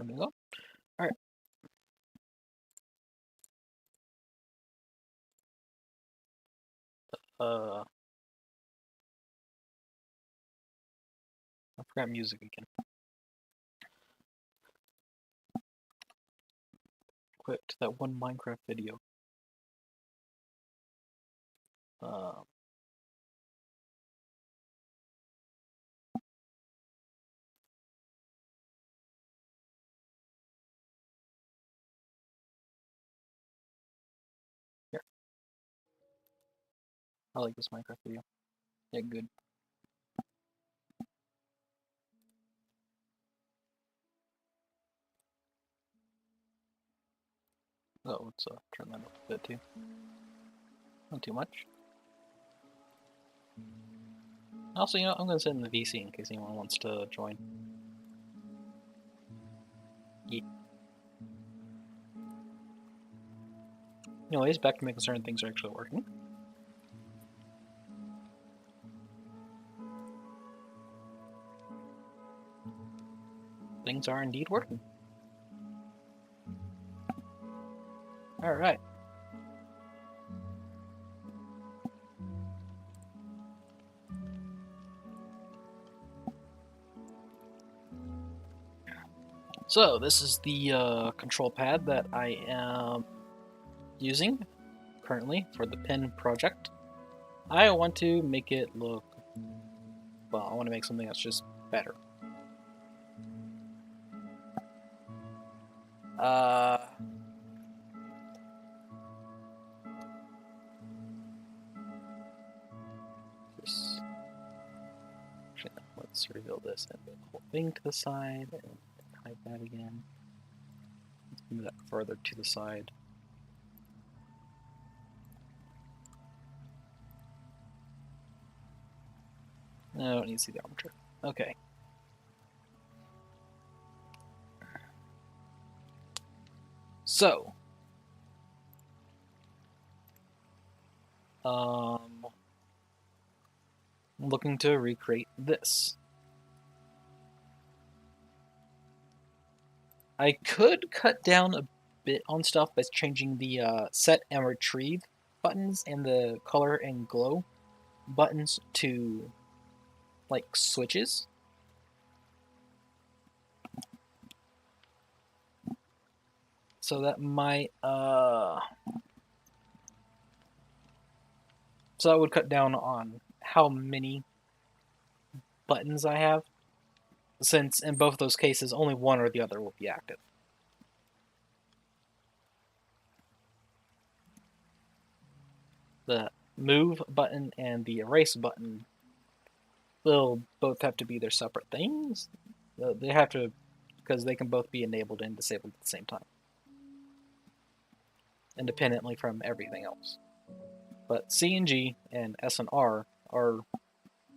There we go. Alright. I forgot music again. Quick to that one Minecraft video. Here. I like this Minecraft video. Yeah, good. Oh, let's turn that up a bit too. Not too much. Also, you know, I'm gonna sit in the VC in case anyone wants to join. Yeah. Anyways, back to making certain things are actually working. Things are indeed working. Alright. So, this is the control pad that I am using currently for the pin project. I want to make it look, well, I want to make something that's just better. Let's reveal this and move the whole thing to the side and hide that again. Let's move that further to the side. I don't need to see the armature. Okay. So, I'm looking to recreate this. I could cut down a bit on stuff by changing the set and retrieve buttons and the color and glow buttons to like switches. So that might so that would cut down on how many buttons I have, since in both those cases only one or the other will be active. The move button and the erase button will both have to be their separate things. They have to, because they can both be enabled and disabled at the same time, independently from everything else. But C and G and S and R are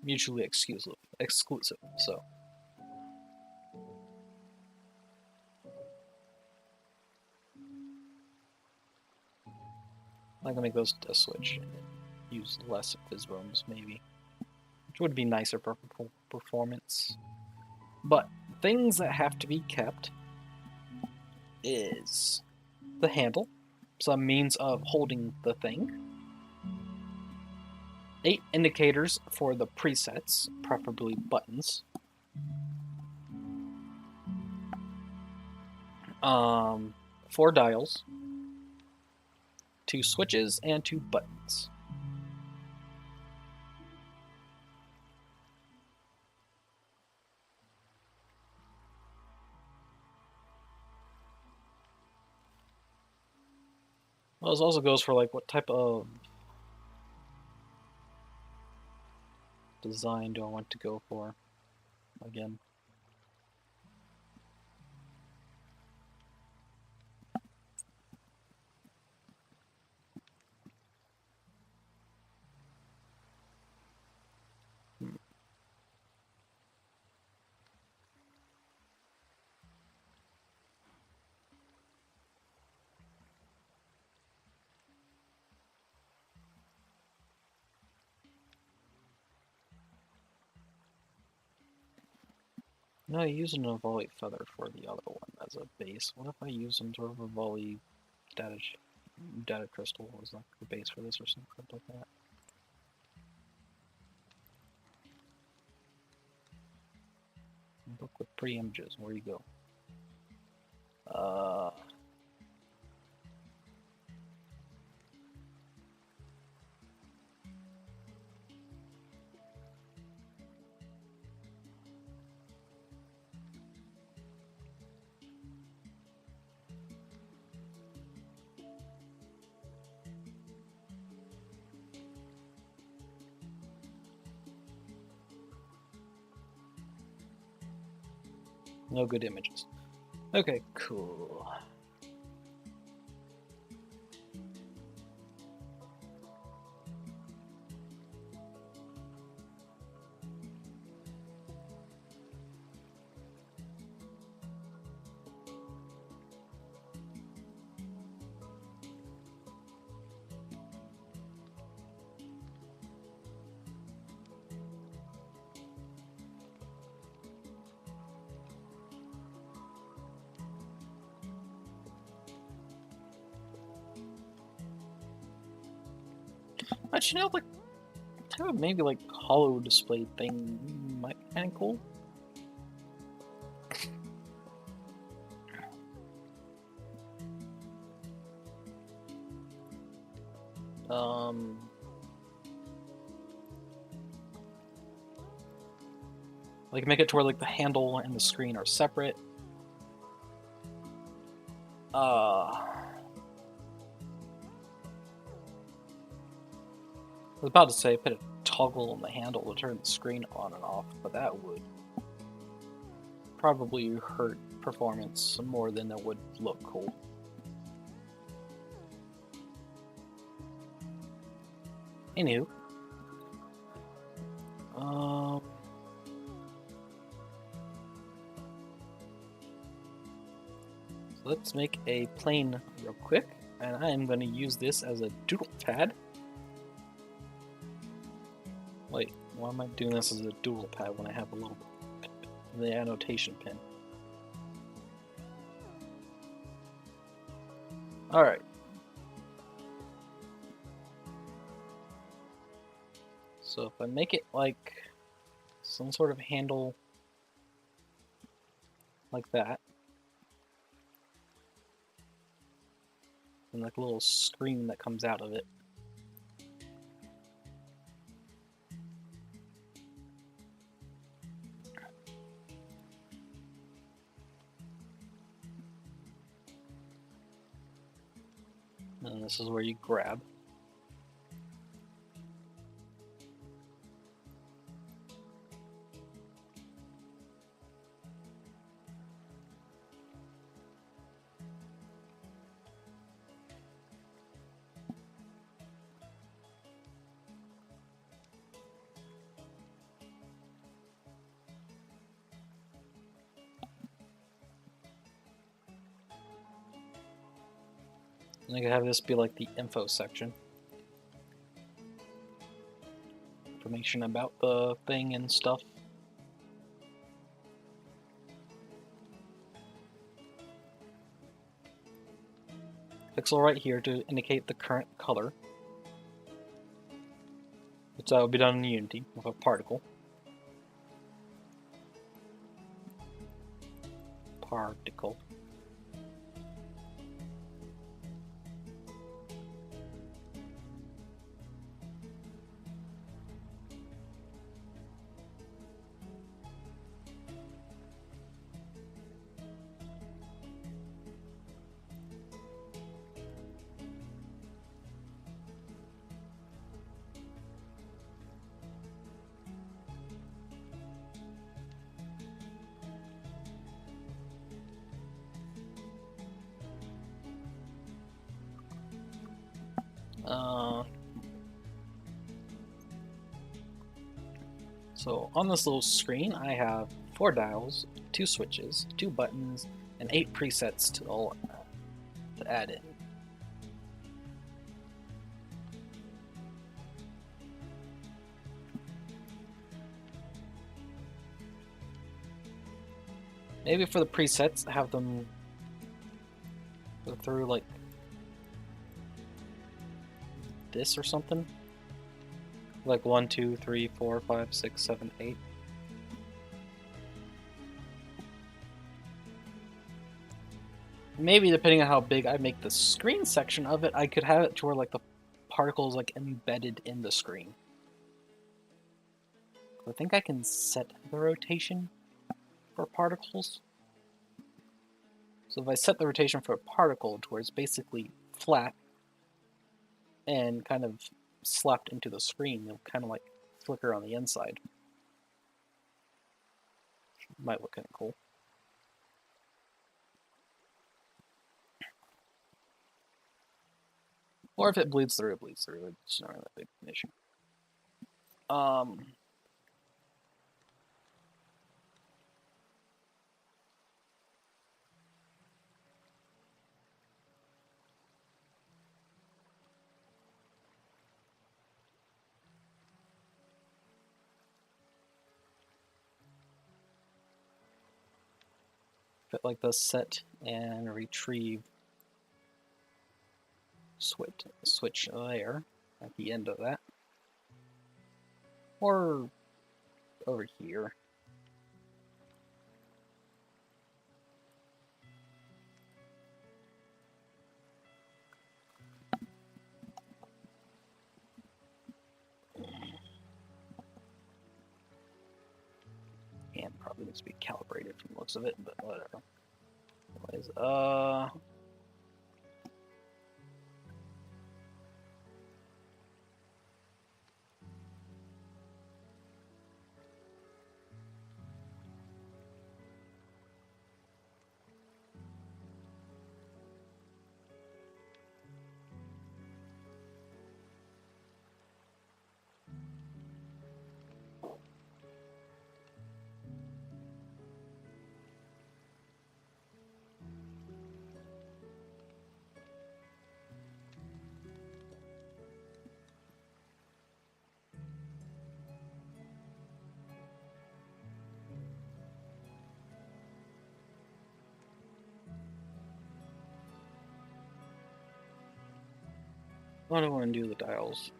mutually exclusive. So I'm gonna make those a switch and use less of Fizzbones maybe, which would be nicer for performance. But things that have to be kept is the handle, some means of holding the thing, 8 indicators for the presets, preferably buttons, 4 dials, 2 switches, and 2 buttons. Well, this also goes for like what type of design do I want to go for again. No, I use an Evoli feather for the other one as a base. What if I use some sort of Evoli data crystal as like the base for this or something like that? Book with pretty images. Where you go? No good images. Okay, cool. Actually, you know, like, type of maybe like hollow display thing might be kind of cool. Like make it to where like the handle and the screen are separate. I was about to say put a toggle on the handle to turn the screen on and off, but that would probably hurt performance more than it would look cool. Anywho, so let's make a plane real quick, and I am going to use this as a doodle pad. Wait, why am I doing this as a doodle pad when I have a little the annotation pin? Alright. So if I make it like some sort of handle like that, and like a little screen that comes out of it. And this is where you grab. And I can have this be like the info section. Information about the thing and stuff. Pixel right here to indicate the current color. Which will be done in Unity with a particle. Particle. So on this little screen, I have 4 dials, 2 switches, 2 buttons, and 8 presets to add in. Maybe for the presets, have them go through like this or something. Like 1, 2, 3, 4, 5, 6, 7, 8. Maybe depending on how big I make the screen section of it, I could have it to where like the particles like embedded in the screen. I think I can set the rotation for particles. So if I set the rotation for a particle to where it's basically flat and kind of slapped into the screen, it'll kind of like flicker on the inside. Might look kind of cool. Or if it bleeds through, it bleeds through. It's not really that big an issue. If it like the set and retrieve switch there at the end of that. Or over here. And probably needs to be calibrated from the looks of it, but whatever. Anyways, what do I want to do with the dials?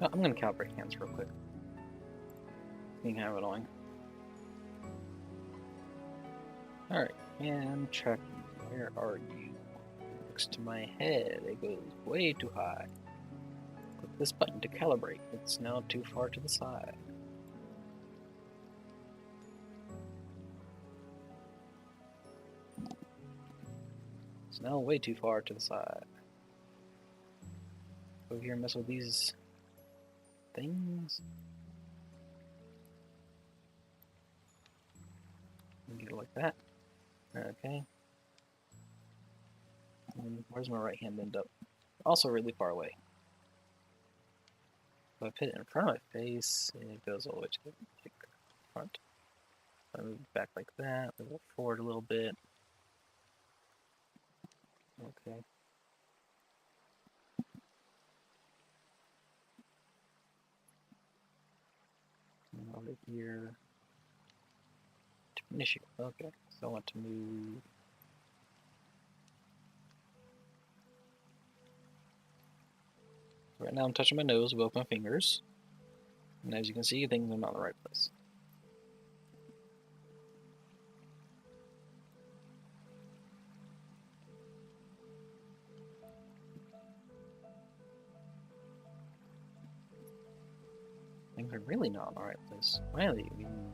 No, I'm going to calibrate hands real quick. Being kind of annoying. Alright, and check. Where are you? Next to my head. It goes way too high. Click this button to calibrate. It's now too far to the side. It's now way too far to the side. Go here and mess with these things. Get it like that. Okay. And where's my right hand end up? Also really far away. If I put it in front of my face, it goes all the way to the front. I move it back like that, move it forward a little bit. Okay. And over here. Issue. Okay, so I want to move. Right now I'm touching my nose with both my fingers. And as you can see, things are not in the right place. Things are really not in the right place. Why are they even...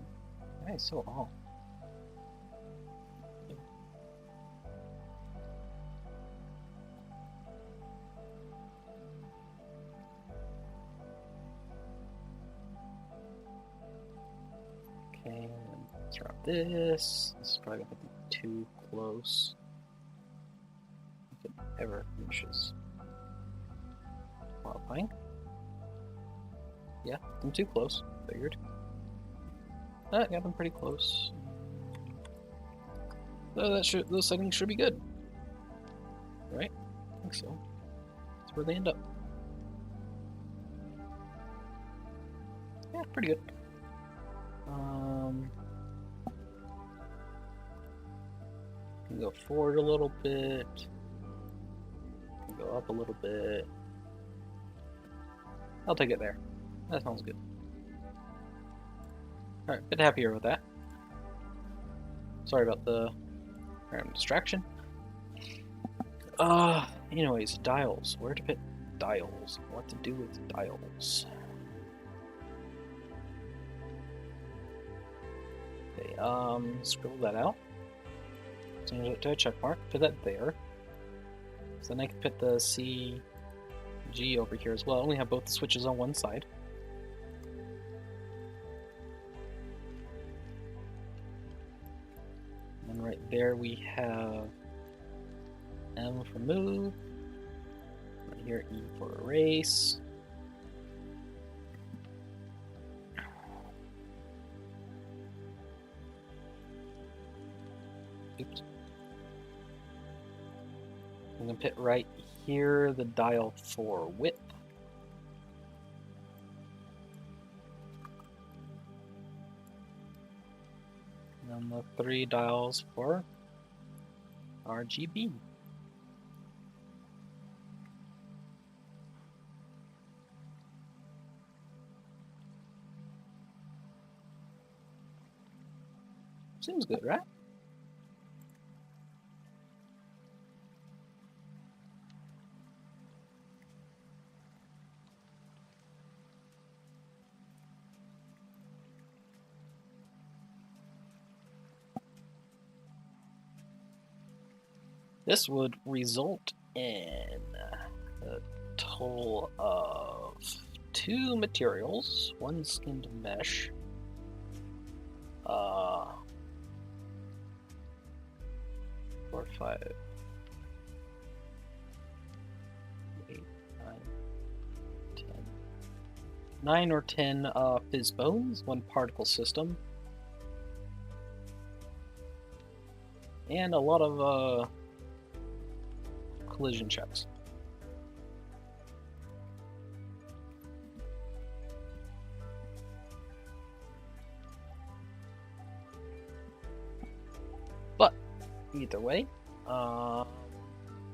Why is it so off? Okay, let's drop this. This is probably going to be too close. If it ever finishes. Qualifying. Yeah, I'm too close. Figured. Got them pretty close. So those settings should be good. Right? I think so. That's where they end up. Yeah, pretty good. Can go forward a little bit. Can go up a little bit. I'll take it there. That sounds good. Alright, bit happier with that. Sorry about the distraction. Anyways, dials. Where to put dials? What to do with dials? Okay, scroll that out. Change it to a check mark. Put that there. So then I can put the CG over here as well. I only have both the switches on one side. And right there we have M for move. Right here, E for erase. Oops. I'm gonna put right here the dial for width. And the 3 dials for RGB. Seems good, right? This would result in a total of 2 materials, 1 skinned mesh, 4, 5, 8, 9, 10, 9 or 10 fizz bones, 1 particle system, and a lot of collision checks. But either way, I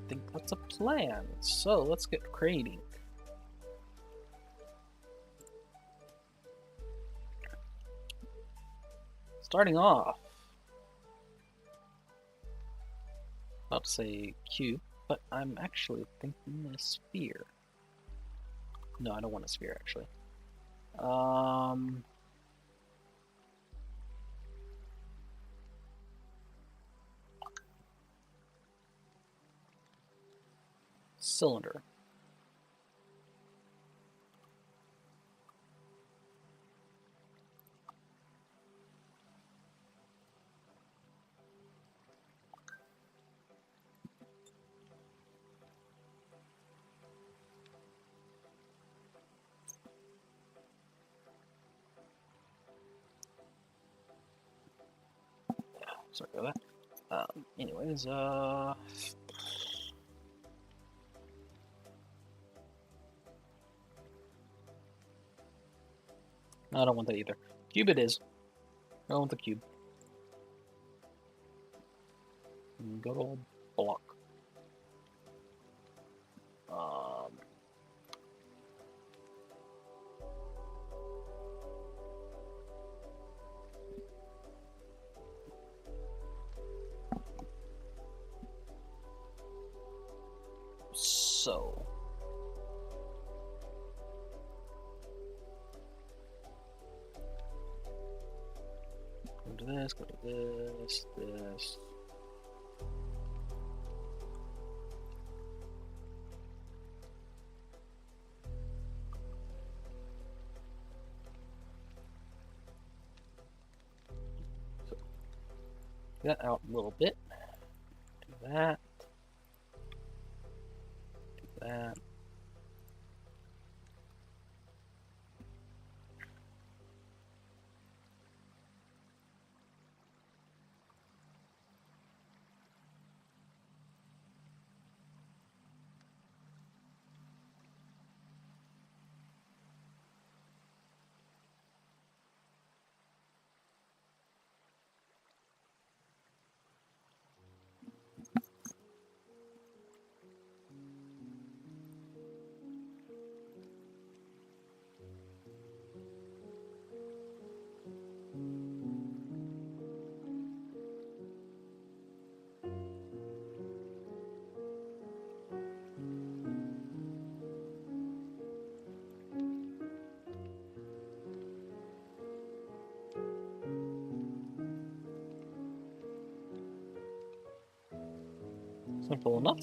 think that's a plan. So let's get creating. Starting off, about to say cube, but I'm actually thinking a sphere. No, I don't want a sphere actually. Cylinder. Sorry about that. Anyways, I don't want that either. Cube it is. I don't want the cube. Good old block. So go to this, go to this, this. So that out a little bit. Do that. Do that. Simple enough.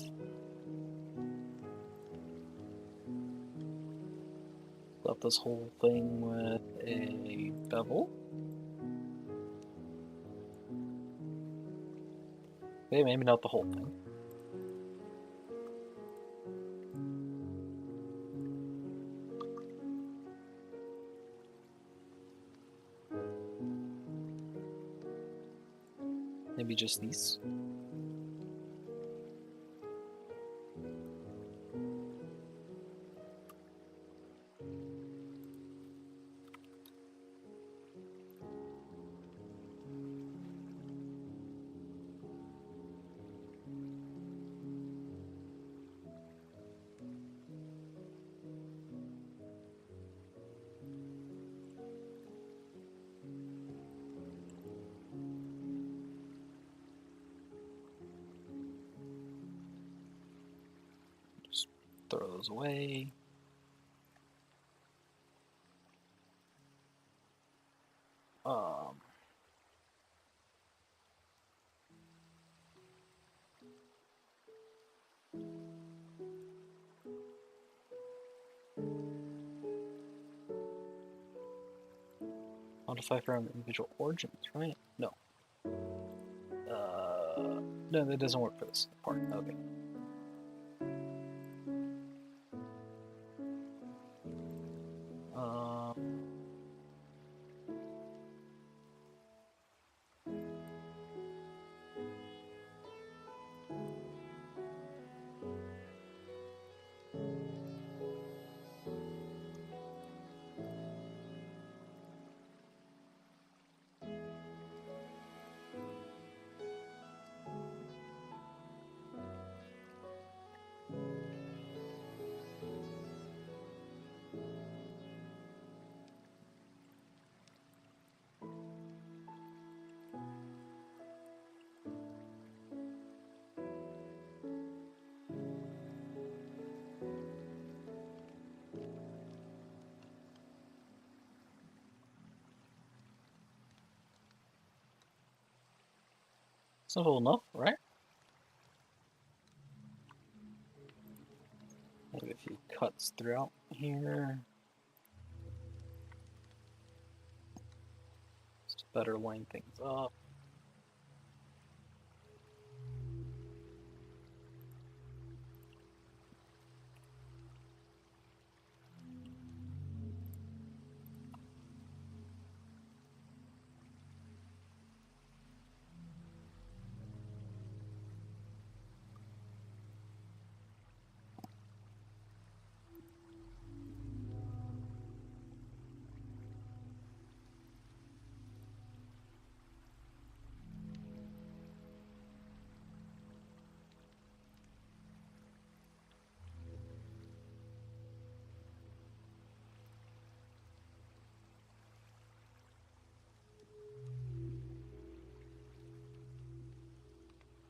Got this whole thing with a bevel. Okay, maybe not the whole thing. Maybe just these. Just throw those away. Um, Modify from individual origins, right? No. No, that doesn't work for this part. Okay. Simple enough, right? Maybe a few cuts throughout here. Just better line things up.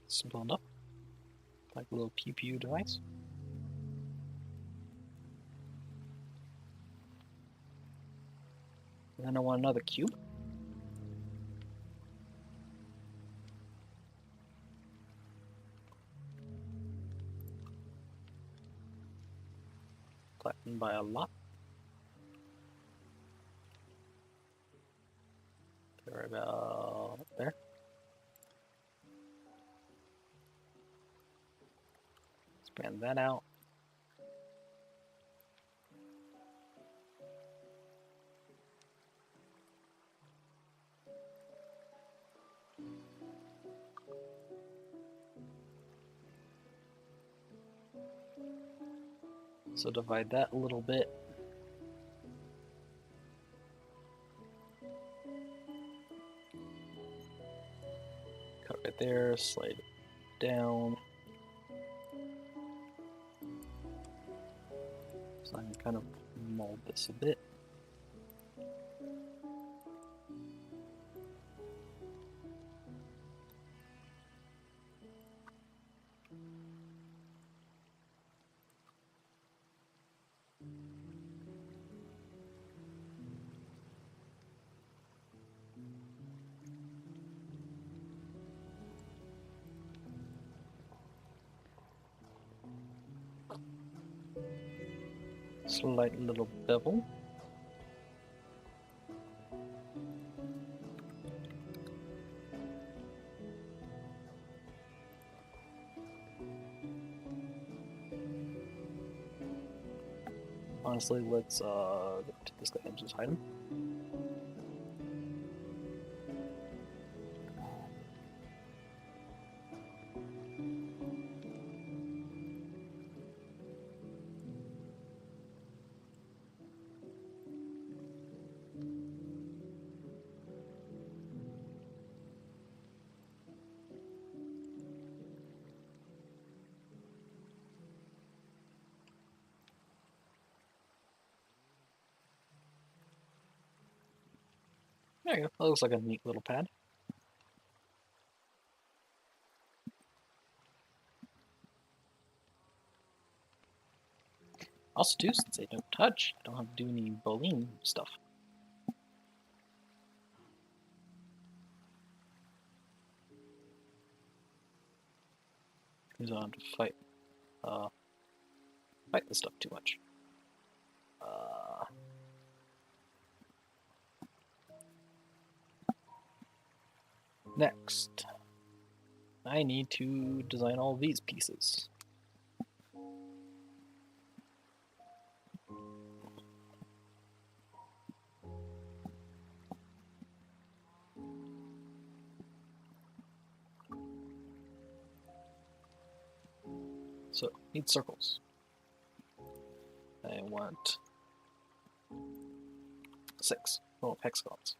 Simple enough. Like a little pew pew device. And then I want another cube. Flattened by a lot. Right about there. Expand that out. So divide that a little bit. Cut right there, slide it down. So I can kind of mold this a bit. Slight little bevel. Honestly, let's go to this guy and just hide him. There you go. That looks like a neat little pad. Also, too, since they don't touch, I don't have to do any Boolean stuff. Because I don't have to fight this stuff too much. Next, I need to design all these pieces. So, need circles. I want 6 little hexagons.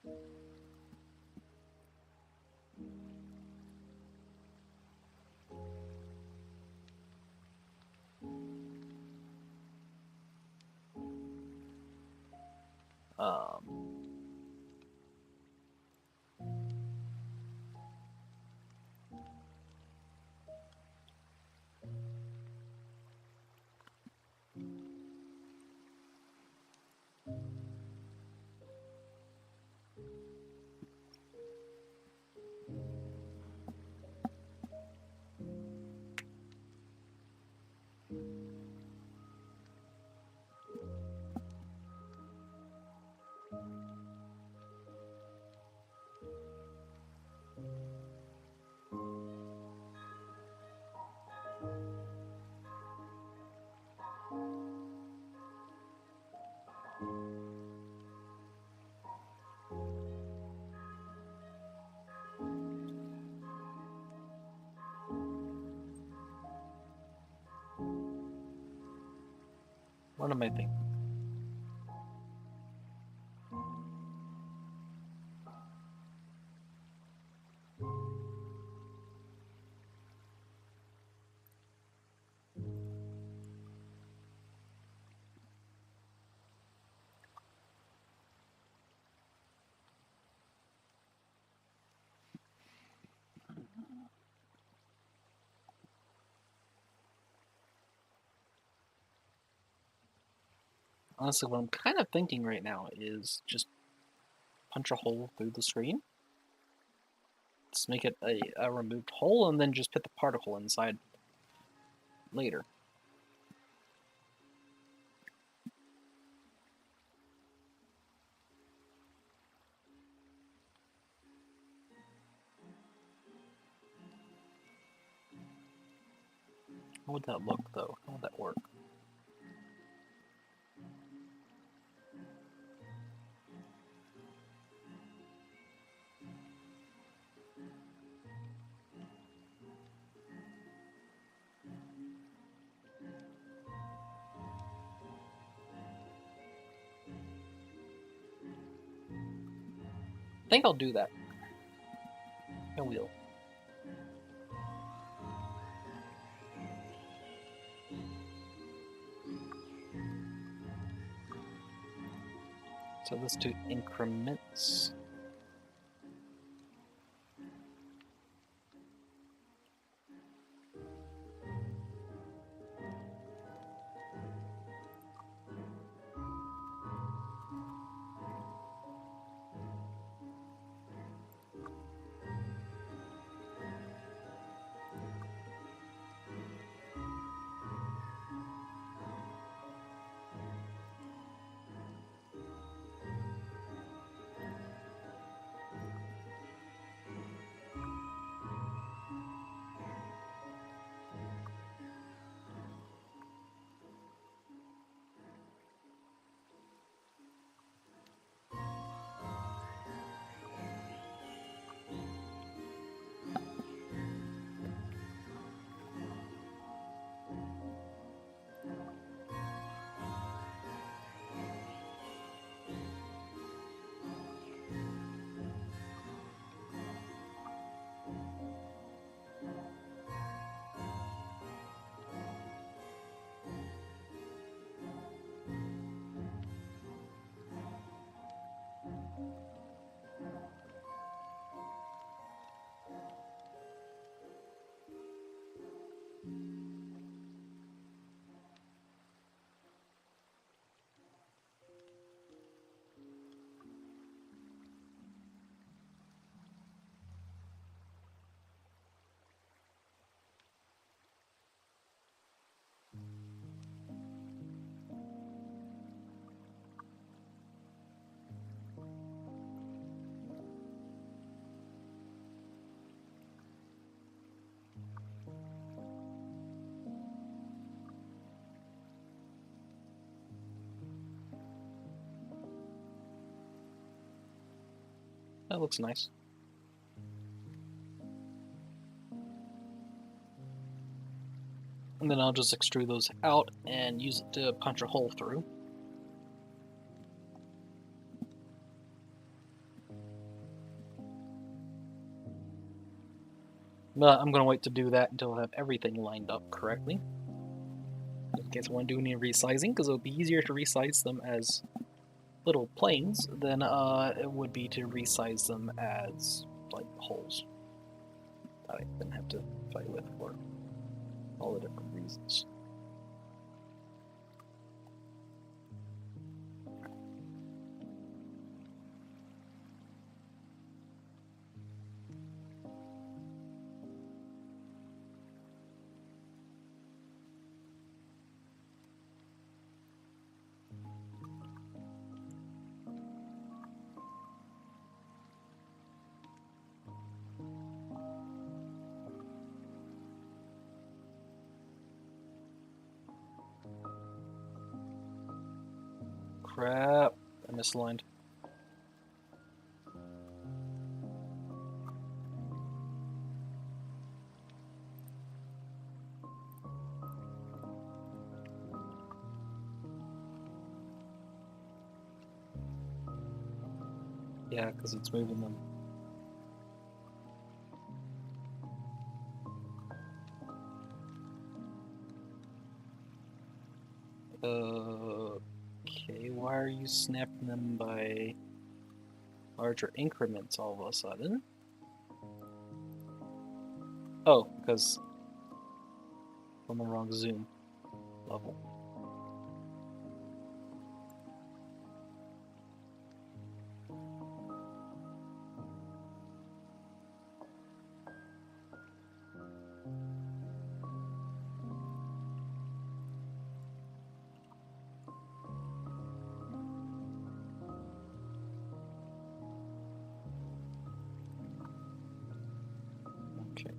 What am I thinking? Honestly, what I'm kind of thinking right now is just punch a hole through the screen. Let's make it a removed hole and then just put the particle inside later. How would that look, though? How would that work? I think I'll do that. I will. So let's do increments. That looks nice. And then I'll just extrude those out and use it to punch a hole through. But I'm going to wait to do that until I have everything lined up correctly. In case I want to do any resizing, because it'll be easier to resize them as little planes than it would be to resize them as like holes that I then have to fight with for all the different reasons. Crap, I misaligned. Yeah, because it's moving them. Okay, why are you snapping them by larger increments all of a sudden? Oh, because I'm on the wrong zoom level. Okay.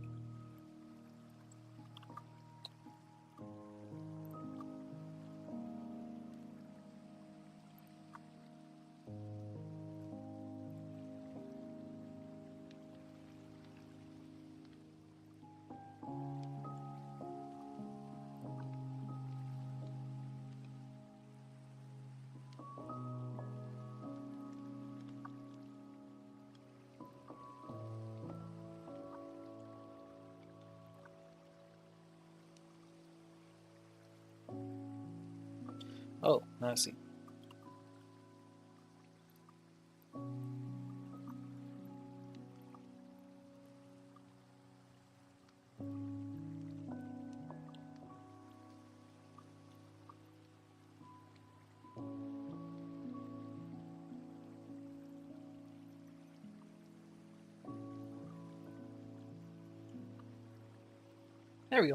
Oh, now I see. There we go.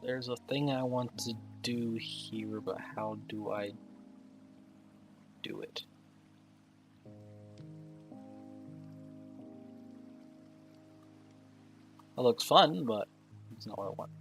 There's a thing I want to do here, but how do I do it? It looks fun, but it's not what I want.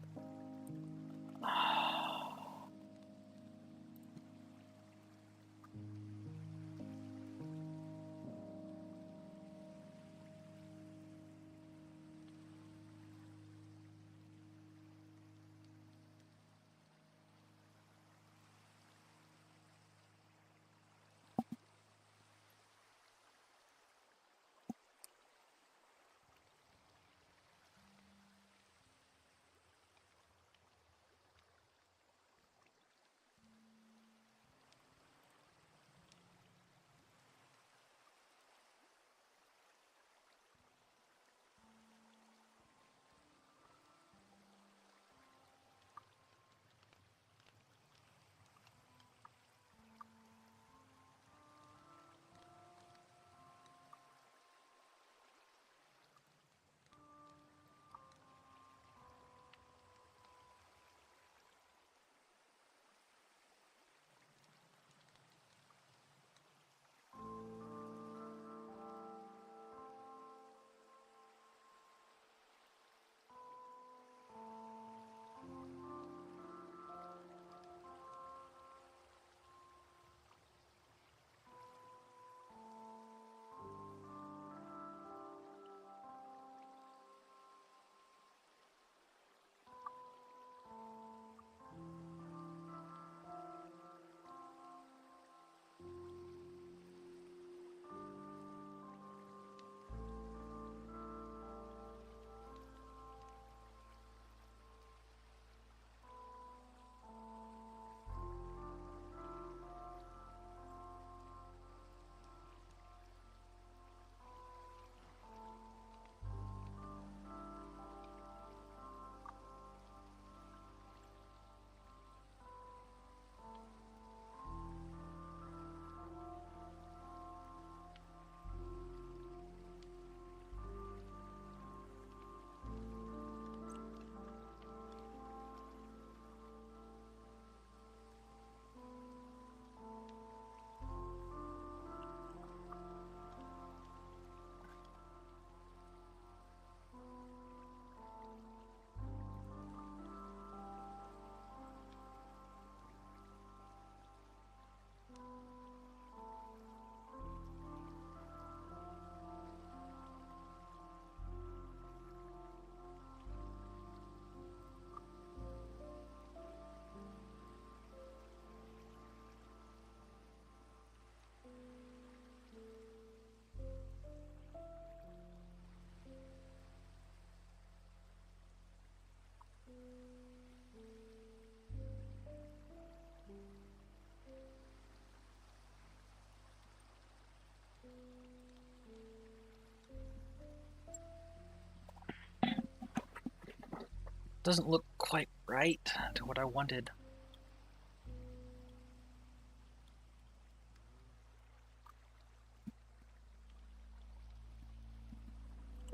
Doesn't look quite right to what I wanted.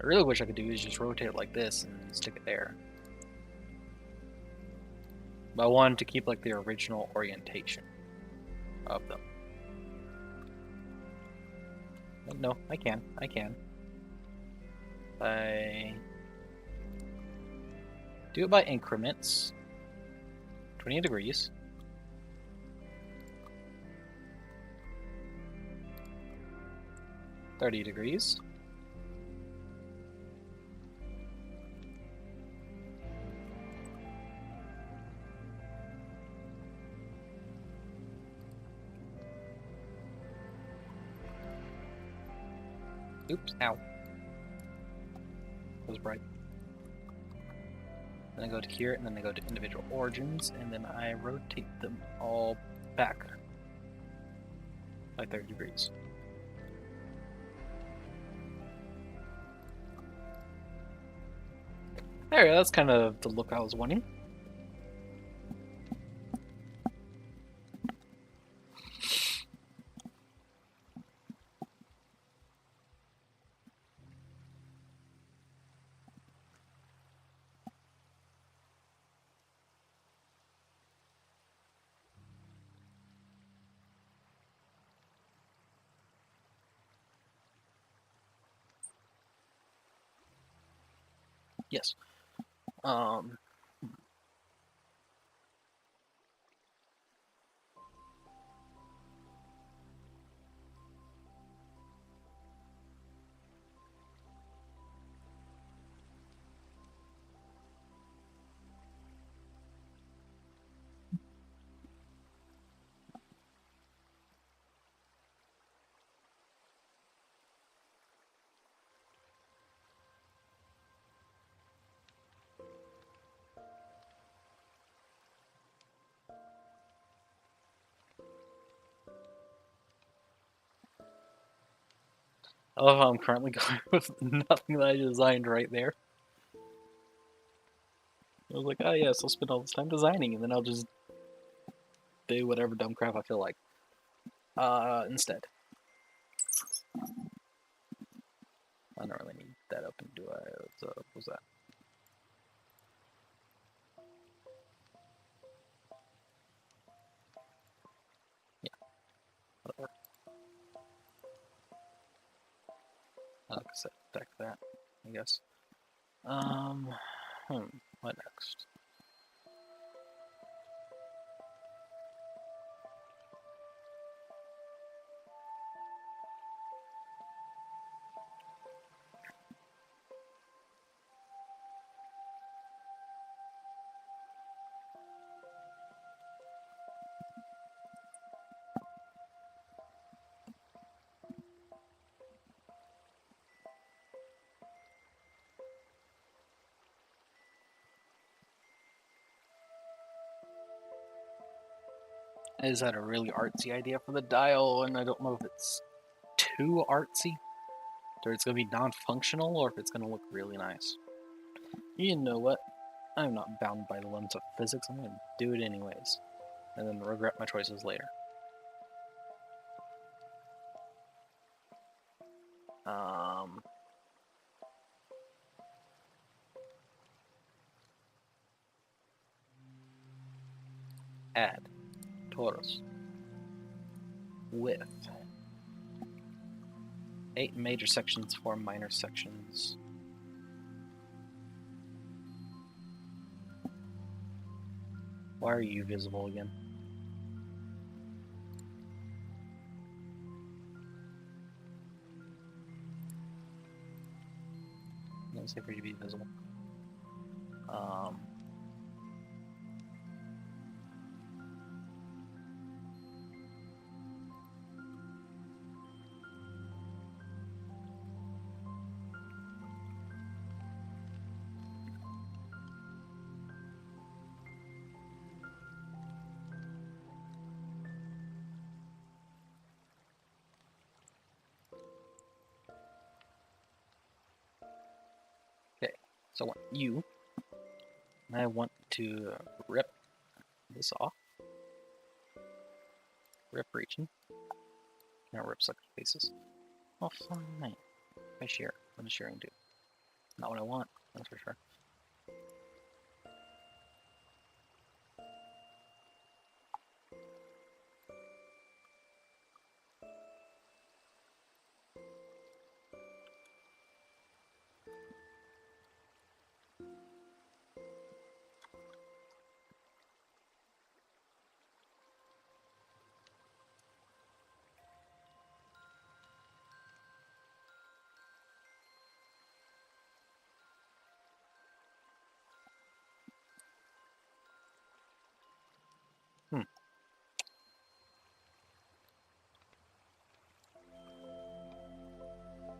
I really wish I could do is just rotate it like this and stick it there. But I wanted to keep like the original orientation of them. No, I can. I do it by increments. 20 degrees. $30. Oops, ow. That was bright. Then I go to here, and then I go to individual origins, and then I rotate them all back by 30 degrees. There, that's kind of the look I was wanting. Yes. I love how I'm currently going with nothing that I designed right there. I was like, oh yes, I'll spend all this time designing, and then I'll just do whatever dumb crap I feel like. Instead. I don't really need that open, do I? What was that? Yeah, whatever. Like I said, deck that, I guess. What next? Is that a really artsy idea for the dial, and I don't know if it's too artsy, or it's going to be non-functional, or if it's going to look really nice. You know what? I'm not bound by the limits of physics. I'm going to do it anyways, and then regret my choices later. Add torus with 8 major sections, 4 minor sections. Why are you visible again? Let's say for you to be visible. So I want you. And I want to rip this off. Rip region. Now rip sucker faces. Oh, fine. I share. What does sharing do? Not what I want, that's for sure.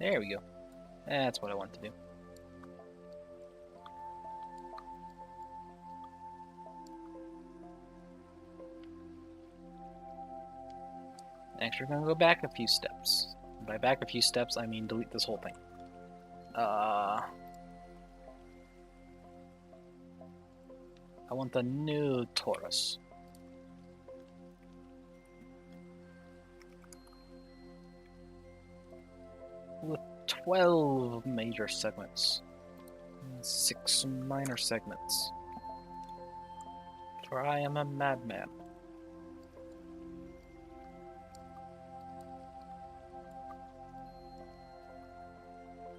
There we go. That's what I want to do. Next, we're gonna go back a few steps. By back a few steps, I mean delete this whole thing. I want the new torus. With 12 major segments. 6 minor segments. For I am a madman.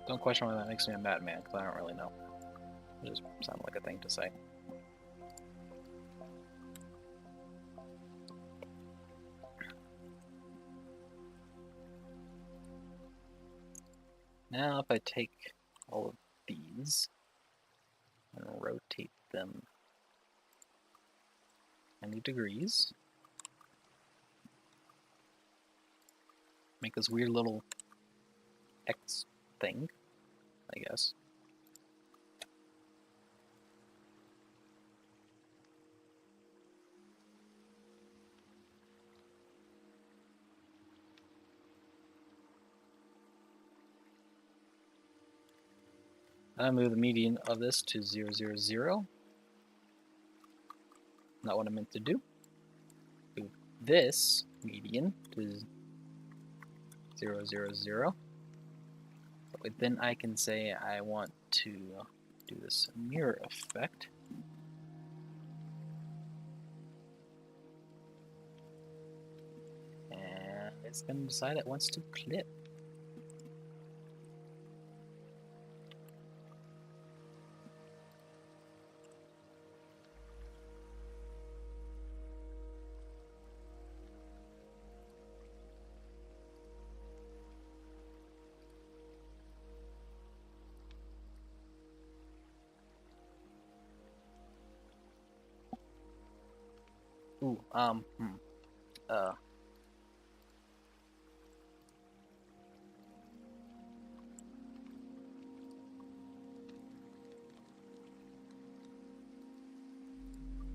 Don't question why that makes me a madman, because I don't really know. It just sounded like a thing to say. Now if I take all of these and rotate them 90 degrees, make this weird little X thing, I guess. I move the median of this to 0, 0, 0. Not what I meant to do. Move this median to 0, 0, 0. But then I can say I want to do this mirror effect. And it's going to decide it wants to clip. Ooh,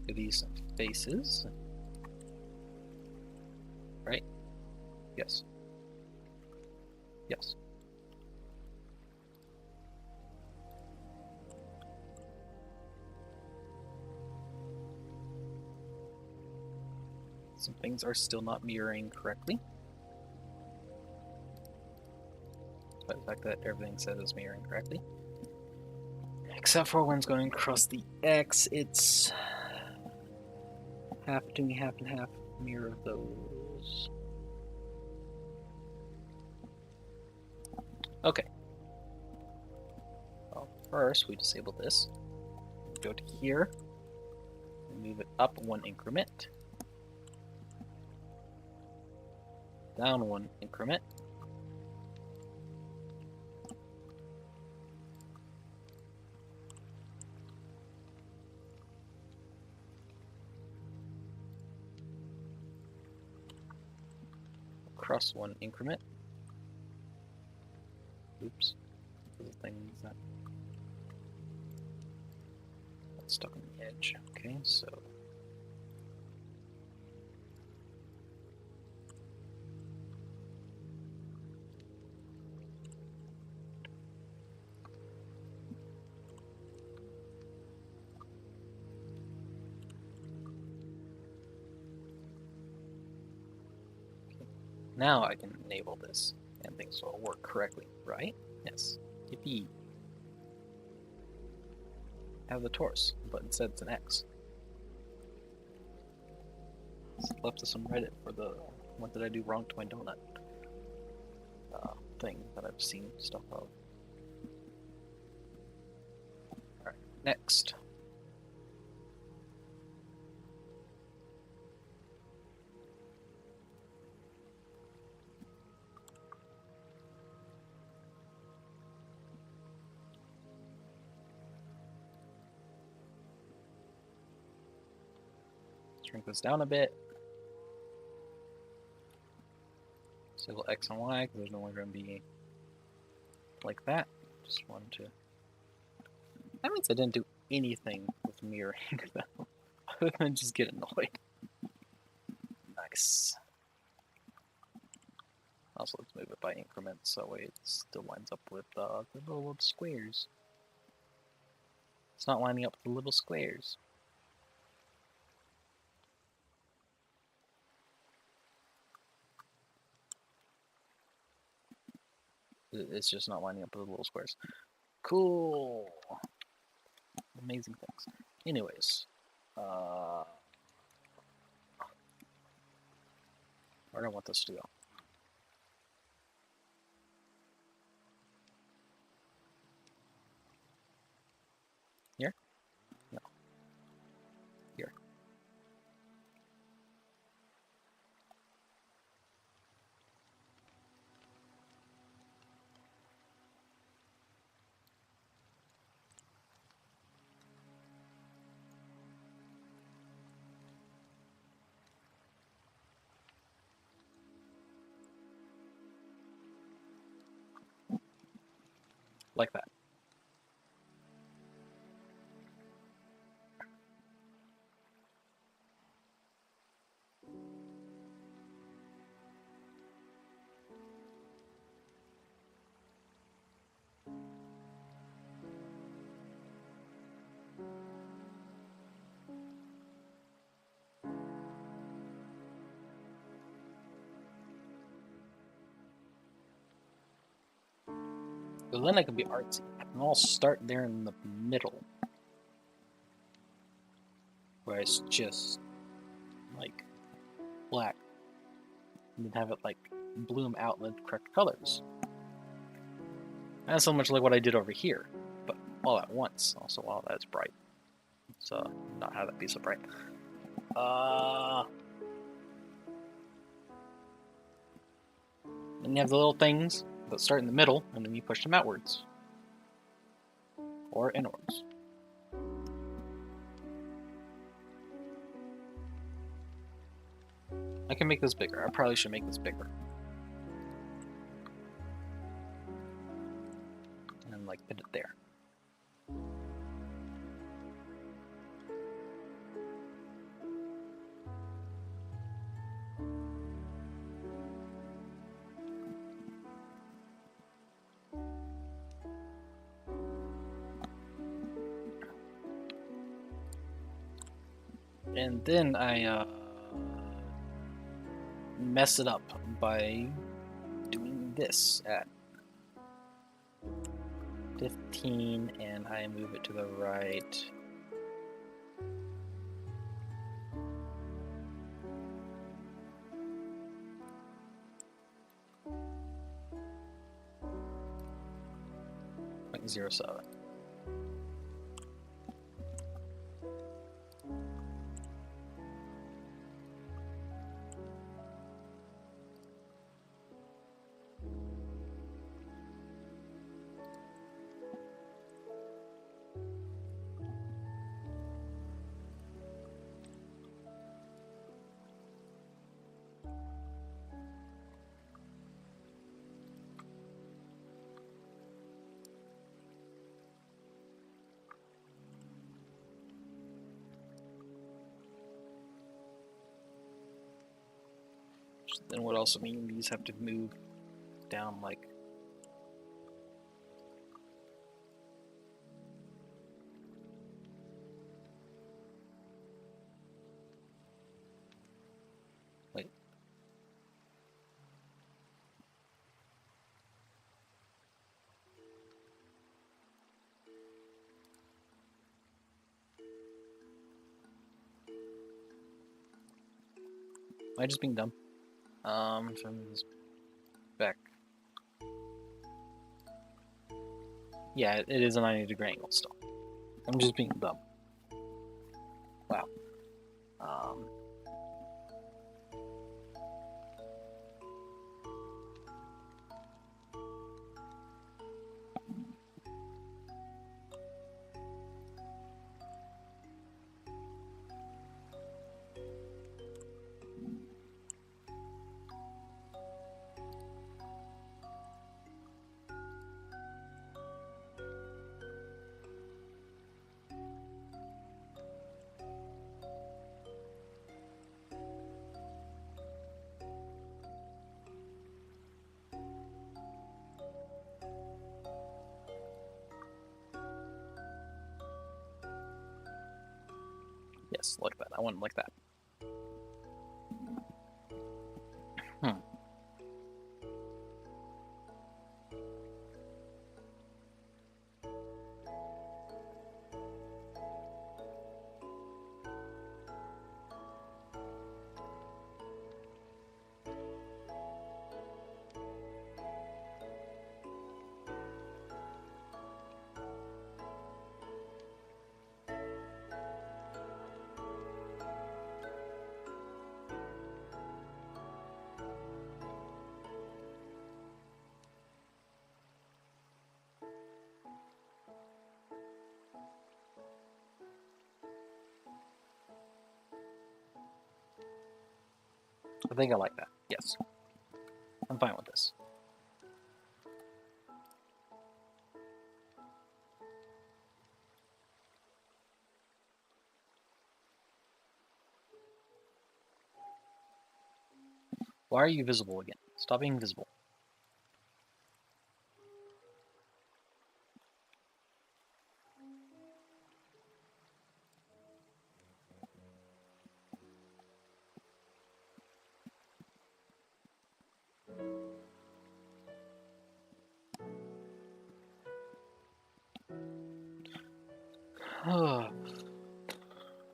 these faces. Right? Yes. Yes. Some things are still not mirroring correctly. Despite the fact that everything says it's mirroring correctly. Except for when it's going across the X, it's doing half and half mirror those. Okay. Well, first we disable this. Go to here. And move it up 1 increment. Down 1 increment. Across 1 increment. Oops. Little things that that's stuck on the edge. Okay, so Now I can enable this, and things will work correctly, right? Yes. Yippee. Have the torus, but instead it's an X. It's left to some Reddit for the what did I do wrong to my donut thing that I've seen stuff of. Alright, next. Shrink this down a bit. Disable X and Y because there's no longer going to be like that. Just wanted to. That means I didn't do anything with mirroring them other than just get annoyed. Nice. Also, let's move it by increments so that way it still lines up with the little squares. It's not lining up with the little squares. It's just not lining up with the little squares. Cool. Amazing things. Anyways, where do I want this to go? Here? No. Here. Like that. But then I can be artsy. And I'll start there in the middle. Where it's just like black. And then have it like bloom out in the correct colors. Not so much like what I did over here, but all at once. Also, while that's bright. So not have that be so bright. Then you have the little things that start in the middle, and then you push them outwards. Or inwards. I can make this bigger. I probably should make this bigger. And like put it there. And then I mess it up by doing this at 15 and I move it to the right. Like 0.07. Then would also mean these have to move down like Am I just being dumb? From this back. Yeah, it is a 90-degree angle still. I'm just being dumb. Wow. Yes, like that. I want it like that. I think I like that. Yes. I'm fine with this. Why are you visible again? Stop being visible.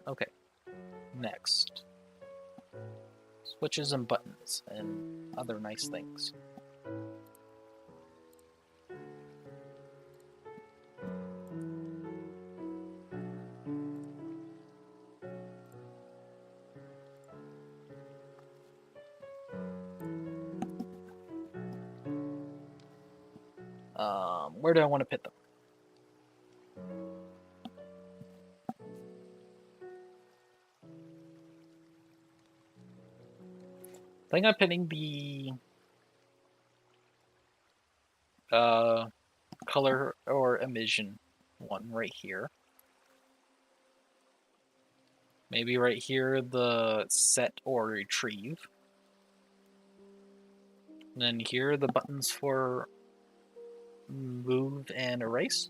Okay. Next. Switches and buttons and other nice things. Where do I want to put them? I think I'm putting the color or emission one right here. Maybe right here the set or retrieve. And then here are the buttons for move and erase.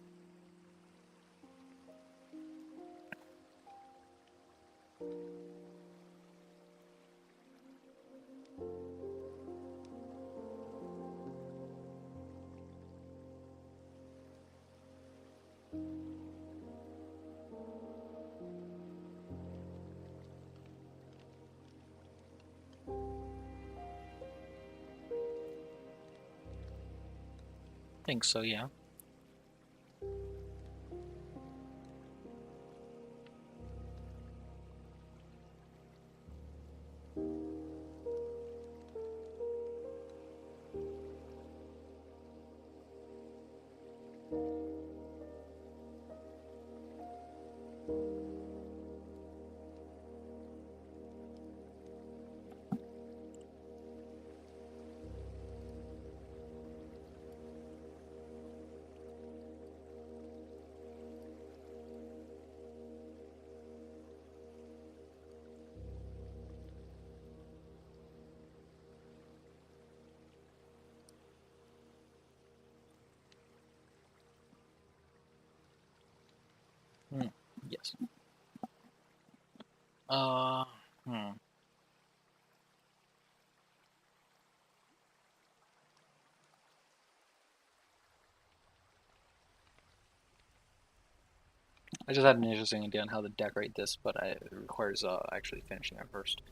I think so, yeah. Yes. Hmm. I just had an interesting idea on how to decorate this, but it requires actually finishing it first.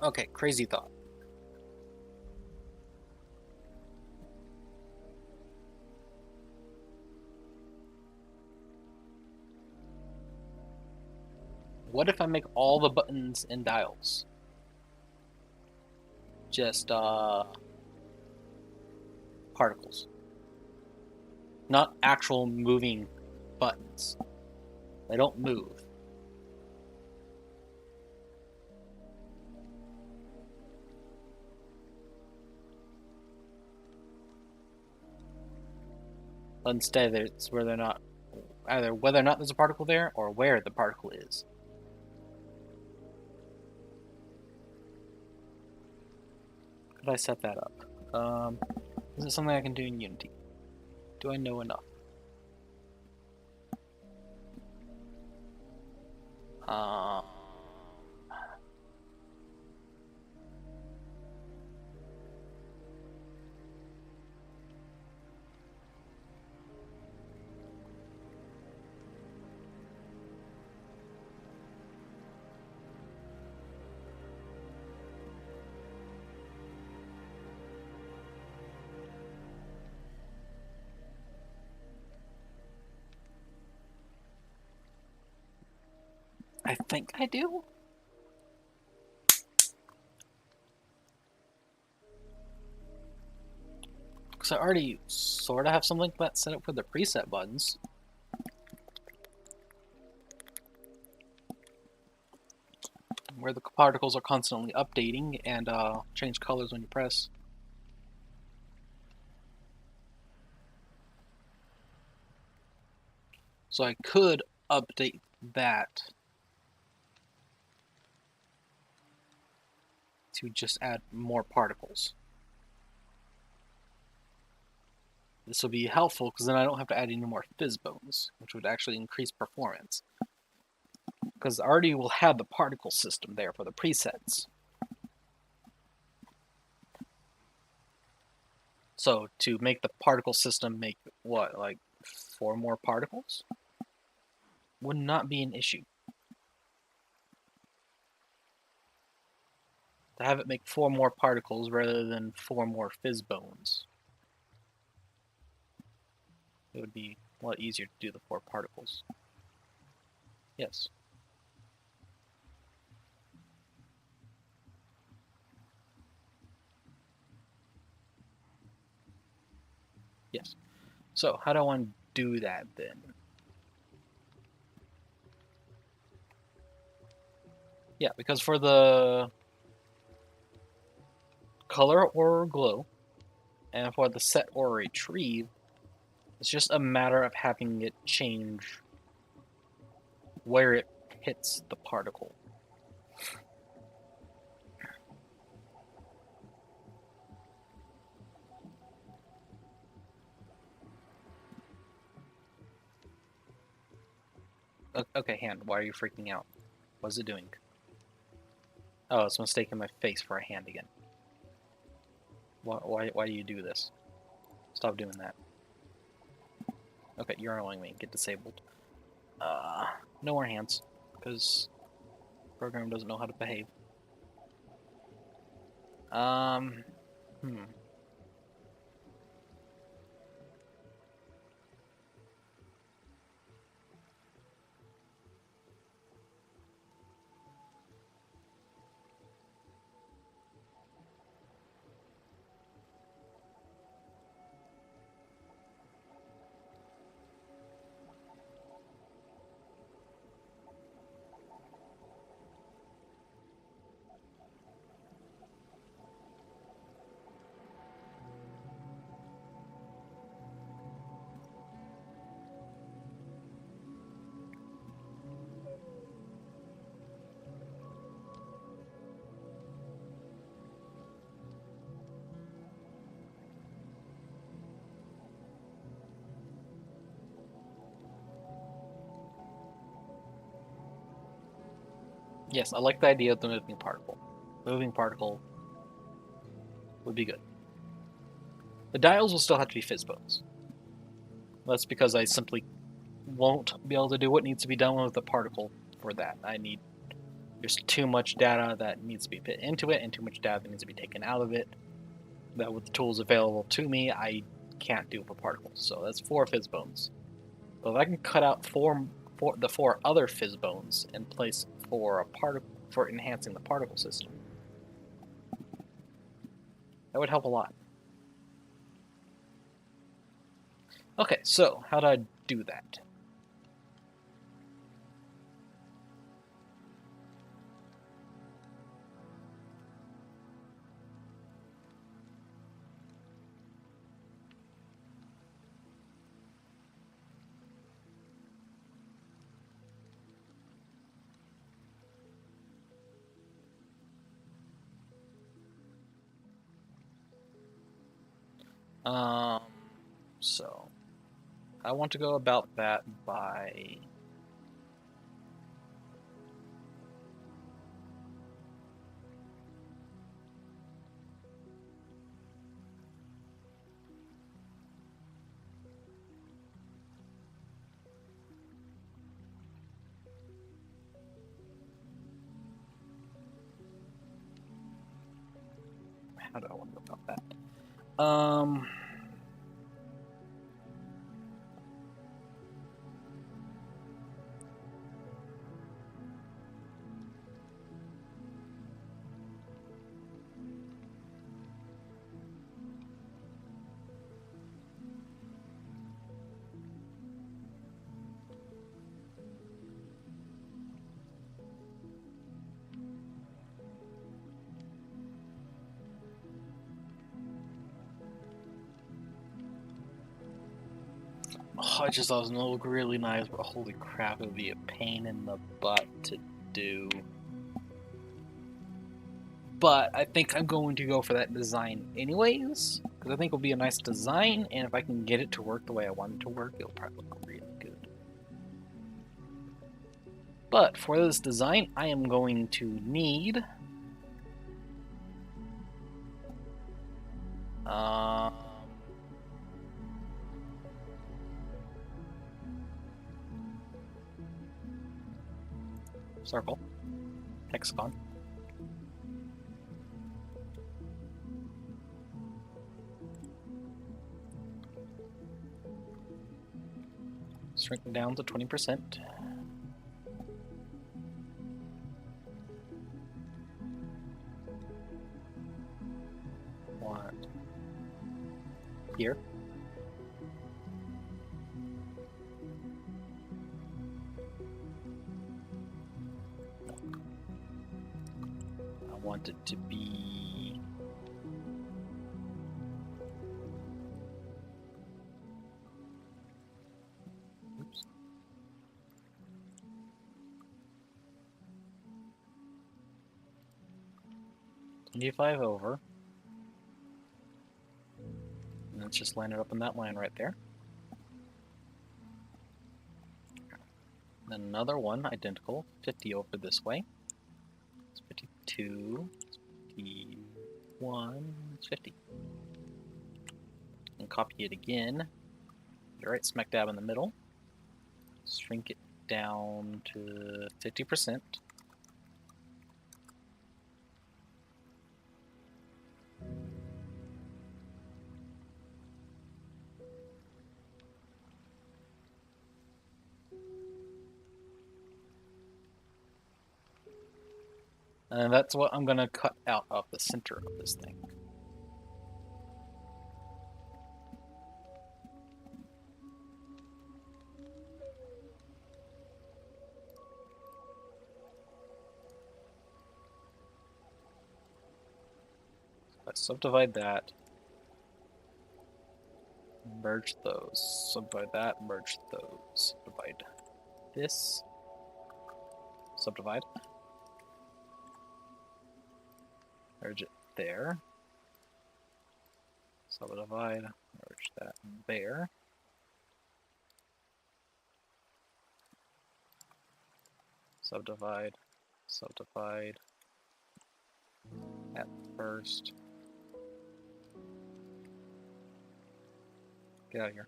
Okay, crazy thought. What if I make all the buttons and dials just particles? Not actual moving buttons. They don't move. But instead, it's where they're not, either whether or not there's a particle there or where the particle is. Could I set that up? Is it something I can do in Unity? Do I know enough? Um, I think I do. Because I already sort of have something like that set up for the preset buttons. Where the particles are constantly updating and change colors when you press. So I could update that to just add more particles. This will be helpful because then I don't have to add any more fizz bones, which would actually increase performance. Because I already will have the particle system there for the presets. So to make the particle system make what, like 4 more particles? Would not be an issue. To have it make 4 more particles rather than 4 more fizz bones. It would be a lot easier to do the 4 particles. Yes. Yes. So how do I want to do that then? Yeah, because for the color or glow, and for the set or retrieve, it's just a matter of having it change where it hits the particle. Okay, hand, why are you freaking out? What's it doing? Oh, it's mistaking my face for a hand again. Why do you do this? Stop doing that. Okay, you're annoying me. Get disabled. No more hands, because the program doesn't know how to behave. Hmm. Yes, I like the idea of the moving particle. Moving particle would be good. The dials will still have to be fizz bones. That's because I simply won't be able to do what needs to be done with the particle for that. I need to there's too much data that needs to be put into it and too much data that needs to be taken out of it. That with the tools available to me, I can't do for particles. So that's 4 fizz bones. But if I can cut out the 4 other fizz bones and place for enhancing the particle system, that would help a lot. Okay, so how do I do that? So I want to go about that by how do I want to go about that? Oh, I just thought it was gonna look really nice, but holy crap, it would be a pain in the butt to do. But I think I'm going to go for that design anyways, because I think it'll be a nice design, and if I can get it to work the way I want it to work, it'll probably look really good. But for this design, I am going to need circle, hexagon, shrink down to 20%. What? Here. I want it to be oops. $25 over. And let's just line it up in that line right there. Then another one, identical, 50 over this way. It's 52, it's 51, it's 50. And copy it again. You're right smack dab in the middle. Shrink it down to 50%. And that's what I'm going to cut out of the center of this thing. Let's subdivide that. Merge those. Subdivide that, merge those. Subdivide this. Subdivide. Merge it there. Subdivide. Merge that there. Subdivide. Subdivide. At first. Get out of here.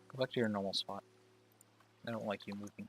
Go back to your normal spot. I don't like you moving.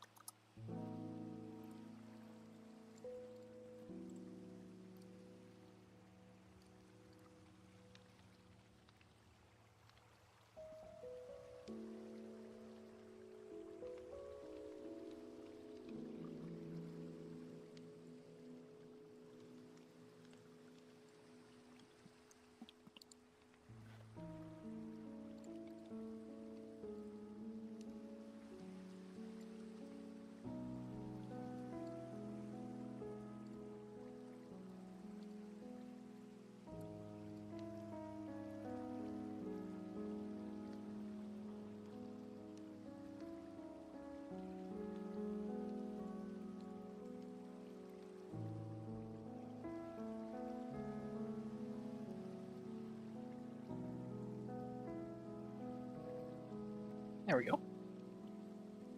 There we go.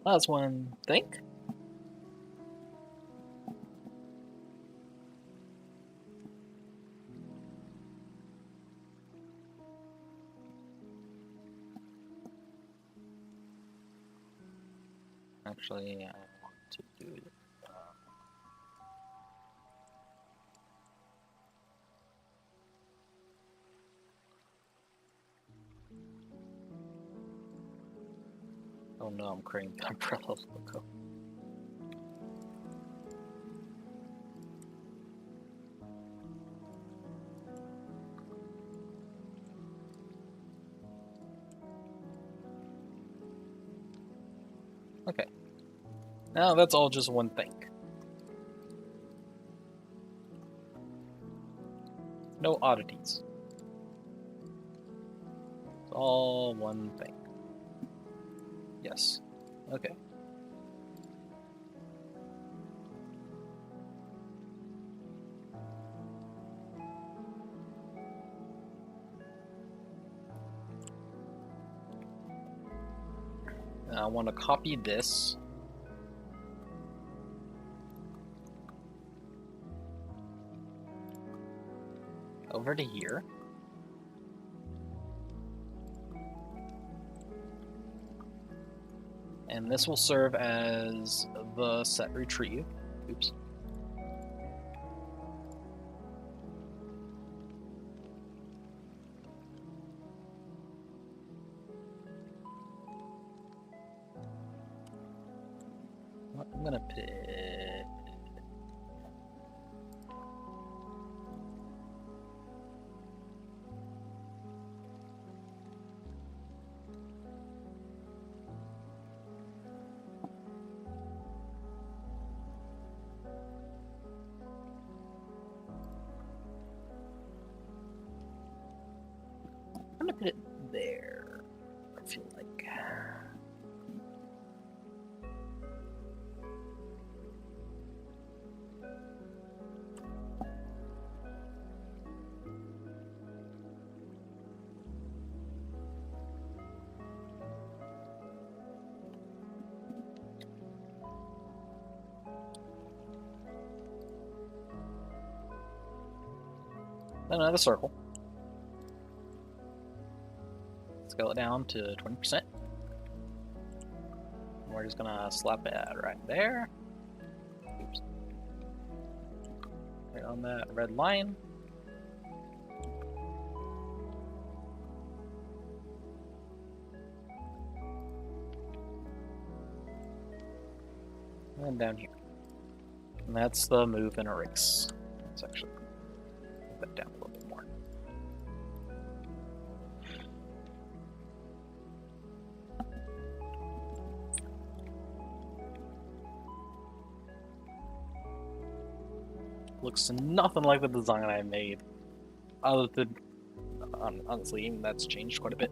That's one thing. Actually, I want to do it. Oh no, I'm creating the umbrella logo. Okay. Now that's all just one thing. No oddities. It's all one thing. Yes. Okay. I want to copy this. Over to here. And this will serve as the set retrieve. Oops. I'm gonna pick... I'm gonna put it there, I feel like. Another circle. Scale it down to 20%. We're just gonna slap it right there. Oops. Right on that red line. And down here. And that's the move and erase. Let's actually move that down a little bit more. Looks nothing like the design I made. Other than, honestly, even that's changed quite a bit.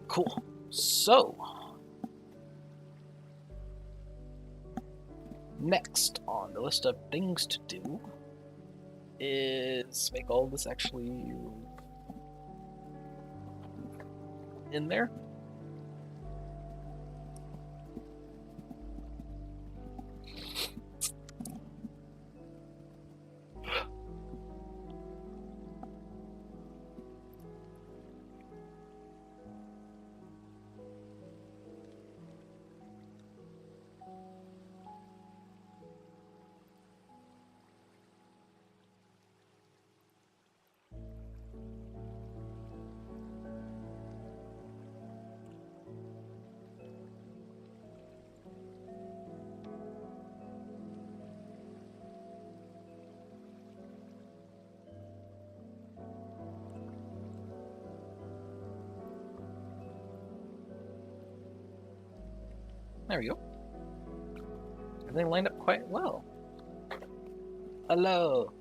Cool. So, next on the list of things to do is make all this actually in there. There we go. Everything lined up quite well. Hello.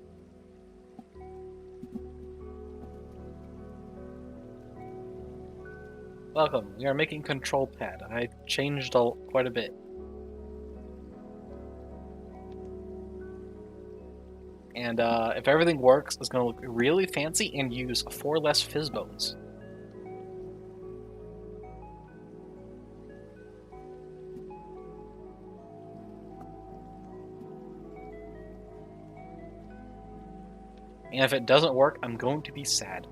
Welcome. We are making control pad. I changed quite a bit. And if everything works, it's going to look really fancy and use 4 less fizz bones. And if it doesn't work, I'm going to be sad.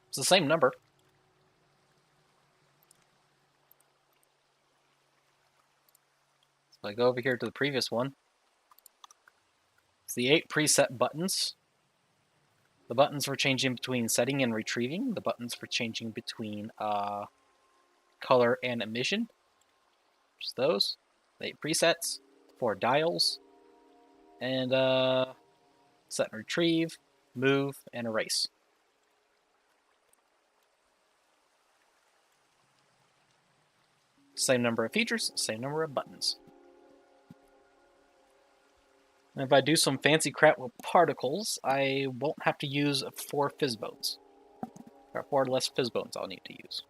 It's the same number. So I go over here to the previous one. It's the 8 preset buttons. The buttons for changing between setting and retrieving. The buttons for changing between color and emission. Just those. The 8 presets. 4 dials. And set and retrieve, move, and erase. Same number of features, same number of buttons. And if I do some fancy crap with particles, I won't have to use 4 fizz bones. There are 4 less fizz bones I'll need to use.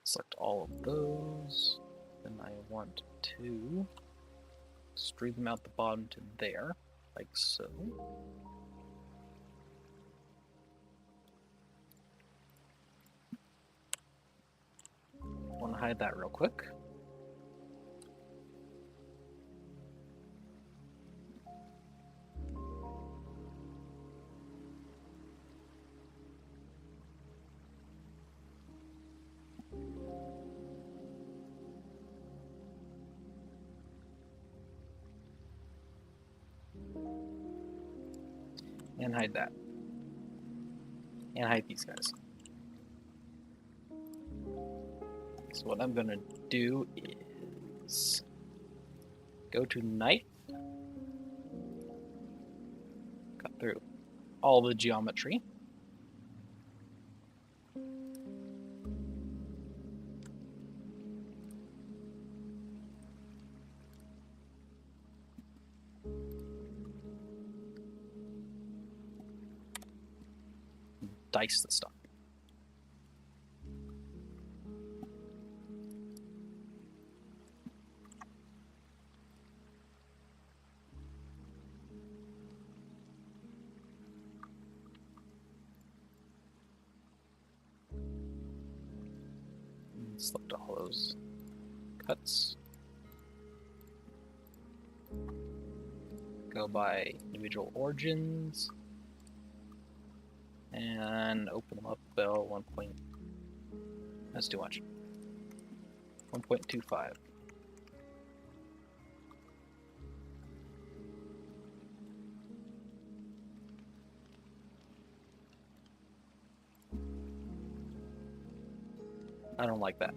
Select all of those. Then I want to stream them out the bottom to there, like so. I want to hide that real quick. And hide that. And hide these guys. So what I'm gonna do is go to knife, cut through all the geometry. Dice the stuff. Select all those cuts. Go by individual origins. And open them up about 1 point. That's too much. 1.25. I don't like that.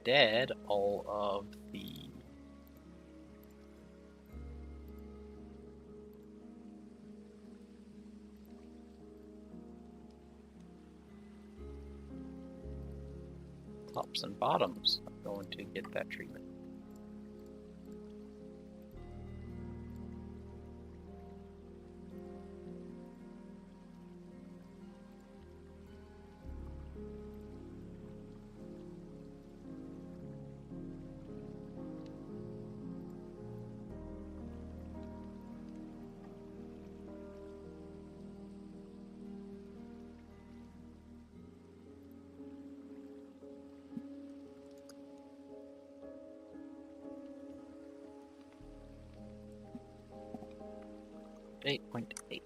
Instead, all of the tops and bottoms are going to get that treatment. Eight 8.8.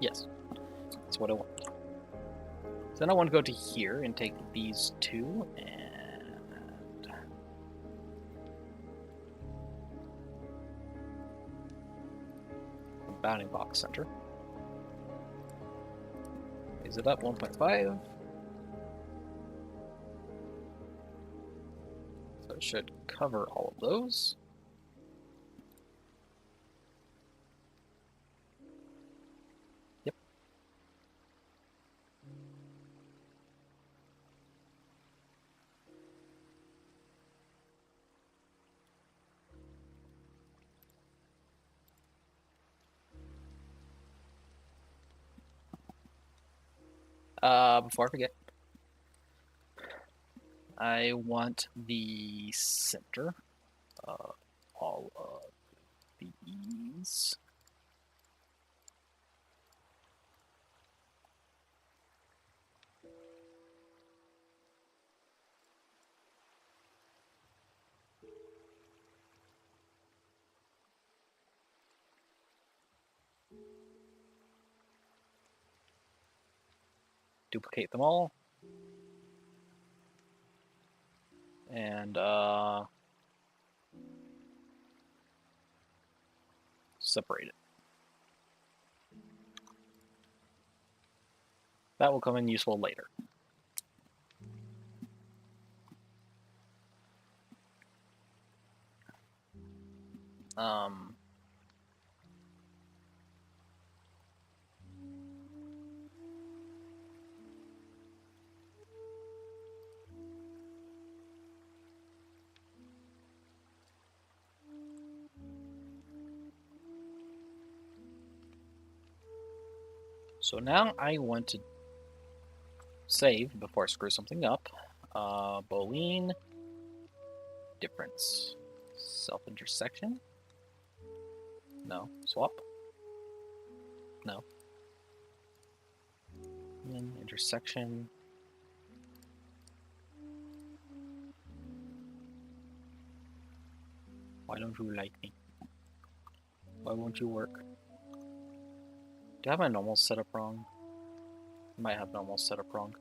Yes, that's what I want. So then I want to go to here and take these two and bounding box center. Raise it up 1.5. So it should cover all of those. Yep. Before I forget, I want the center of all of these. Duplicate them all. And separate it. That will come in useful later. Um, so now I want to save before I screw something up. Boolean difference. Self-intersection? No. Swap? No. And then intersection. Why don't you like me? Why won't you work? Do I have my normal setup wrong? I might have normal setup wrong.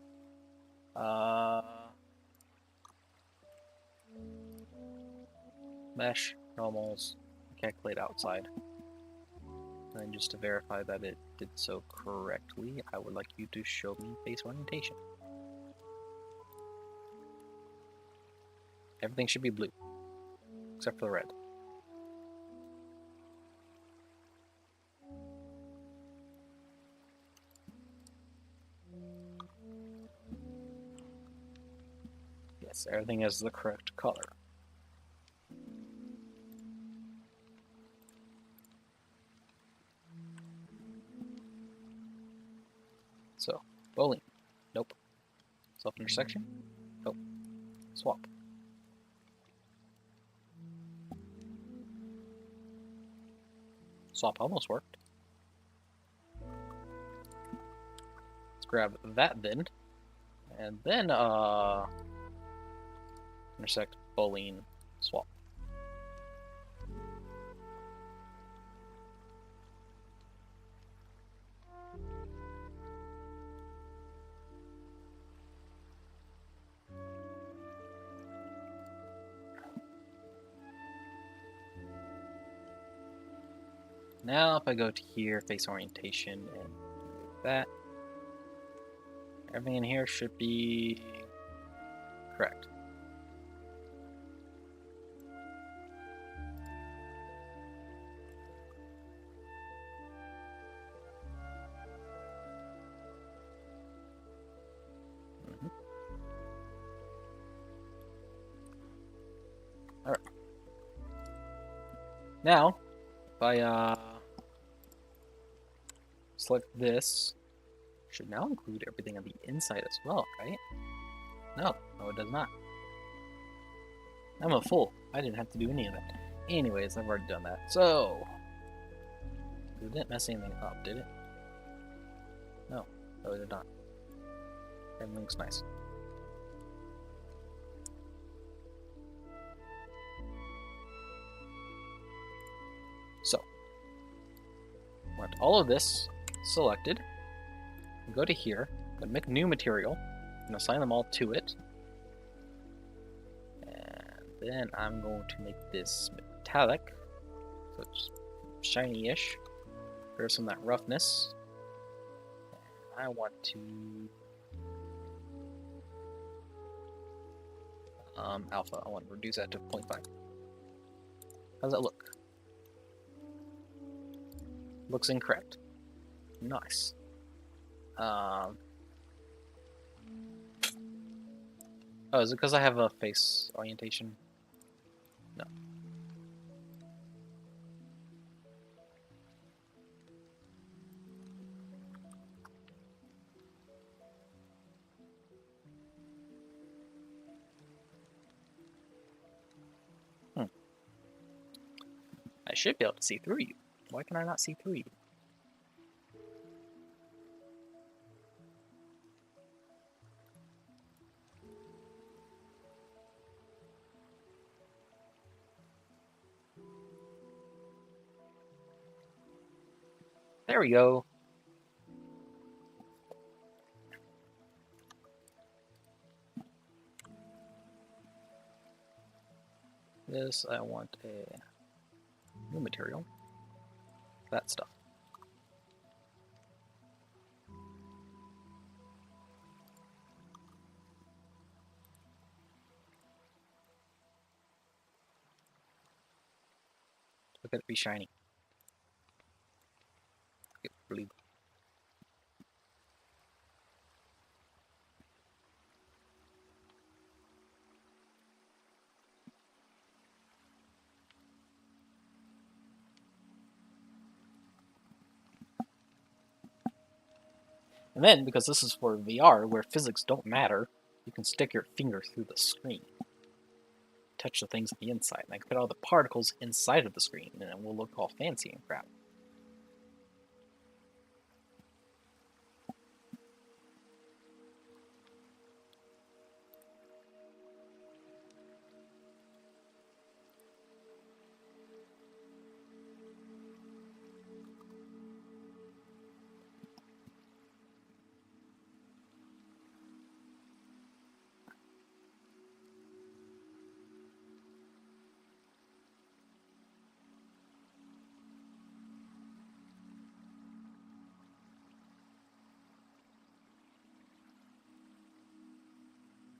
Mesh, normals, calculate outside. And then just to verify that it did so correctly, I would like you to show me face orientation. Everything should be blue, except for the red. Yes, everything is the correct color. So, bowling. Nope. Self-intersection? Nope. Swap. Swap almost worked. Let's grab that then. And then, intersect, bowling, swap. Now if I go to here, face orientation, and that, everything in here should be correct. Alright. Now, if I select this, should now include everything on the inside as well, right? No, it does not. I'm a fool. I didn't have to do any of that. Anyways, I've already done that. So, it didn't mess anything up, did it? No, it did not. Everything looks nice. So, want all of this selected. Go to here, and make new material, and assign them all to it. And then I'm going to make this metallic, so it's shiny-ish. There's some of that roughness. And I want to alpha. I want to reduce that to 0.5. How's that look? Looks incorrect. Nice. Oh, is it because I have a face orientation? No. I should be able to see through you. Why can I not see through you? There we go. This, I want a new material. That stuff. Look at it be shiny. Get blue. And then, because this is for VR, where physics don't matter, you can stick your finger through the screen. Touch the things on the inside, and I can put all the particles inside of the screen, and it will look all fancy and crap.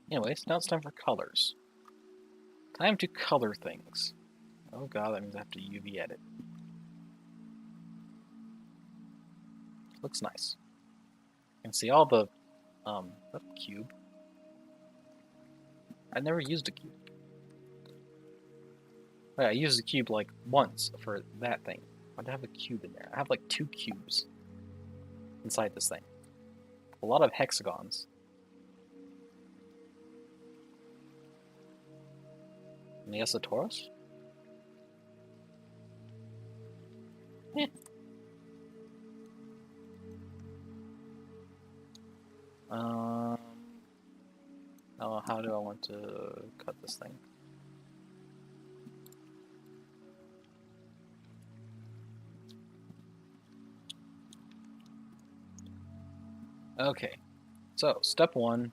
Anyways, now it's time for colors. Time to color things. Oh god, that means I have to UV edit. Looks nice. You can see all the cube. I never used a cube. Wait, I used a cube like once for that thing. Why'd I have a cube in there? I have like 2 cubes inside this thing. A lot of hexagons. And yes, a torus? Eh. Oh, how do I want to cut this thing? Okay, so step 1,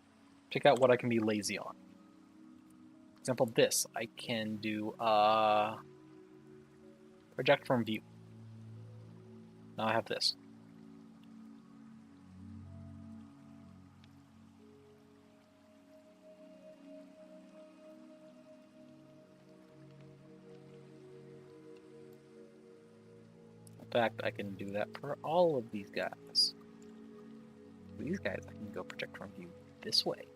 pick out what I can be lazy on. For example, this, I can do project from view. Now I have this. In fact, I can do that for all of these guys. For these guys, I can go project from view this way.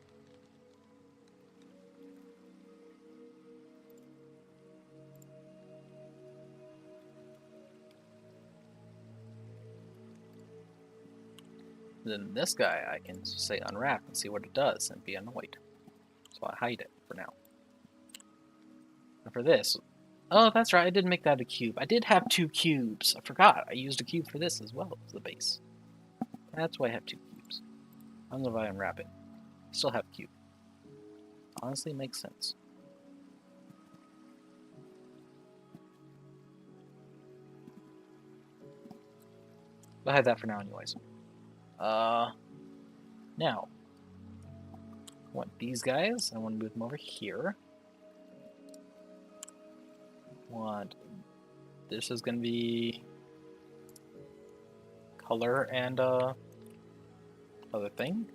Then this guy, I can say unwrap and see what it does and be annoyed. So I hide it for now. And for this, oh, that's right, I did make that a cube. I did have 2 cubes. I forgot. I used a cube for this as well as the base. That's why I have 2 cubes. I don't know if I unwrap it. I still have a cube. Honestly, it makes sense. I'll hide that for now anyways. Now, I want these guys. I want to move them over here. Want this is going to be color and other thing.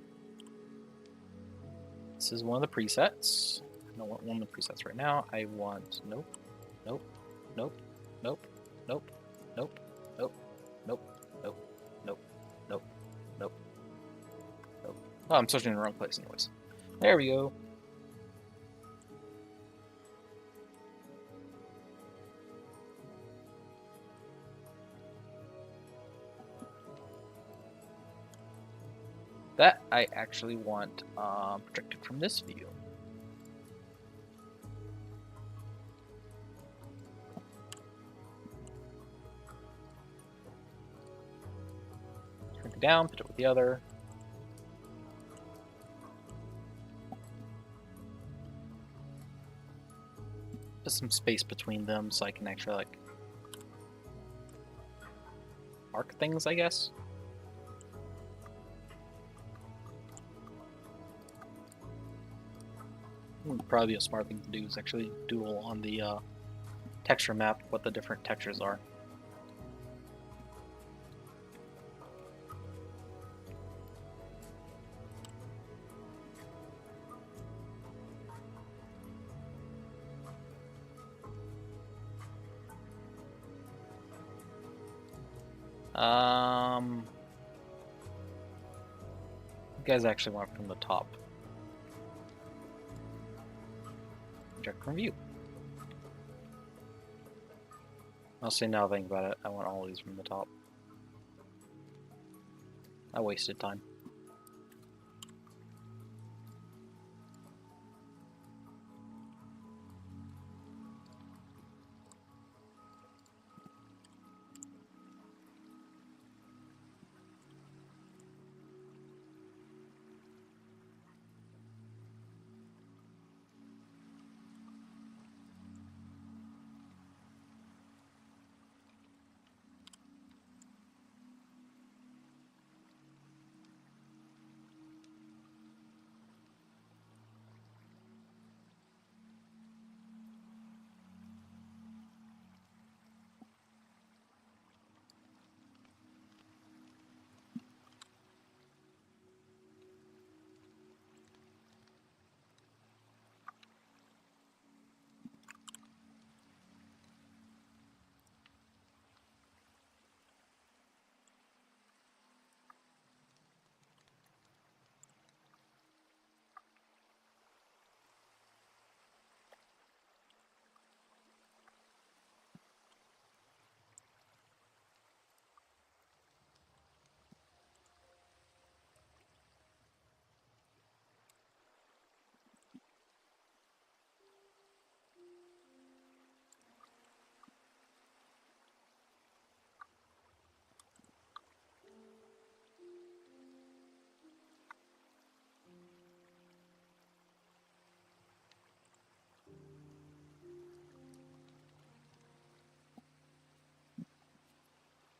This is one of the presets. I don't want one of the presets right now. I want nope, nope, nope, nope, nope, nope, nope, nope, nope, nope, nope, nope, nope. Oh, I'm searching in the wrong place anyways. There we go. That I actually want projected from this view. Shrink it down, put it with the other. Just some space between them so I can actually like mark things, I guess. Probably a smart thing to do is actually doodle on the texture map what the different textures are. You guys actually want it from the top. Project from view. I'll say now think about it. I want all these from the top. I wasted time.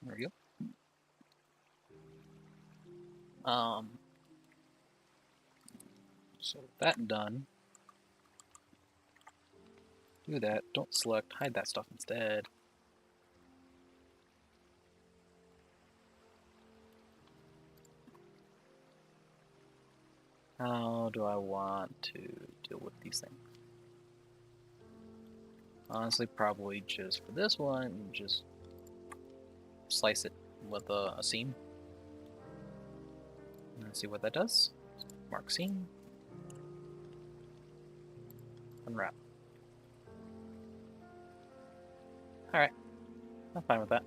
There we go. So with that done, do that. Don't select, hide that stuff instead. How do I want to deal with these things? Honestly, probably just for this one, just slice it with a seam. Let's see what that does. Mark seam. Unwrap. Alright, I'm fine with that.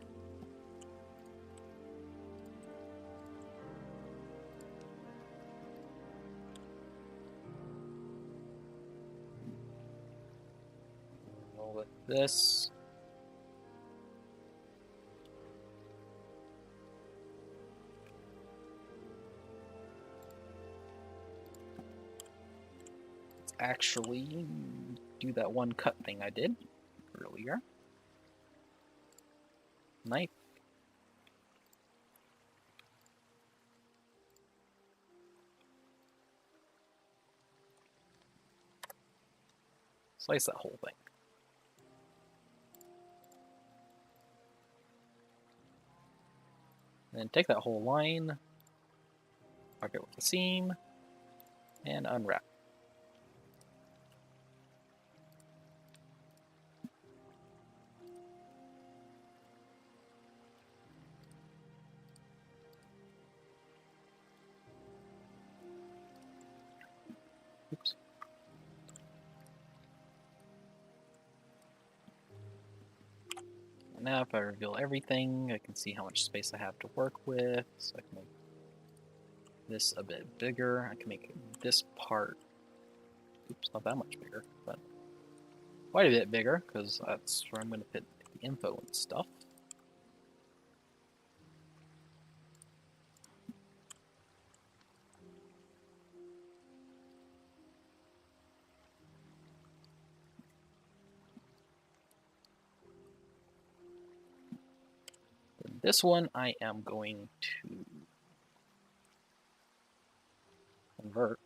Roll with this. Let's actually do that one cut thing I did earlier. Knife. Slice that whole thing. And then take that whole line, mark it with the seam, and unwrap. Oops. Now if I reveal everything, I can see how much space I have to work with. So I can make this a bit bigger. I can make this part, oops, not that much bigger, but quite a bit bigger, because that's where I'm going to put the info and stuff. This one I am going to convert.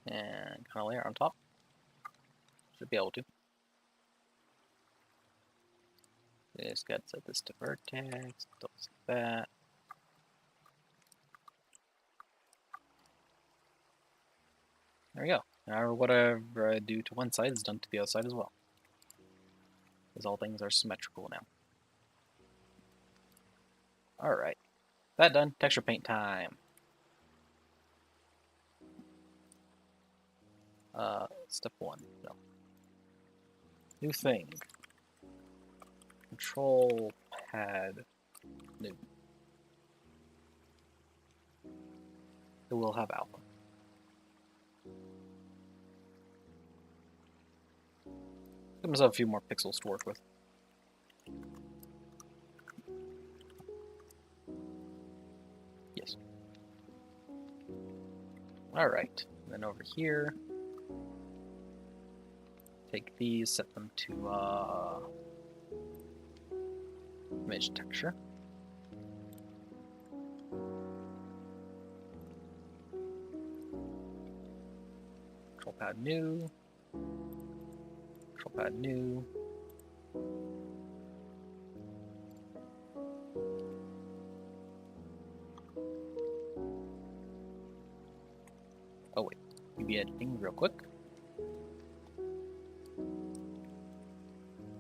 And kind of layer on top. Should be able to. Just got to set this to vertex, does that. There we go. Now whatever I do to one side is done to the other side as well. Because all things are symmetrical now. Alright. That done. Texture paint time. Step 1. No. New thing. Control pad new. It will have alpha. Give myself a few more pixels to work with. Yes. Alright. Then over here, take these, set them to image texture. Control pad new. Control pad new. Oh wait, UV editing real quick.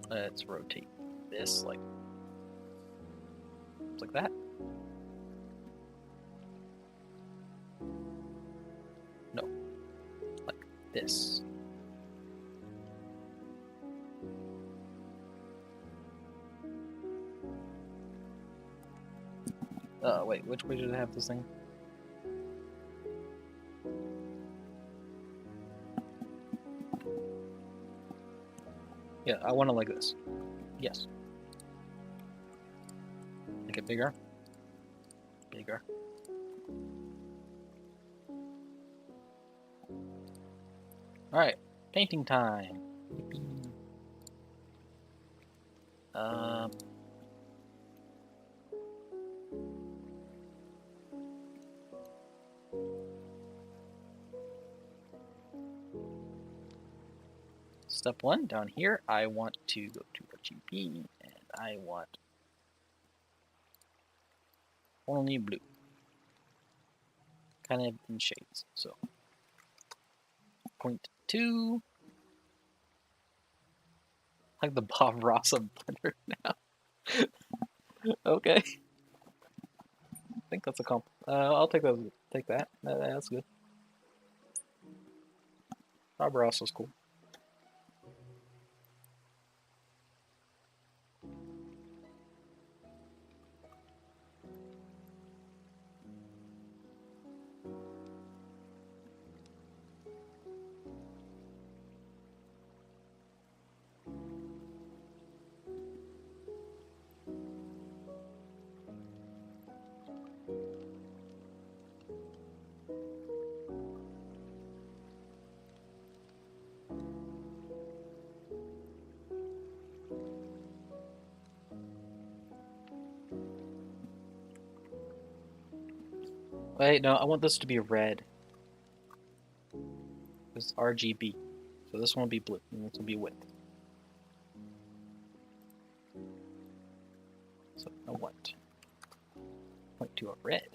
Let's rotate this like that. No, like this. Wait, which way did I have this thing? Yeah, I want it like this. Yes. Make it bigger. Bigger. Alright, painting time. Step 1, down here, I want to go to RGB, and I want only blue. Kind of in shades, so. 0.2. Like the Bob Ross of Blender now. Okay. I think that's a comp. I'll take that. Take that. That's good. Bob Ross was cool. Wait, no, I want this to be red. It's RGB. So this one will be blue, and this will be width. So I want point to a red.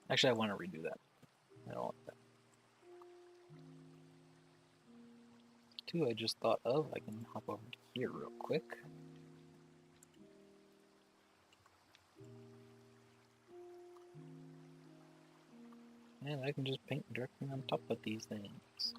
Actually, I want to redo that. I don't want that. Two I just thought of. I can hop over to here real quick. And I can just paint directly on top of these things.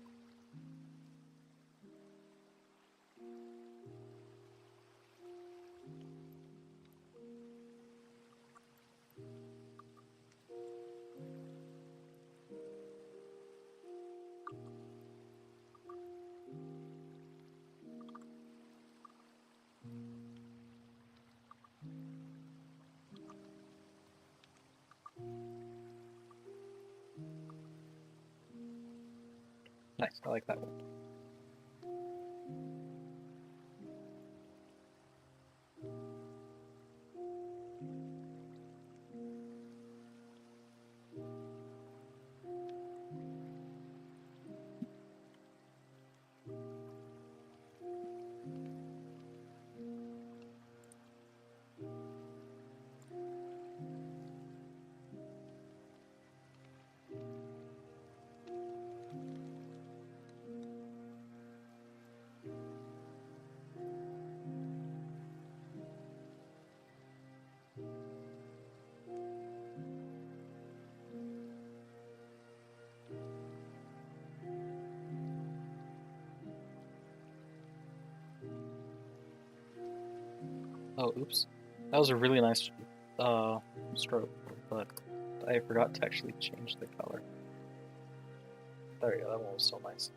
Nice, I like that one. Oh, oops. That was a really nice stroke, but I forgot to actually change the color. There we go, that one was so nice.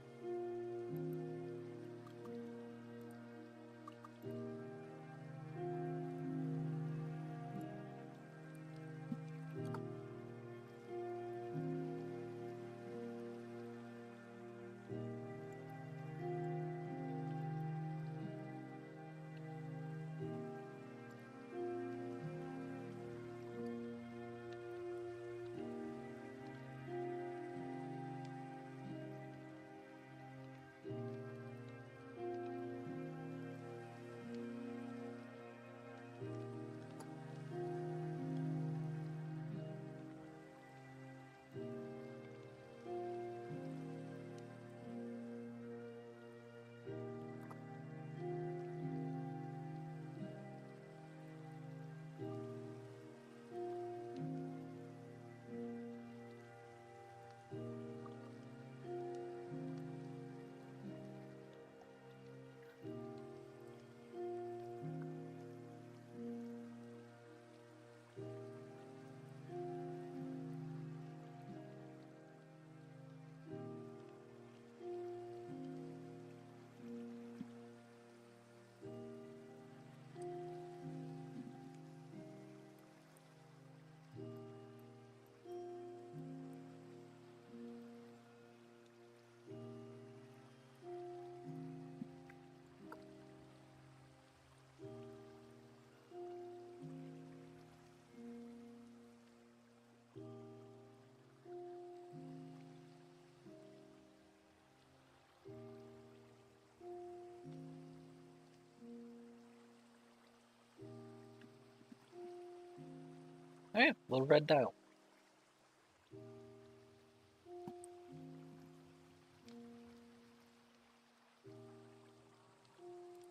Oh yeah, little red dial.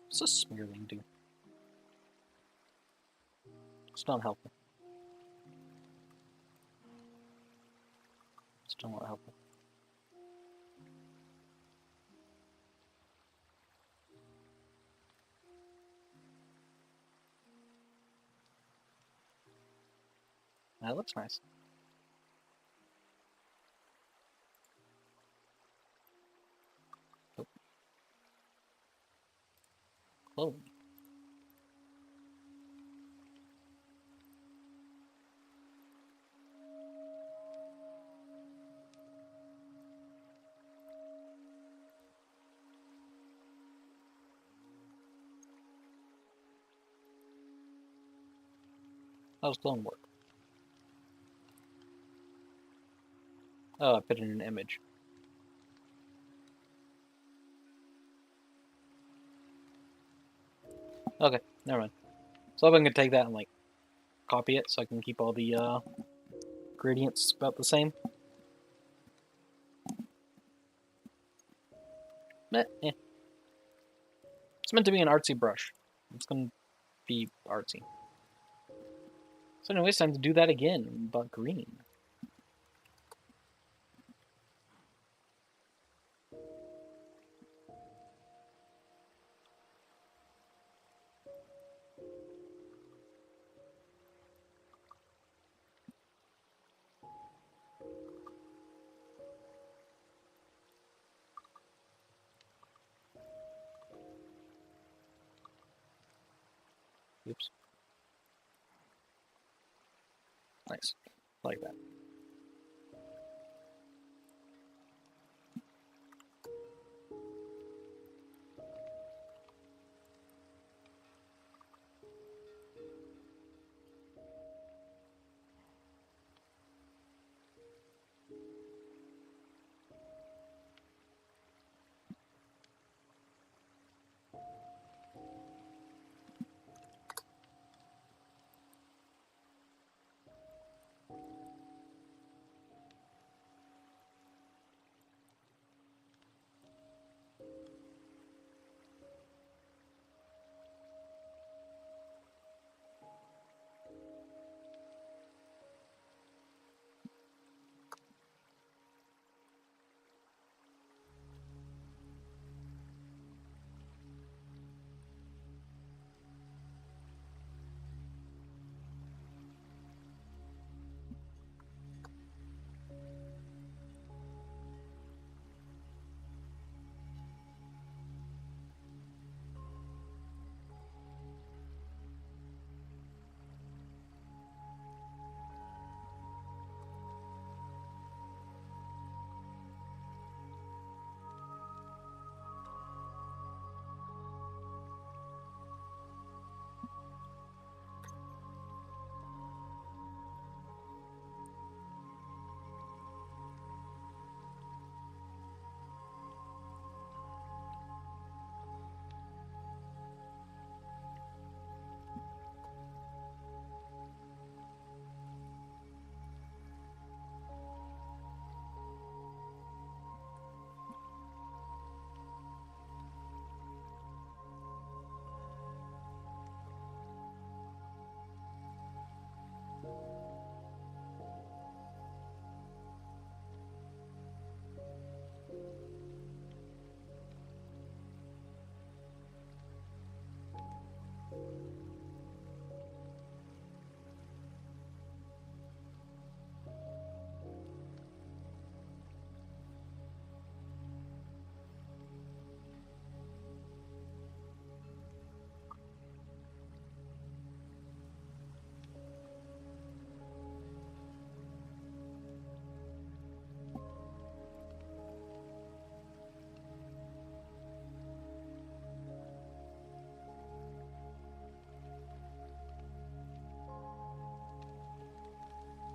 What's this smearling do? It's not helpful. Still not helpful. That looks nice. Oh. Clone. How does clone work? Oh, I put in an image. Okay, never mind. So I'm gonna take that and like copy it so I can keep all the gradients about the same. Eh. It's meant to be an artsy brush. It's gonna be artsy. So anyways, time to do that again, but green. Oops. Nice. Like that.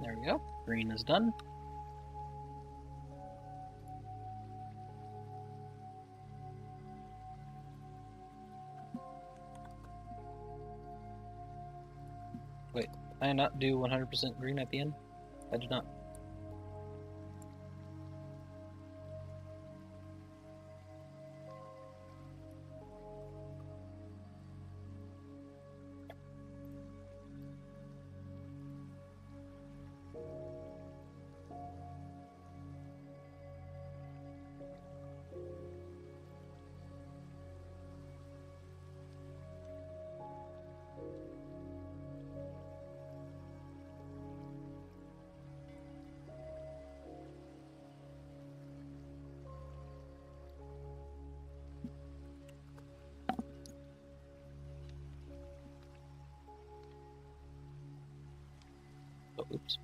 There we go. Green is done. Wait, I not do 100% green at the end? I did not. Oh, oops.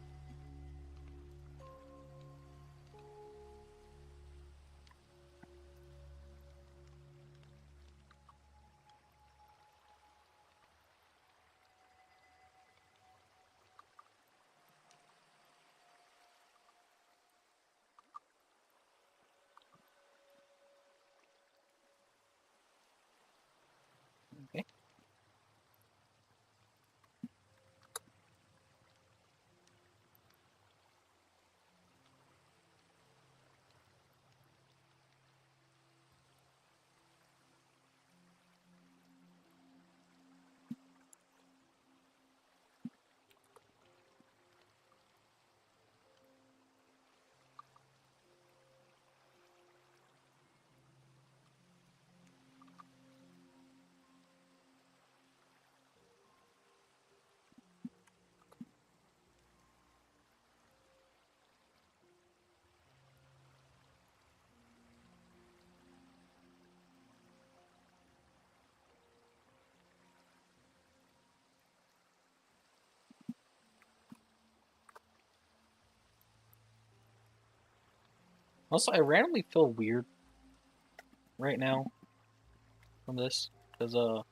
Okay. Also, I randomly feel weird right now from this because I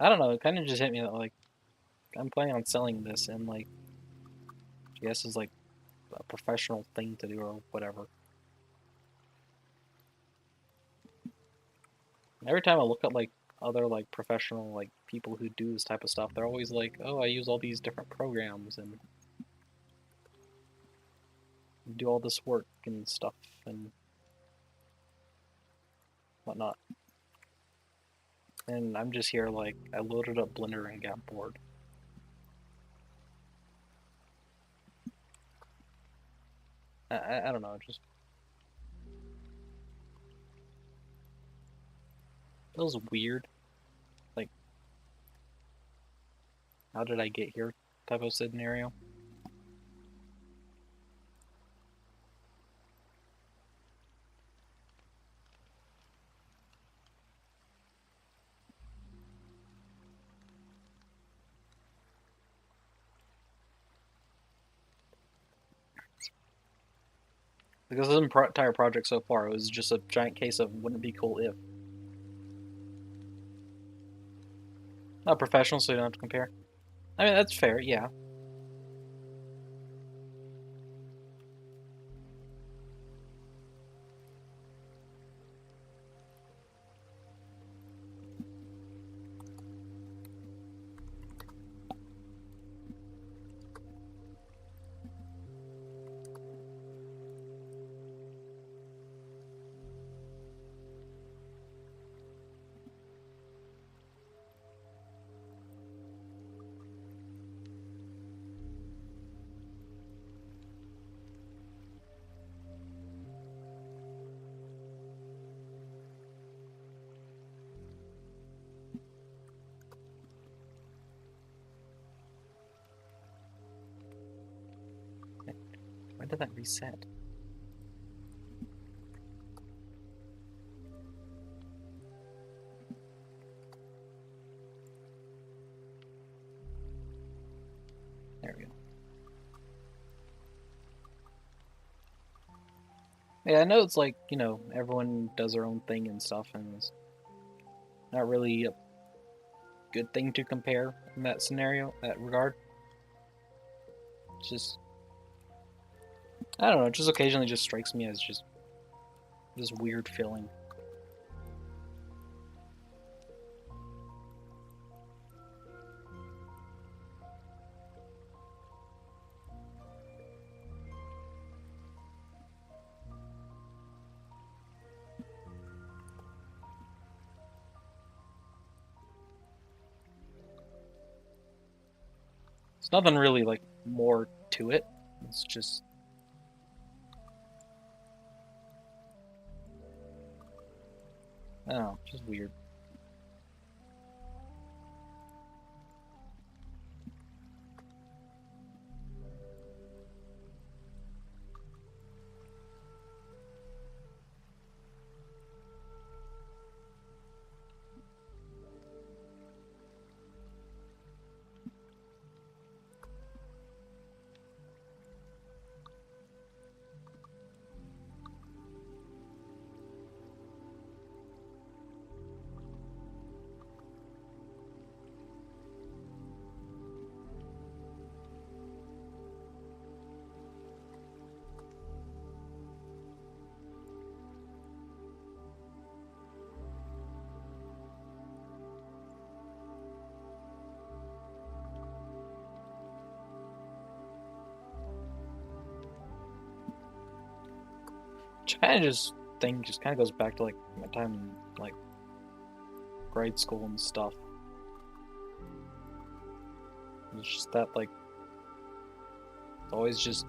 don't know, it kind of just hit me that like I'm planning on selling this and like I guess is like a professional thing to do or whatever. Every time I look at like other like professional like people who do this type of stuff, they're always like, "Oh, I use all these different programs and do all this work and stuff and whatnot." And I'm just here like I loaded up Blender and got bored. I don't know, it just feels weird. Like, how did I get here type of scenario. Because this entire project so far, it was just a giant case of wouldn't it be cool if. Not professional, so you don't have to compare. I mean, that's fair, yeah. When did that reset? There we go. Yeah, I know it's like, you know, everyone does their own thing and stuff, and it's not really a good thing to compare in that scenario, that regard. It's just, I don't know, it just occasionally just strikes me as just this weird feeling. There's nothing really like more to it. It's just I don't know, just weird. Which kind of just thing just kind of goes back to like my time in like grade school and stuff. It's just that like it's always just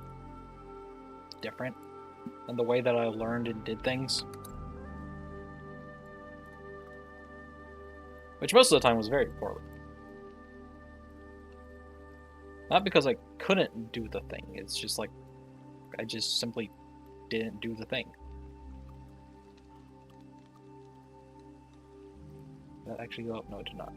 different, and the way that I learned and did things, which most of the time was very poorly. Not because I couldn't do the thing, it's just like I just simply didn't do the thing. Did that actually go up? No, it did not.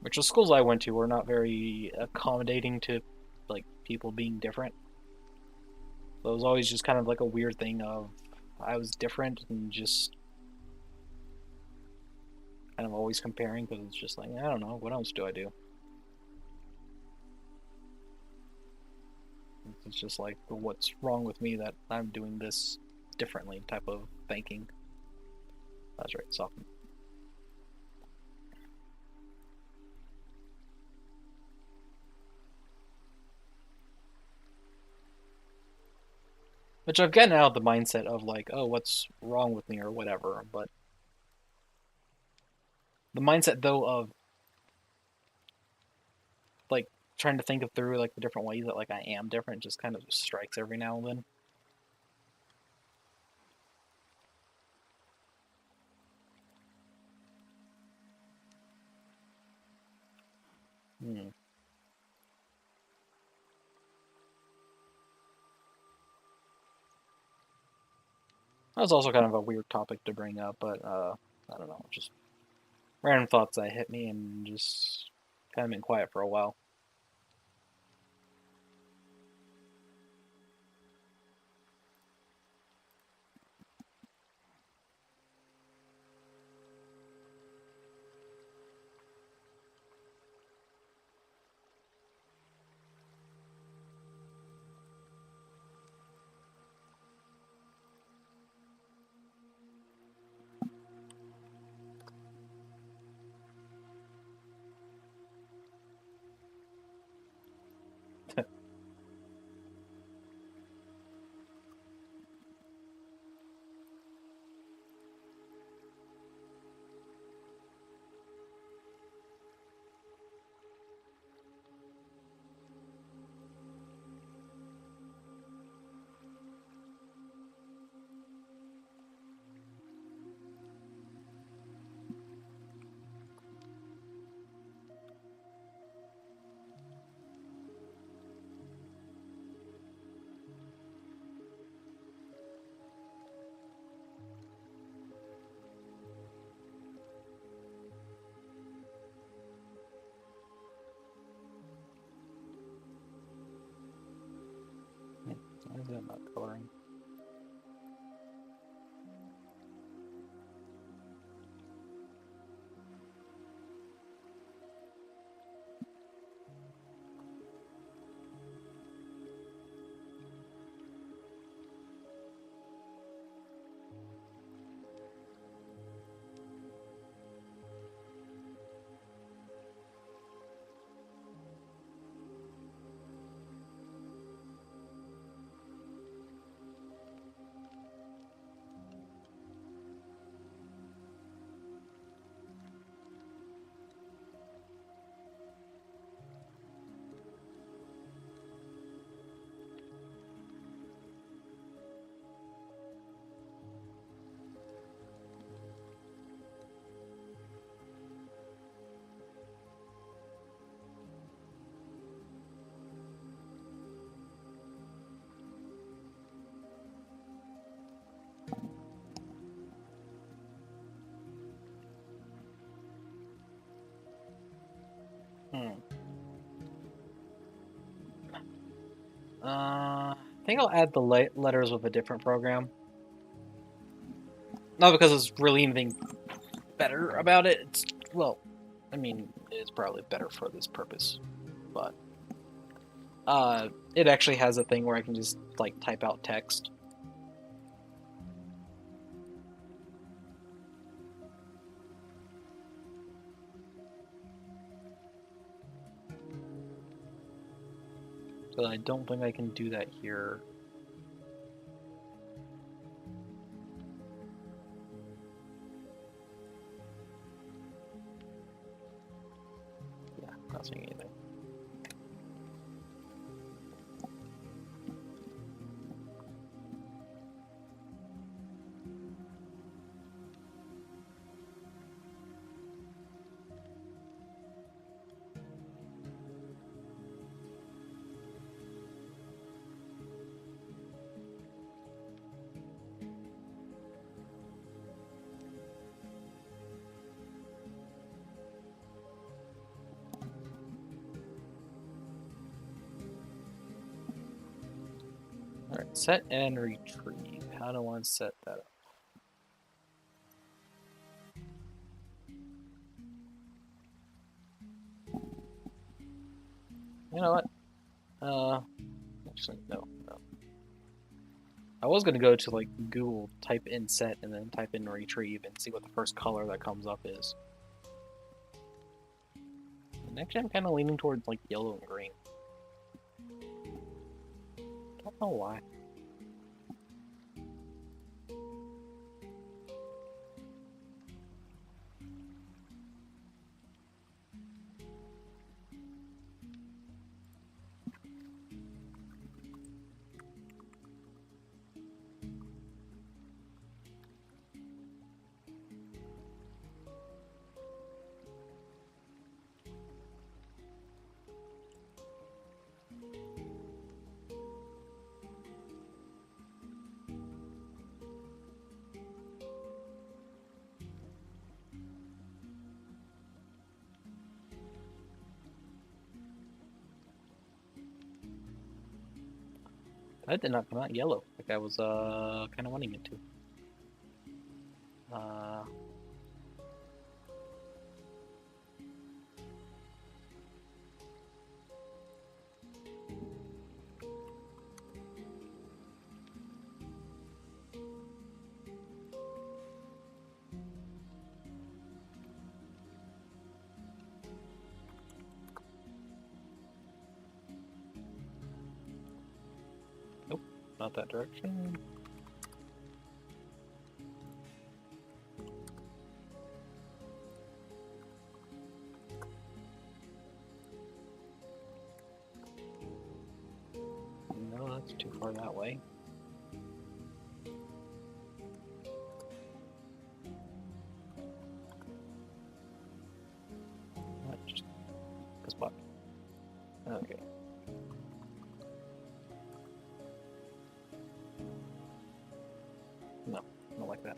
Which the schools I went to were not very accommodating to like people being different. So it was always just kind of like a weird thing of I was different and just kind of always comparing because it's just like I don't know, what else do I do? It's just like what's wrong with me that I'm doing this differently type of thinking. That's right, soften. Which I've gotten out of the mindset of like, oh, what's wrong with me or whatever, but the mindset though of like trying to think of through like the different ways that like I am different just kind of strikes every now and then. Hmm. That was also kind of a weird topic to bring up, but I don't know, just random thoughts that hit me and just kind of been quiet for a while. I think I'll add the letters with a different program. Not because it's really anything better about it. It's, well, I mean, it's probably better for this purpose, but it actually has a thing where I can just like type out text. But I don't think I can do that here. Yeah, not seeing anything. Alright, set and retrieve. How do I want to set that up? You know what? Actually, no. I was gonna go to like Google, type in set, and then type in retrieve and see what the first color that comes up is. And actually, I'm kind of leaning towards like yellow and green. Don't know why. That did not come out yellow, like I was kind of wanting it to. Nope, not that direction. No, that's too far that way. Just this spot. Okay. No, not like that.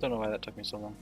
Don't know why that took me so long.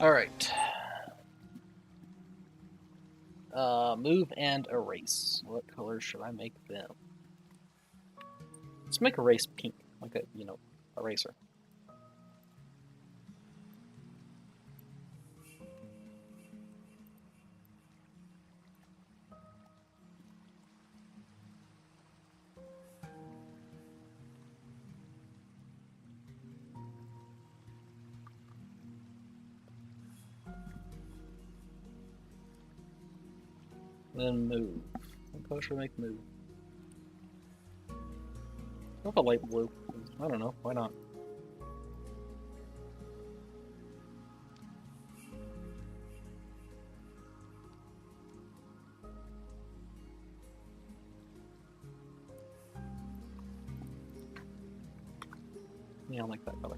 Alright. Move and erase. What color should I make them? Let's make erase pink. Like a, eraser. Then move. What color should I make move? Go with a light blue. I don't know. Why not? Yeah, I like that color.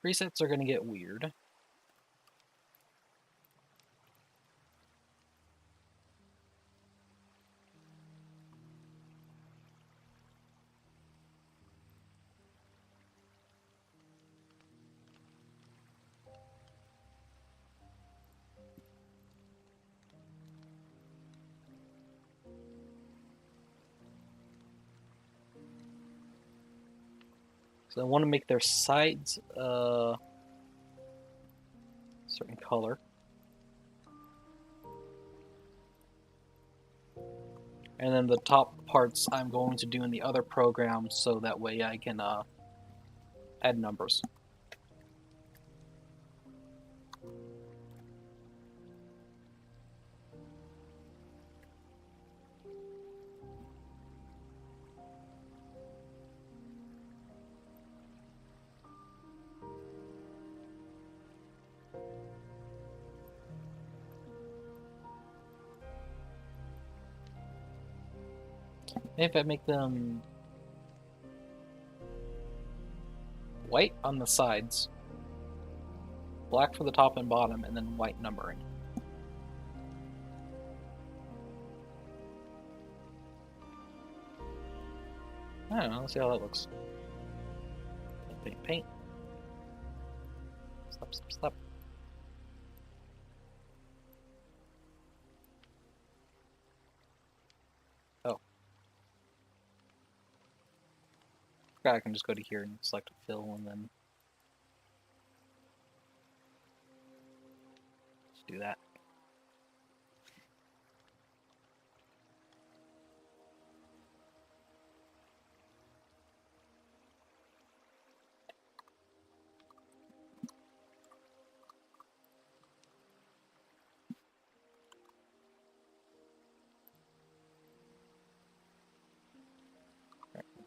Presets are going to get weird. So I want to make their sides a certain color. And then the top parts I'm going to do in the other program so that way I can add numbers. If I make them white on the sides, black for the top and bottom, and then white numbering. I don't know, let's see how that looks. Paint, paint, paint. Stop, stop, stop. Oh. I can just go to here and select fill and then just do that.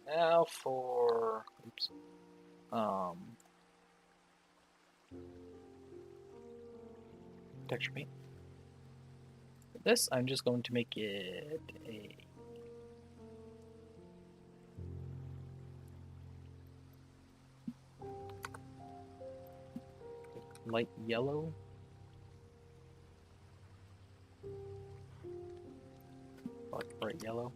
Now for oops, texture paint. For this, I'm just going to make it a light yellow. Like bright yellow.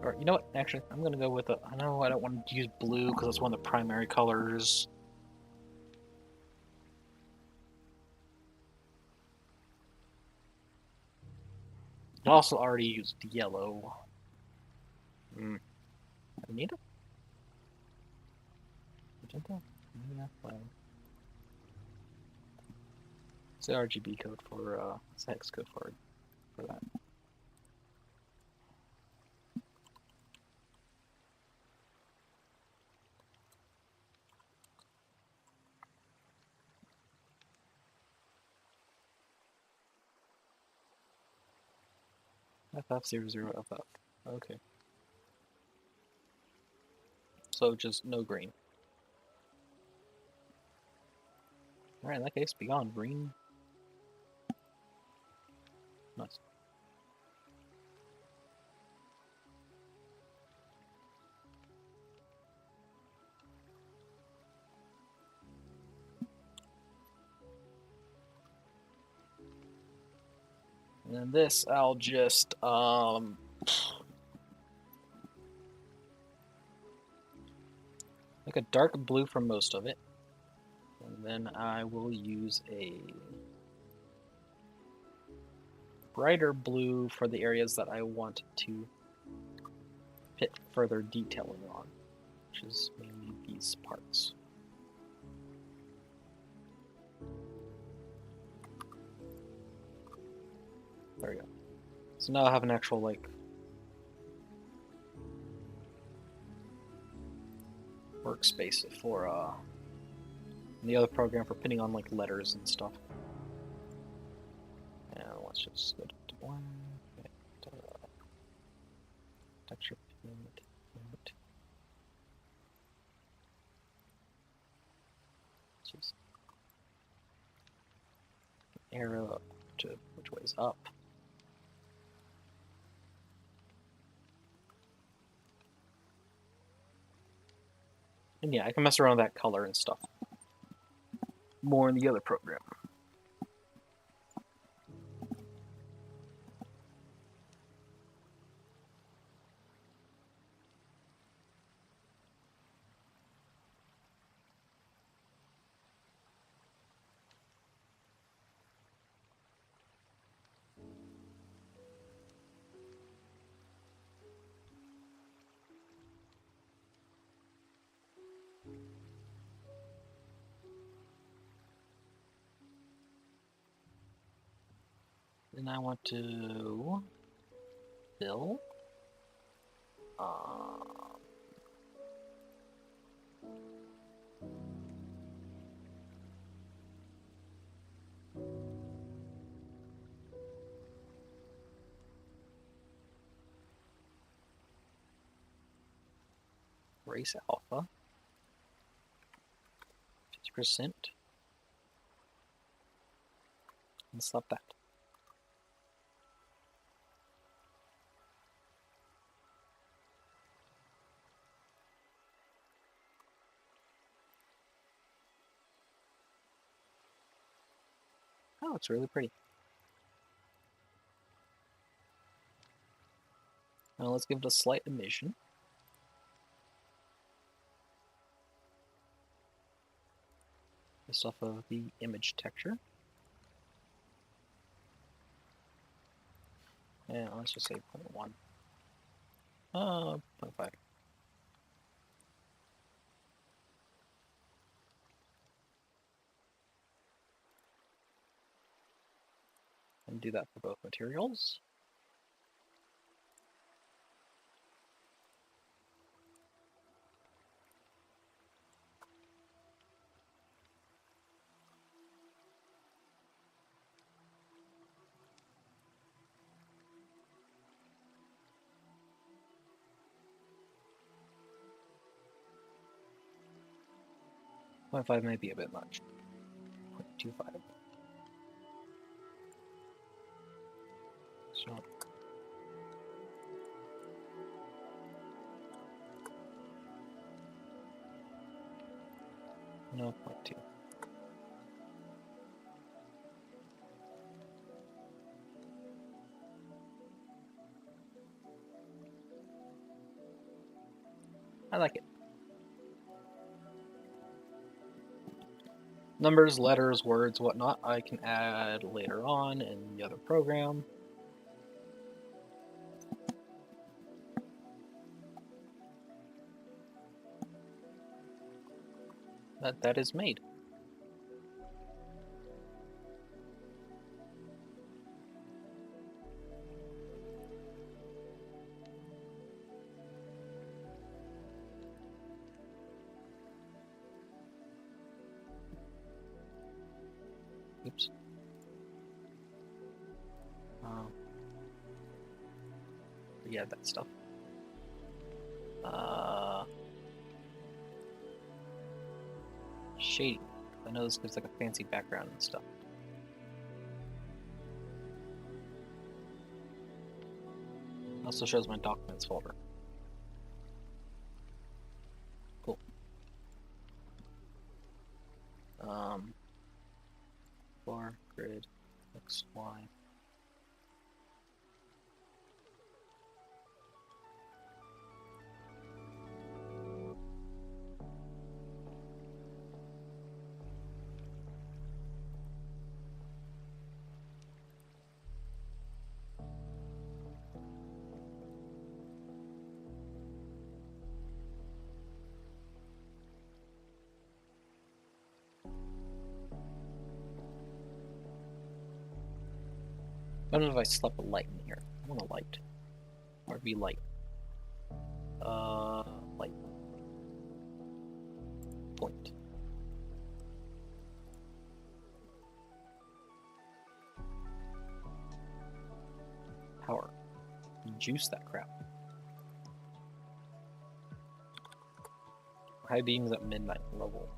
Or you know what? Actually, I'm gonna go with a. I know I don't want to use blue because it's one of the primary colors. I also already used yellow. Anita? Magenta? Yeah, well. It's the RGB code for it's the hex code for that. FF00FF. Okay. So just no green. Alright, in that case, be gone. Green. Nice. And then this, I'll just make a dark blue for most of it. And then I will use a brighter blue for the areas that I want to put further detailing on, which is mainly these parts. There we go. So now I have an actual, like, workspace for the other program for pinning on, like, letters and stuff. And let's just go to one, texture paint. Just arrow up to which way is up. And yeah, I can mess around with that color and stuff more in the other program. Then I want to fill race alpha 50% and select that. Oh, it's really pretty. Now let's give it a slight emission. Based off of the image texture. And let's just say 0.1. 0.5. And do that for both materials. Point 0.5 may be a bit much. 0.25. So no 0.2. I like it. Numbers, letters, words, whatnot, I can add later on in the other program. That is made. Oops. Yeah, that stuff. Shading. I know this gives like a fancy background and stuff. Also shows my documents folder. Cool. Bar, grid, X, Y. I don't know if I slept a light in here. I want a light. Or be light. Light. Point. Power. Juice that crap. High beams at midnight level.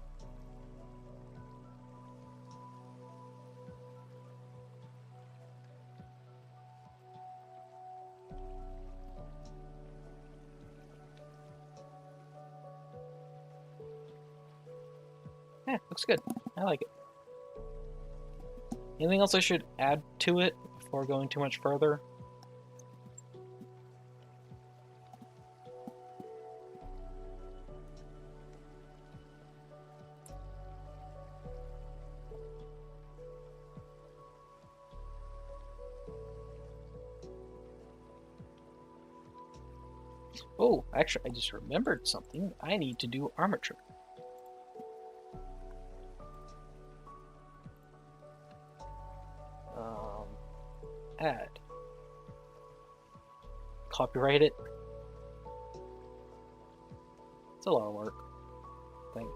Yeah, looks good. I like it. Anything else I should add to it before going too much further? Oh, actually, I just remembered something. I need to do armature. Add. Copyright it. It's a lot of work, I think.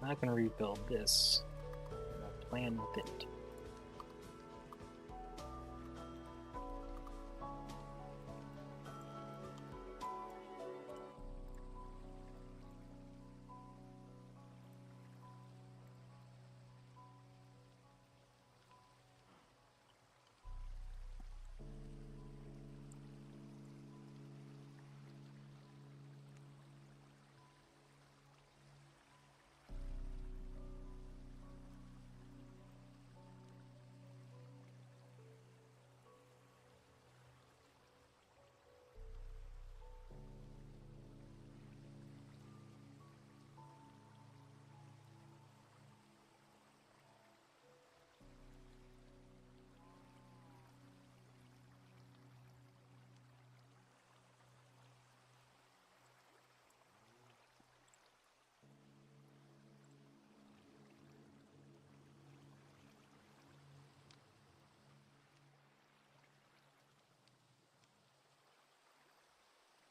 I'm not going to rebuild this. I'm going to plan with it.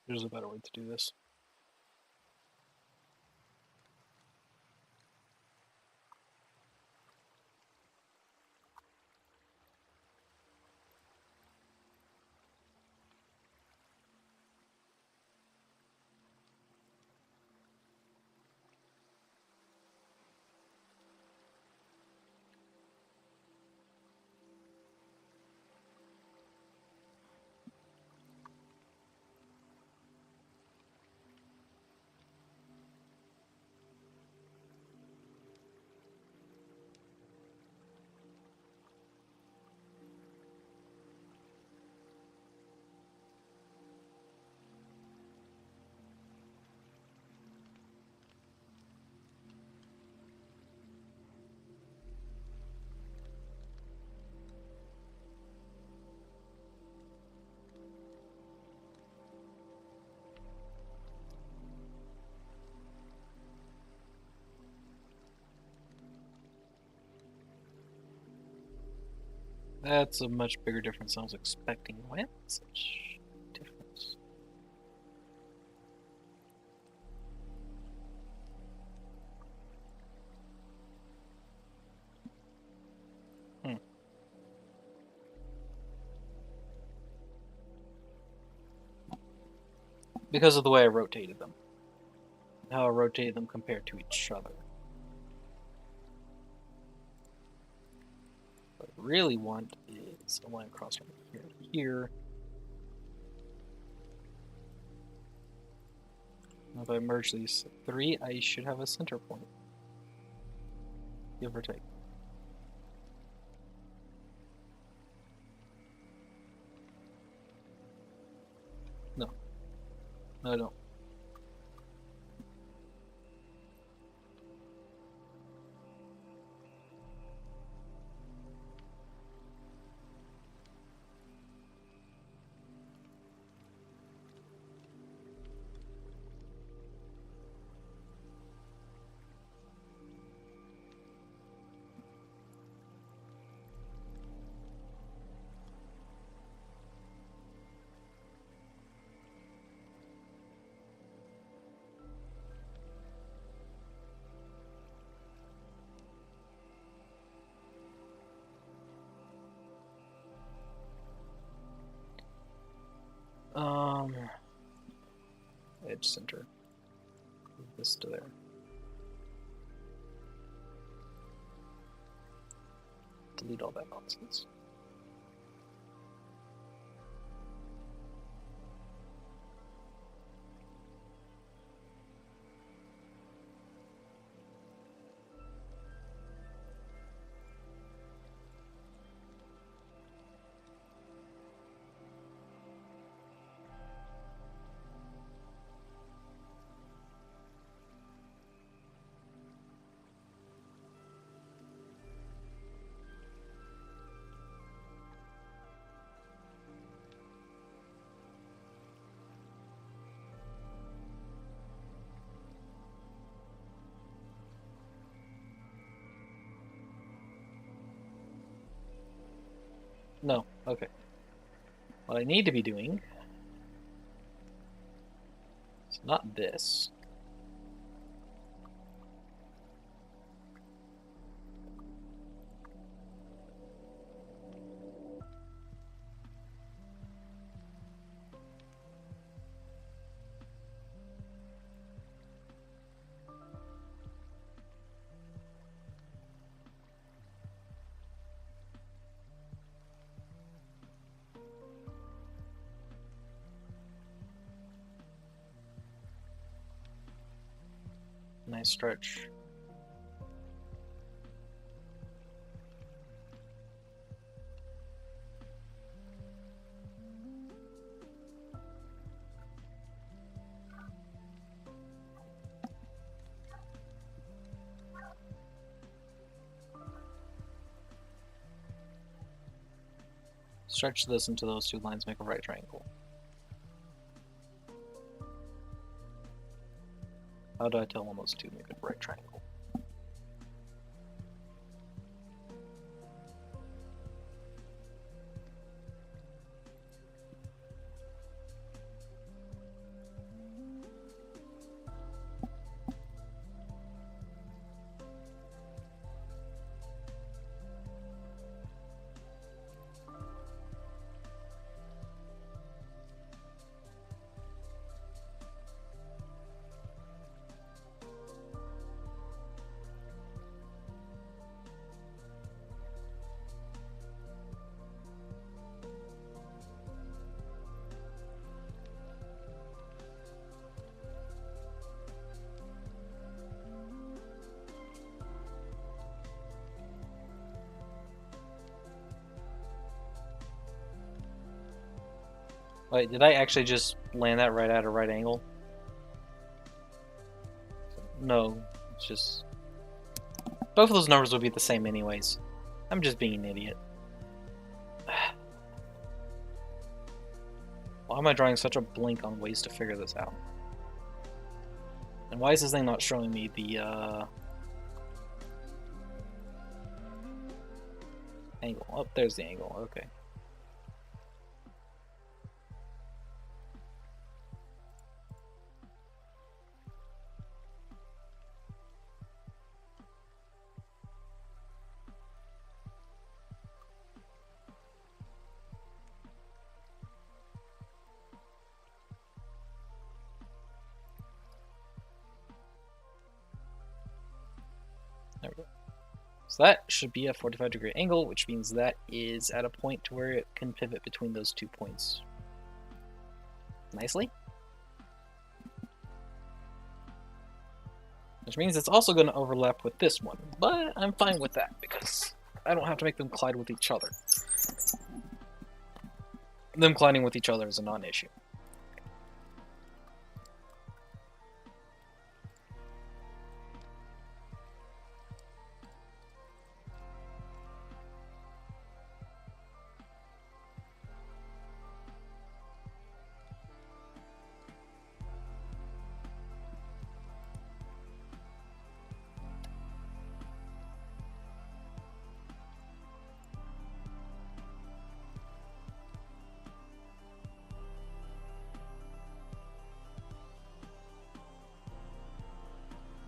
There's a better way to do this. That's a much bigger difference than I was expecting. Why is such difference? Because of the way I rotated them. How I rotated them compared to each other. What I really want is a line across from here to here. If I merge these three, I should have a center point. Give or take. No. No, I don't. Edge center. Move this to there. Delete all that nonsense. No, okay. What I need to be doing is not this. Nice stretch. Stretch this into those two lines, make a right triangle. How do I tell when those two make a right triangle? Wait, did I actually just land that right at a right angle? No, it's just... Both of those numbers would be the same anyways. I'm just being an idiot. Why am I drawing such a blank on ways to figure this out? And why is this thing not showing me the, Angle. Oh, there's the angle. Okay. There we go. So that should be a 45-degree angle, which means that is at a point to where it can pivot between those 2 points nicely. Which means it's also going to overlap with this one, but I'm fine with that because I don't have to make them collide with each other. Them colliding with each other is a non-issue.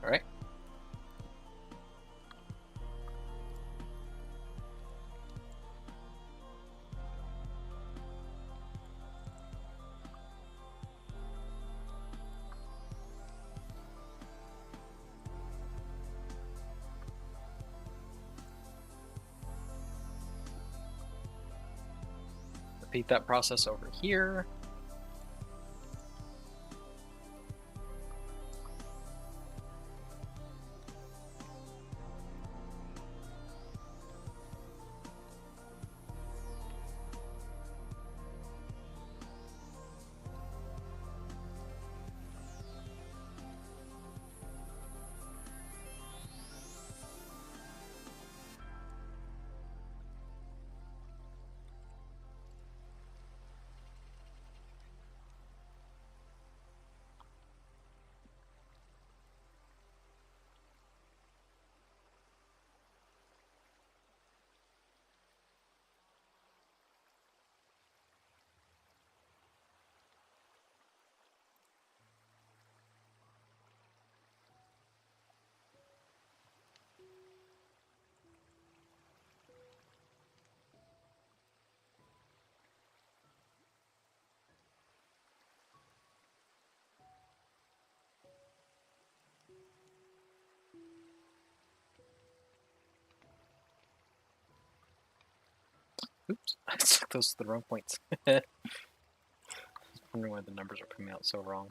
Alright. Repeat that process over here. Oops, I took those to the wrong points. I was wondering why the numbers are coming out so wrong.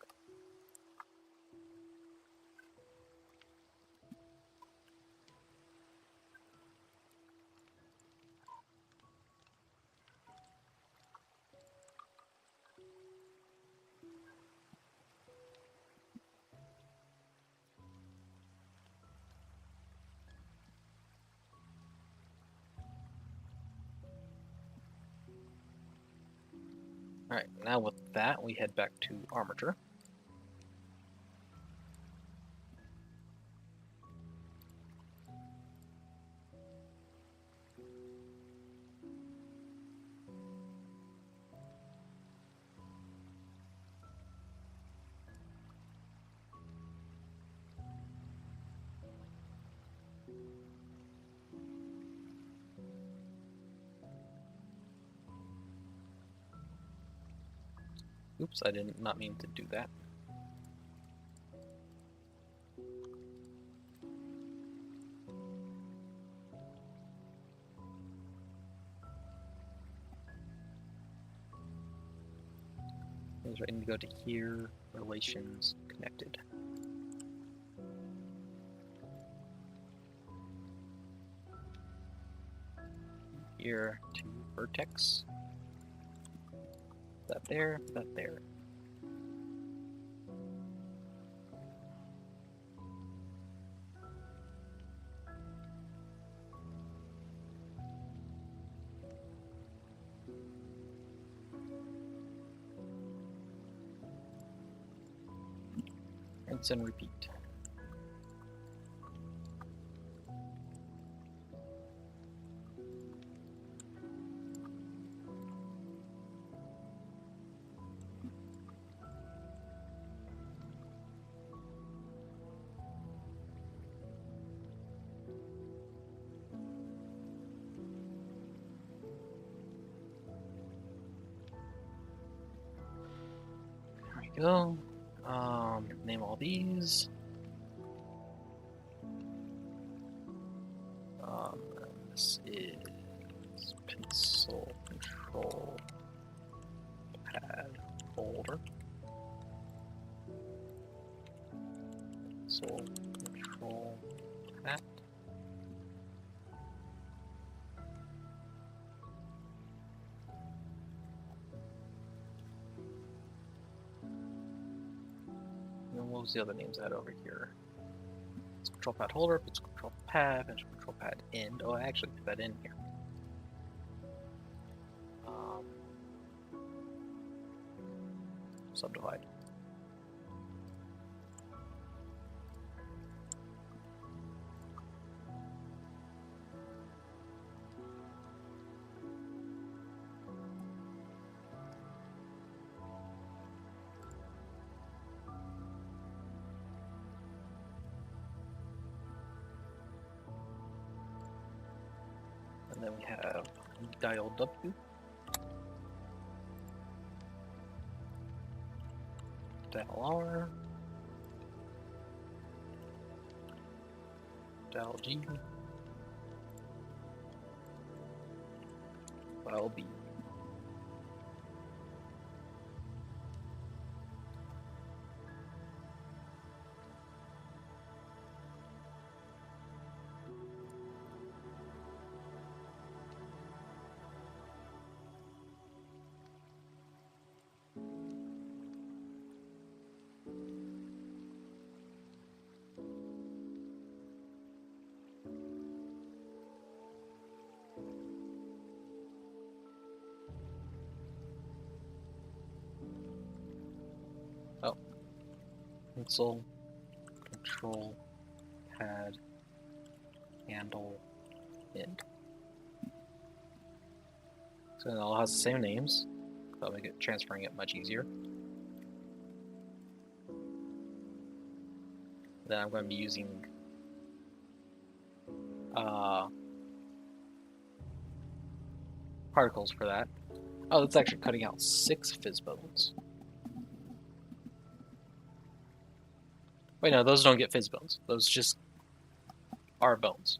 Alright, now with that, we head back to Armature. Oops, I did not mean to do that. I need to go to here, relations, connected. Here to vertex. That there, that there. Rinse and repeat. we go. Name all these. This is pencil control pad folder. Pencil control pad. And what was the other names I had over here? It's control pad holder, it's control pad, and control pad end. Oh, I actually put that in here. Subdivide. And then we have dial W, dial R, dial G, dial B. Oh, pencil control pad handle end. So it all has the same names. That'll make it transferring it much easier. Then I'm going to be using particles for that. Oh, that's actually cutting out 6 fizz bones. Wait, no, those don't get fizz bones. Those just are bones.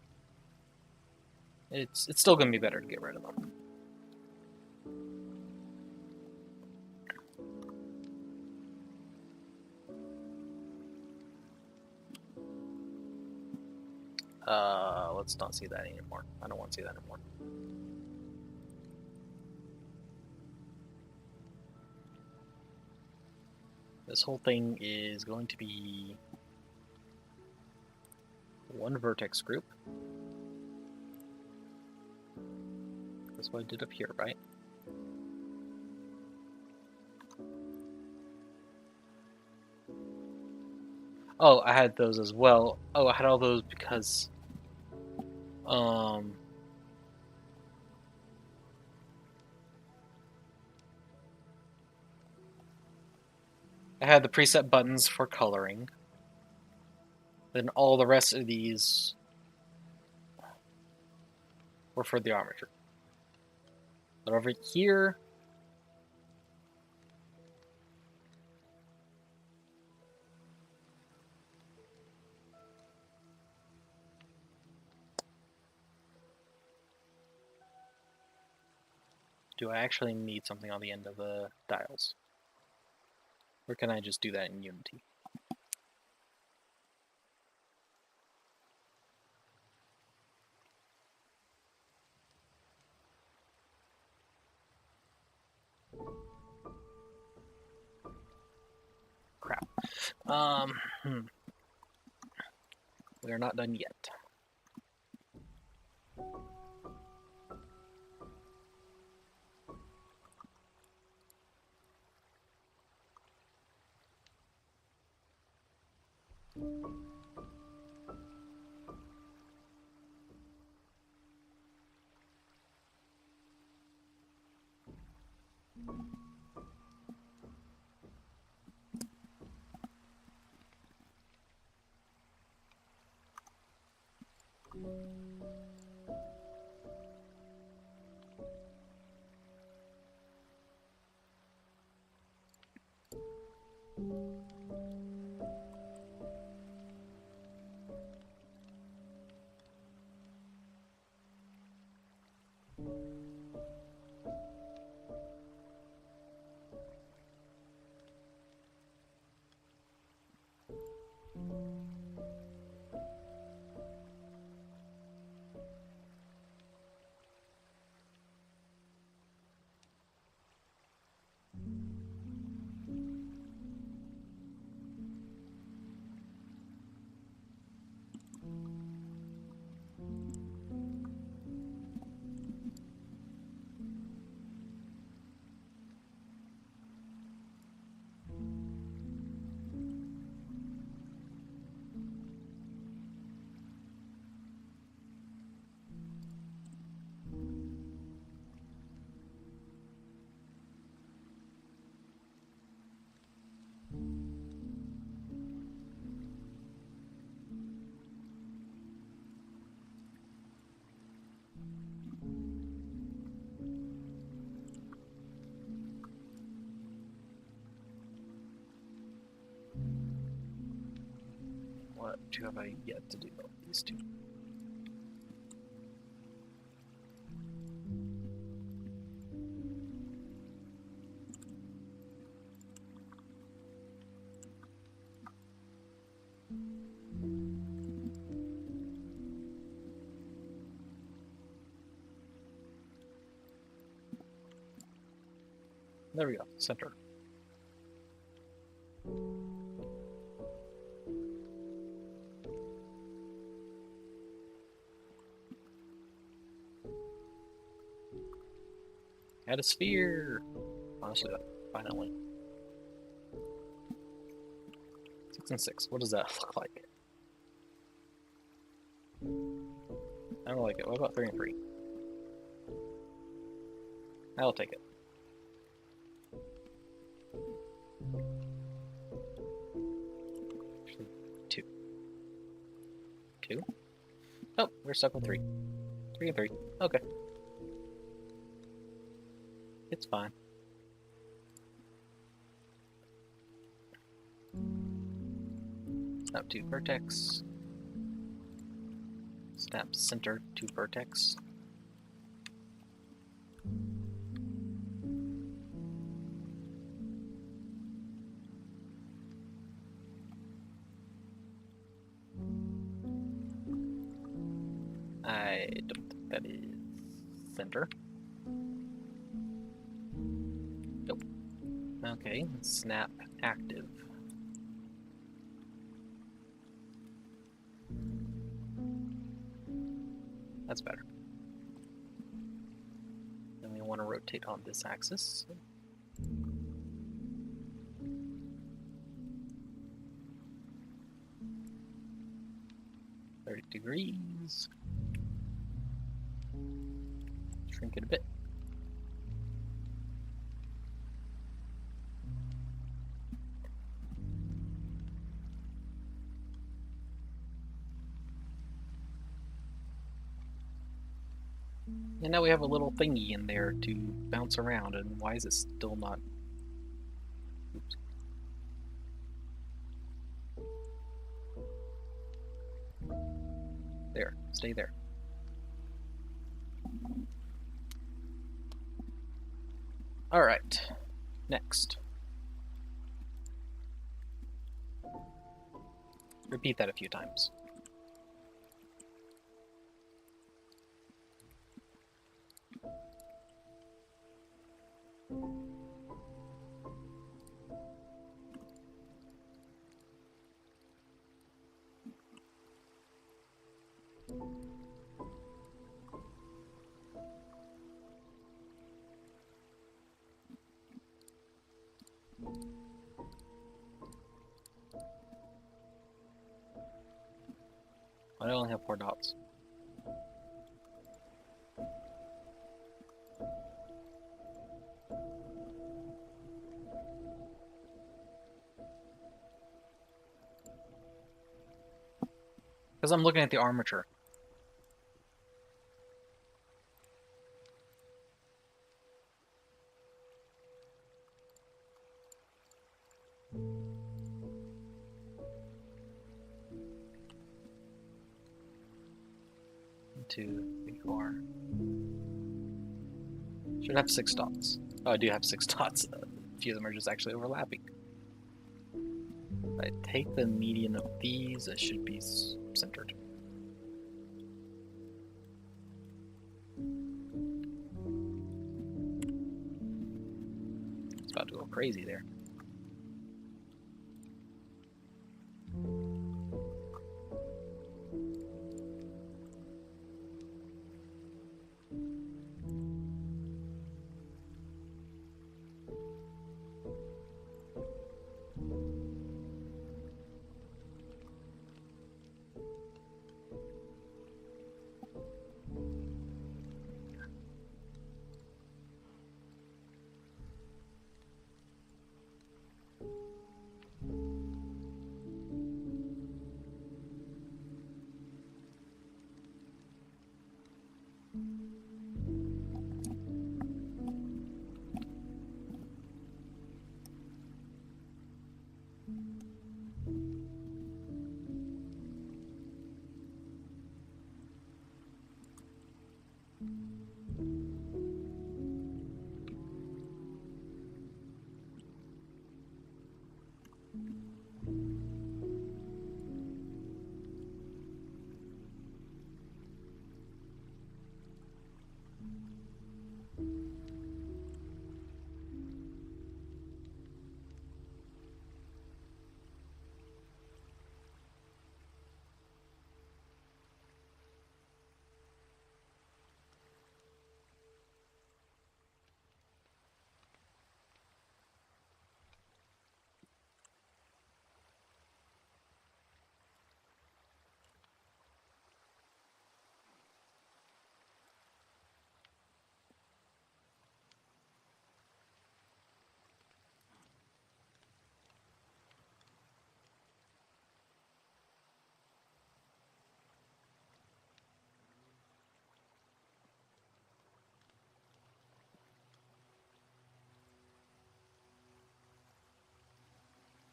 It's still going to be better to get rid of them. Let's not see that anymore. I don't want to see that anymore. This whole thing is going to be one vertex group. That's what I did up here, right? Oh, I had those as well. Oh, I had all those because I had the preset buttons for coloring. Then all the rest of these were for the armature. But over here, do I actually need something on the end of the dials? Or can I just do that in Unity? Crap. We are not done yet. What have I yet to do? These two. There we go, center. Had a sphere! Honestly, finally. 6 and 6, what does that look like? I don't like it. What about 3 and 3? I'll take it. Actually, 2. 2? Oh, we're stuck with 3. 3 and 3. Okay. It's fine. Snap to vertex. Snap center to vertex. I don't think that is center. Nope. Okay, snap active. That's better. Then we want to rotate on this axis. degrees. Shrink it a bit. And now we have a little thingy in there to bounce around, and why is it still not? Oops. There, stay there. Alright, next. Repeat that a few times. I only have 4 dots. Because I'm looking at the armature. Two, 3, 4. Should have 6 dots. Oh, I do have 6 dots. A few of them are just actually overlapping. If I take the median of these, it should be centered. It's about to go crazy there.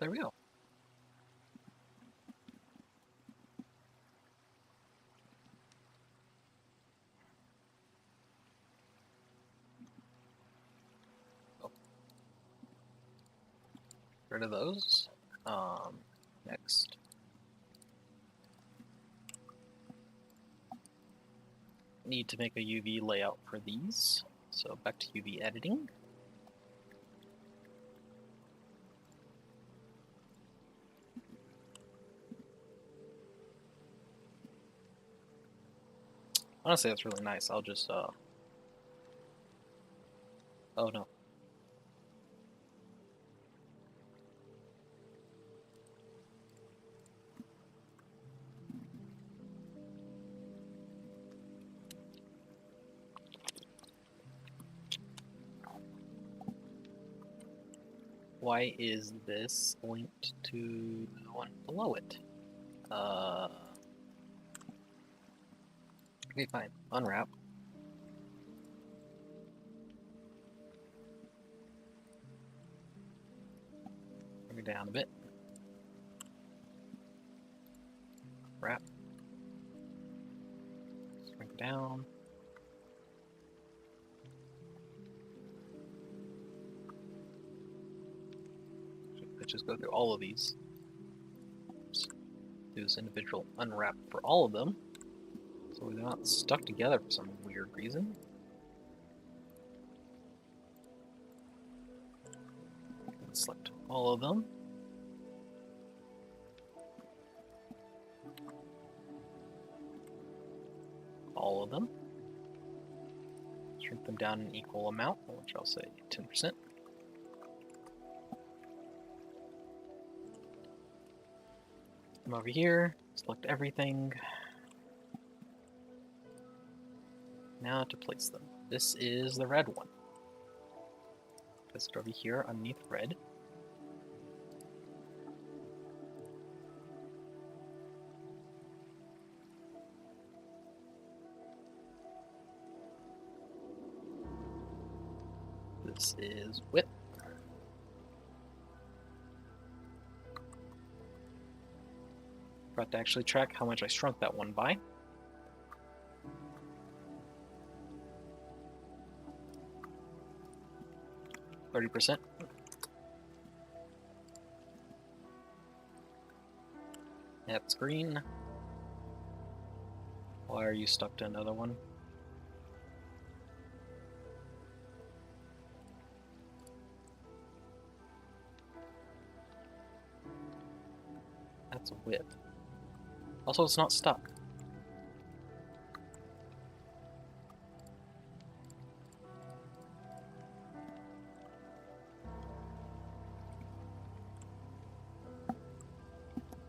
There we go. Oh. Rid of those. Next. Need to make a UV layout for these. So back to UV editing. Honestly, that's really nice. I'll just, oh no. Why is this linked to the one below it? Okay, fine. Unwrap. Bring it down a bit. Wrap. Bring it down. Let's just go through all of these. Just do this individual unwrap for all of them, so they're not stuck together for some weird reason. Select all of them. All of them. Shrink them down an equal amount, which I'll say 10%. Come over here, select everything. Now to place them. This is the red one. Place it over here underneath red. This is width. Forgot to actually track how much I shrunk that one by. 30%. That's green. Why are you stuck to another one? That's a whip. Also, it's not stuck.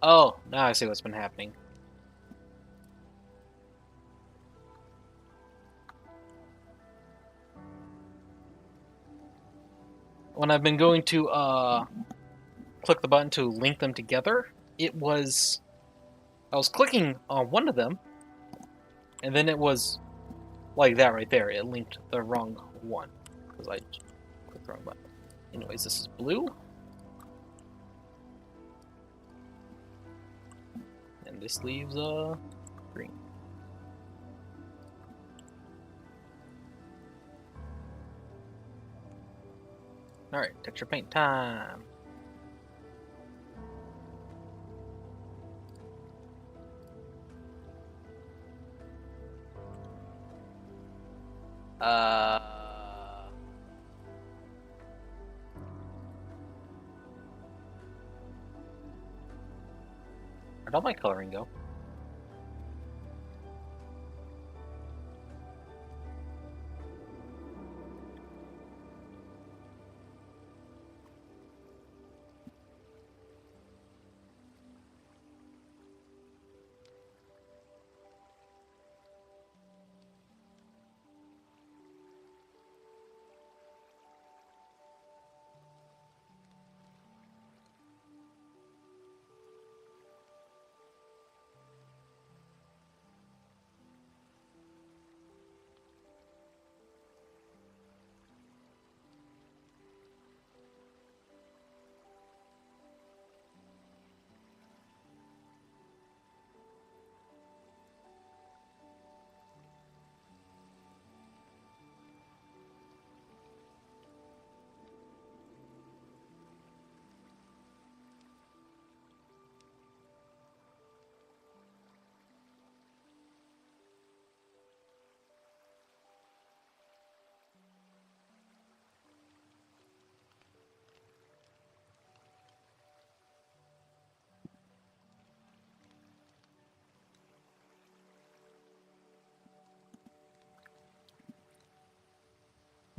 Oh, now I see what's been happening. When I've been going to click the button to link them together, I was clicking on one of them, and then it was like that right there. It linked the wrong one because I clicked the wrong button. Anyways, this is blue, and this leaves green. All right, texture paint time. Where'd all my coloring go?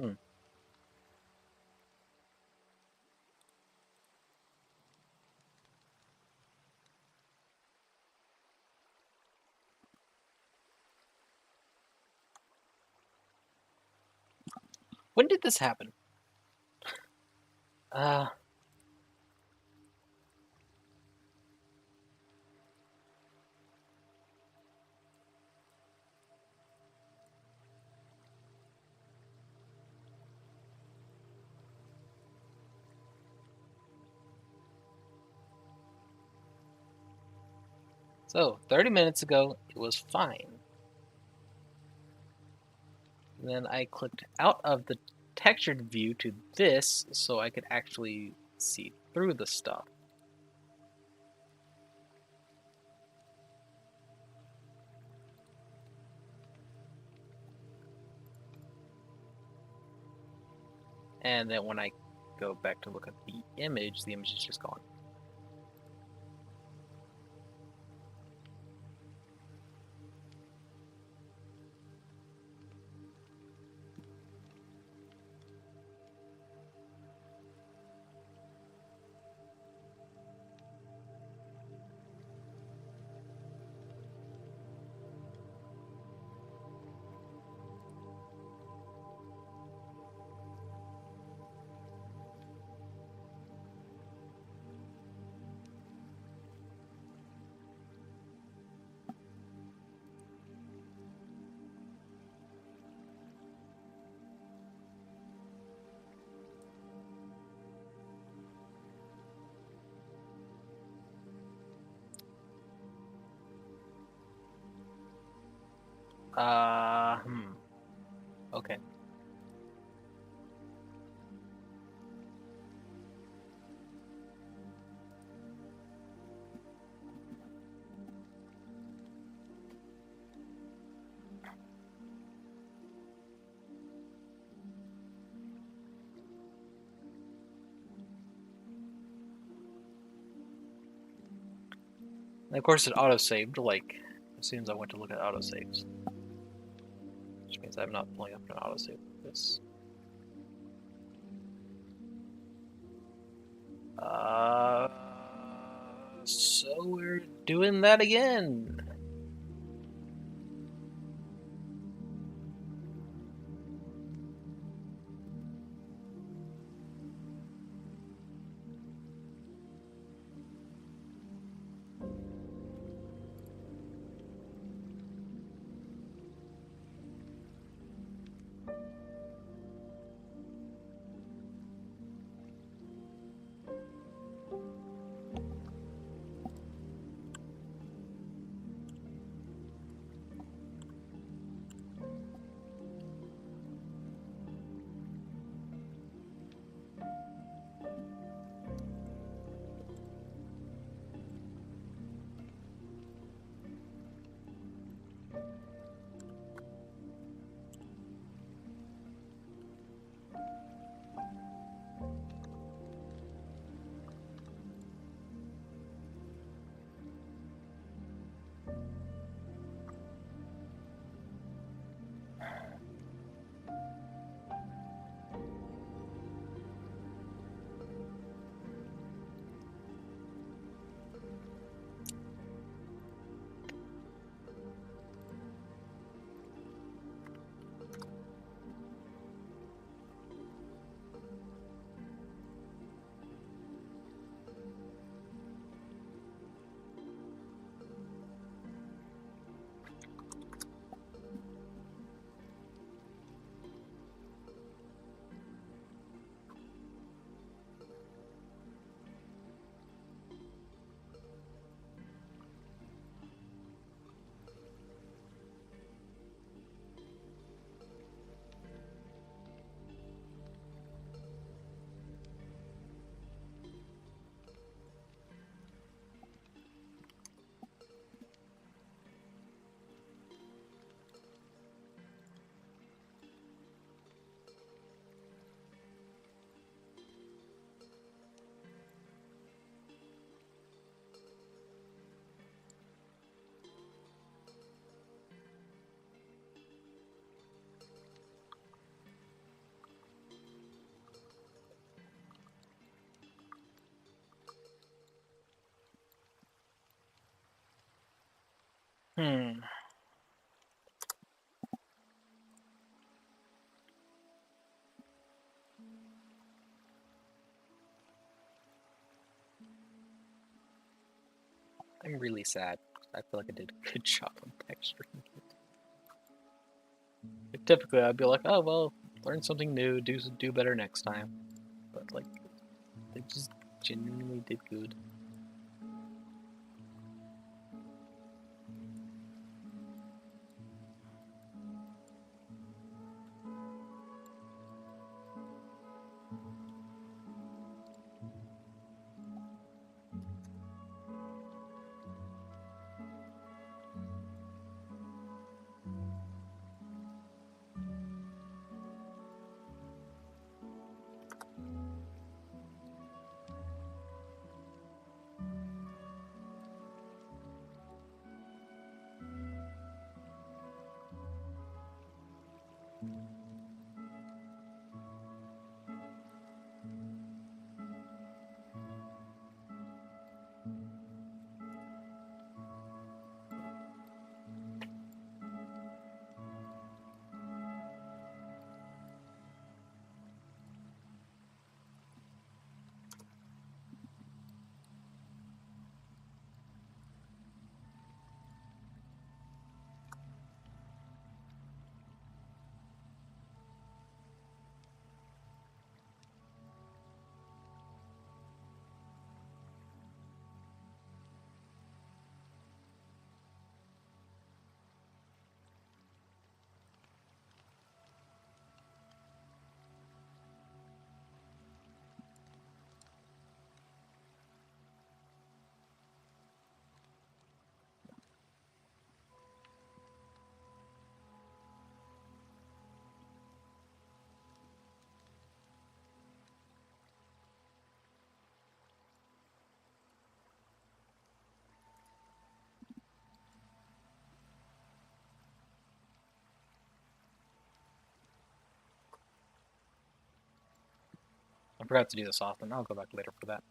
Hmm. When did this happen? Uh, so 30 minutes ago, it was fine. Then I clicked out of the textured view to this so I could actually see through the stuff. And then when I go back to look at the image is just gone. Okay. And of course, it auto-saved, like, as soon as I went to look at autosaves. Which means I'm not pulling up an autosave for this. So we're doing that again. Hmm. I'm really sad. I feel like I did a good job on texturing it. Like, typically, I'd be like, oh, well, learn something new, do better next time. But, like, they just genuinely did good. I forgot to do this often. I'll go back later for that.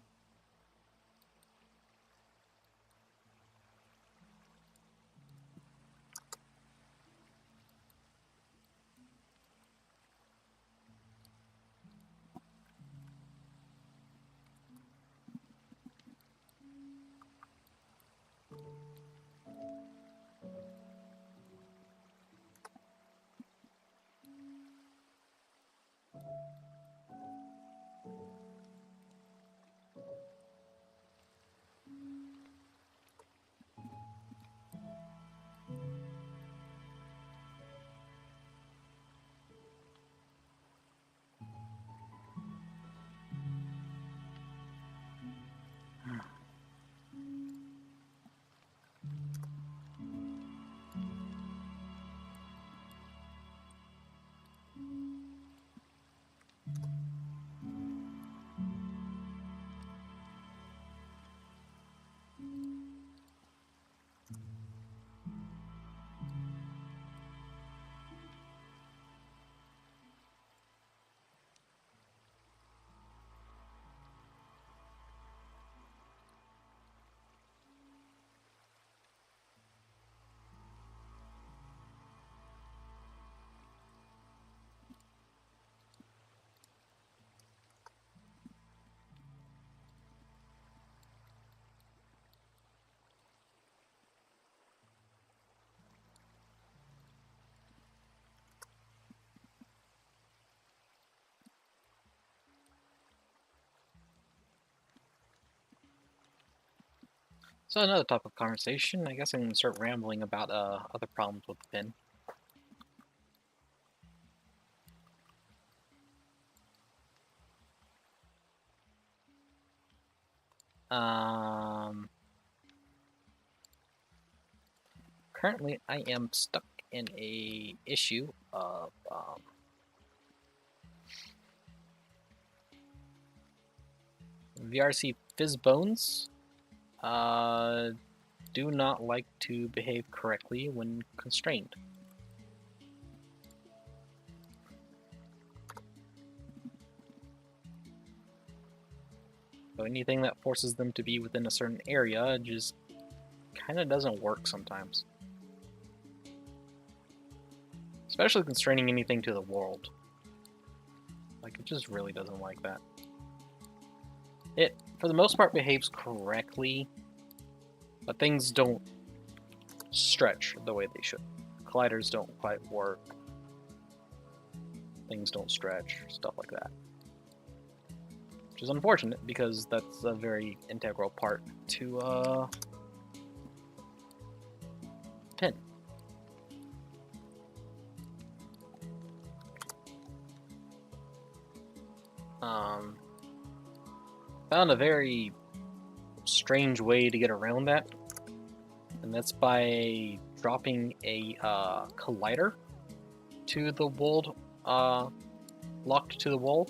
So another topic of conversation. I guess I'm gonna start rambling about other problems with the pin. Currently I am stuck in a issue of VRC Fizzbones do not like to behave correctly when constrained. So anything that forces them to be within a certain area just kind of doesn't work sometimes. Especially constraining anything to the world. Like, it just really doesn't like that. It, for the most part, behaves correctly, but things don't stretch the way they should. Colliders don't quite work. Things don't stretch, stuff like that. Which is unfortunate, because that's a very integral part to, pin. Found a very strange way to get around that, and that's by dropping a collider to the world, locked to the wall,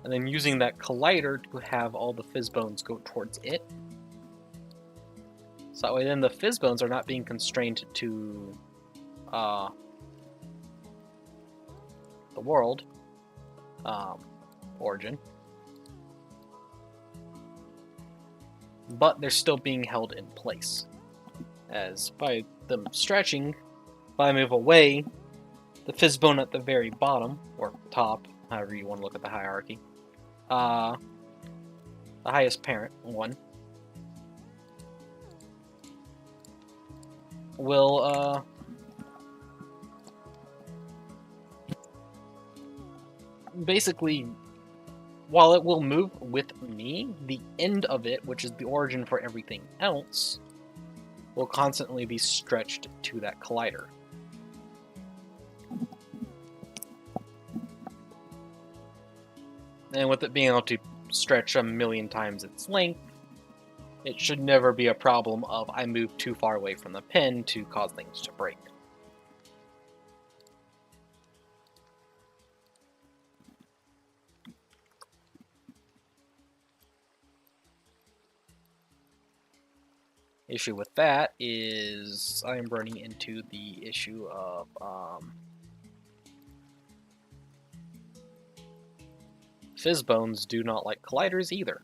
and then using that collider to have all the Fizzbones go towards it. So that way then the Fizzbones are not being constrained to the world origin, but they're still being held in place. As by them stretching, if I move away, the Fizzbone at the very bottom, or top, however you want to look at the hierarchy, the highest parent one, will basically, while it will move with me, the end of it, which is the origin for everything else, will constantly be stretched to that collider. And with it being able to stretch a million times its length, it should never be a problem of I move too far away from the pin to cause things to break. Issue with that is I'm running into the issue of Fizzbones do not like colliders either.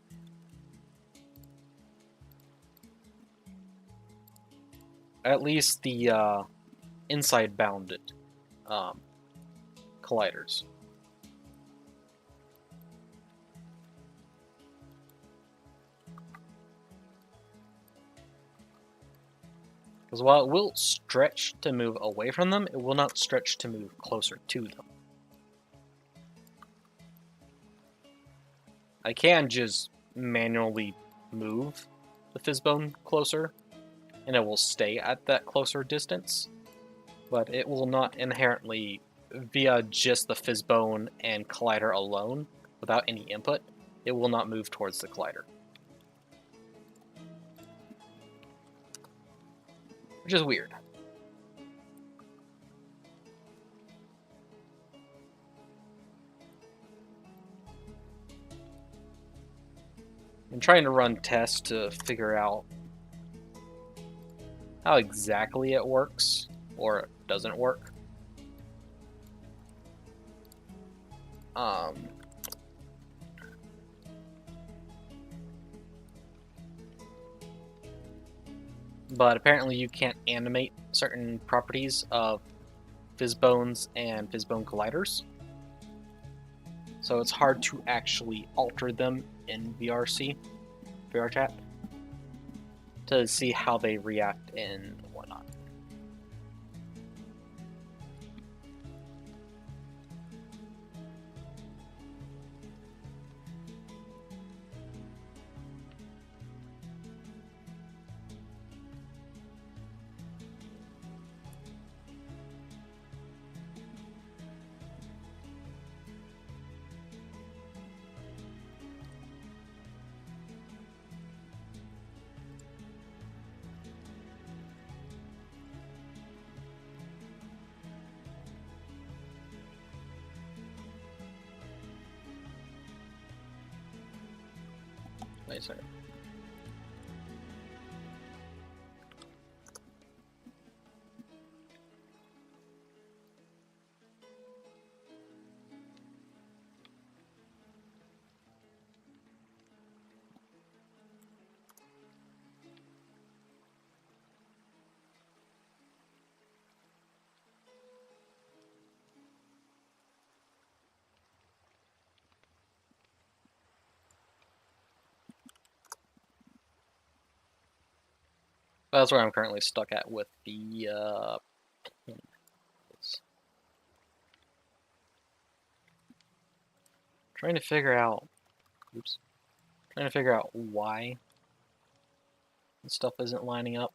At least the inside bounded colliders. Because while it will stretch to move away from them, it will not stretch to move closer to them. I can just manually move the Fizzbone closer, and it will stay at that closer distance, but it will not inherently, via just the Fizzbone and Collider alone, without any input, it will not move towards the Collider. Which is weird. I'm trying to run tests to figure out how exactly it works, or doesn't work. But apparently you can't animate certain properties of Fizzbones and Fizzbone colliders. So it's hard to actually alter them in VRChat, to see how they react and whatnot. Wait a second. That's where I'm currently stuck at with the trying to figure out why this stuff isn't lining up.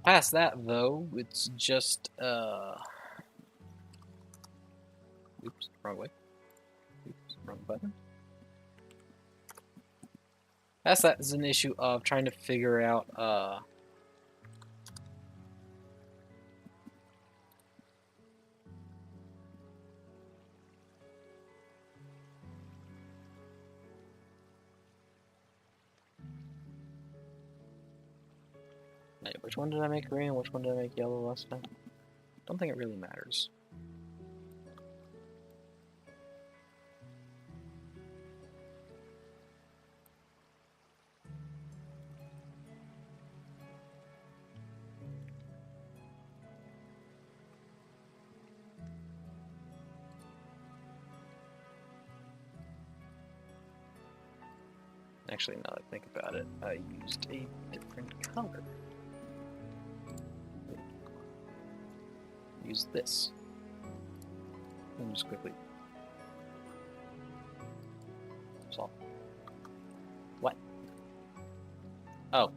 Past that though, it's just oops, wrong way. Oops, wrong button. Past that is an issue of trying to figure out wait, which one did I make green and which one did I make yellow last time? Don't think it really matters. Actually, now that I think about it, I used a different color. Use this. Let me just quickly solve. What? Oh.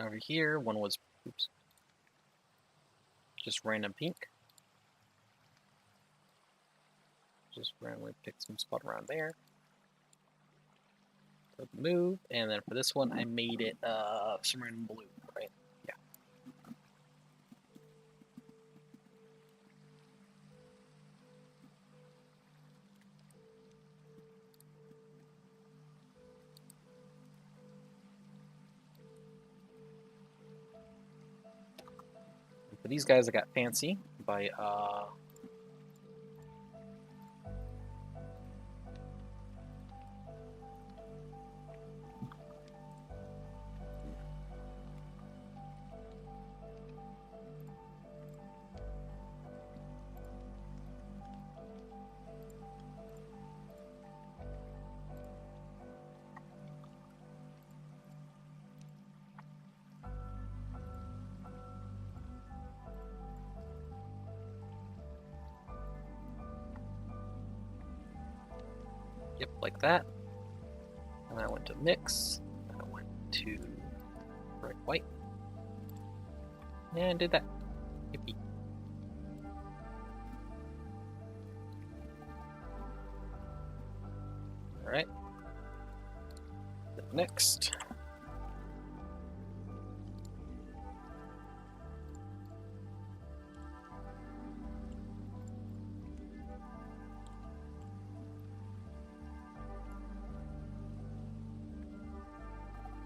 Over here, one was, oops, just random pink. Just randomly pick some spot around there. So move, and then for this one, I made it some random blue, right? Yeah. And for these guys, I got fancy by yep, like that. And I went to mix. I went to bright white. And did that. Yippee. Alright. Next.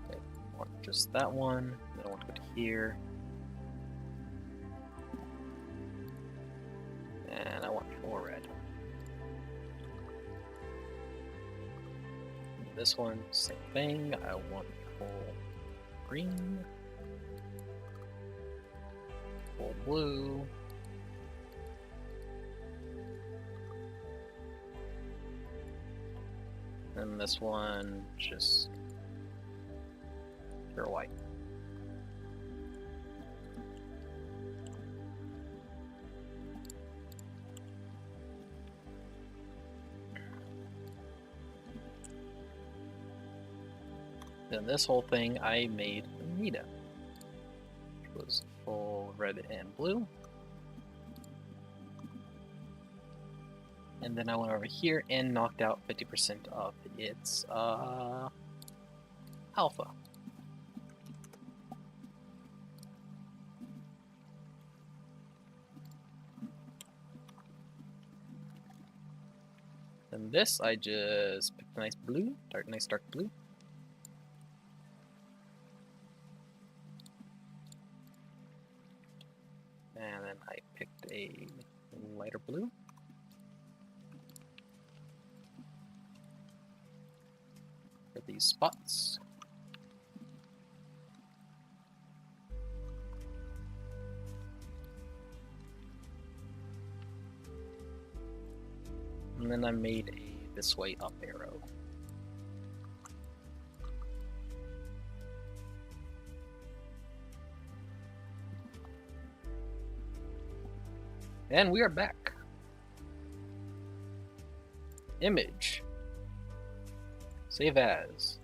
Okay, I want just that one. Then I want to go to here. And I want full red. This one, same thing. I want full green, full blue, and this one just pure white. Then this whole thing I made Nita, which was full red and blue. And then I went over here and knocked out 50% of its alpha. And this I just picked a nice blue, nice dark blue. And then I picked a lighter blue. For these spots. And then I made a this way up arrow. And we are back. Image. Save as.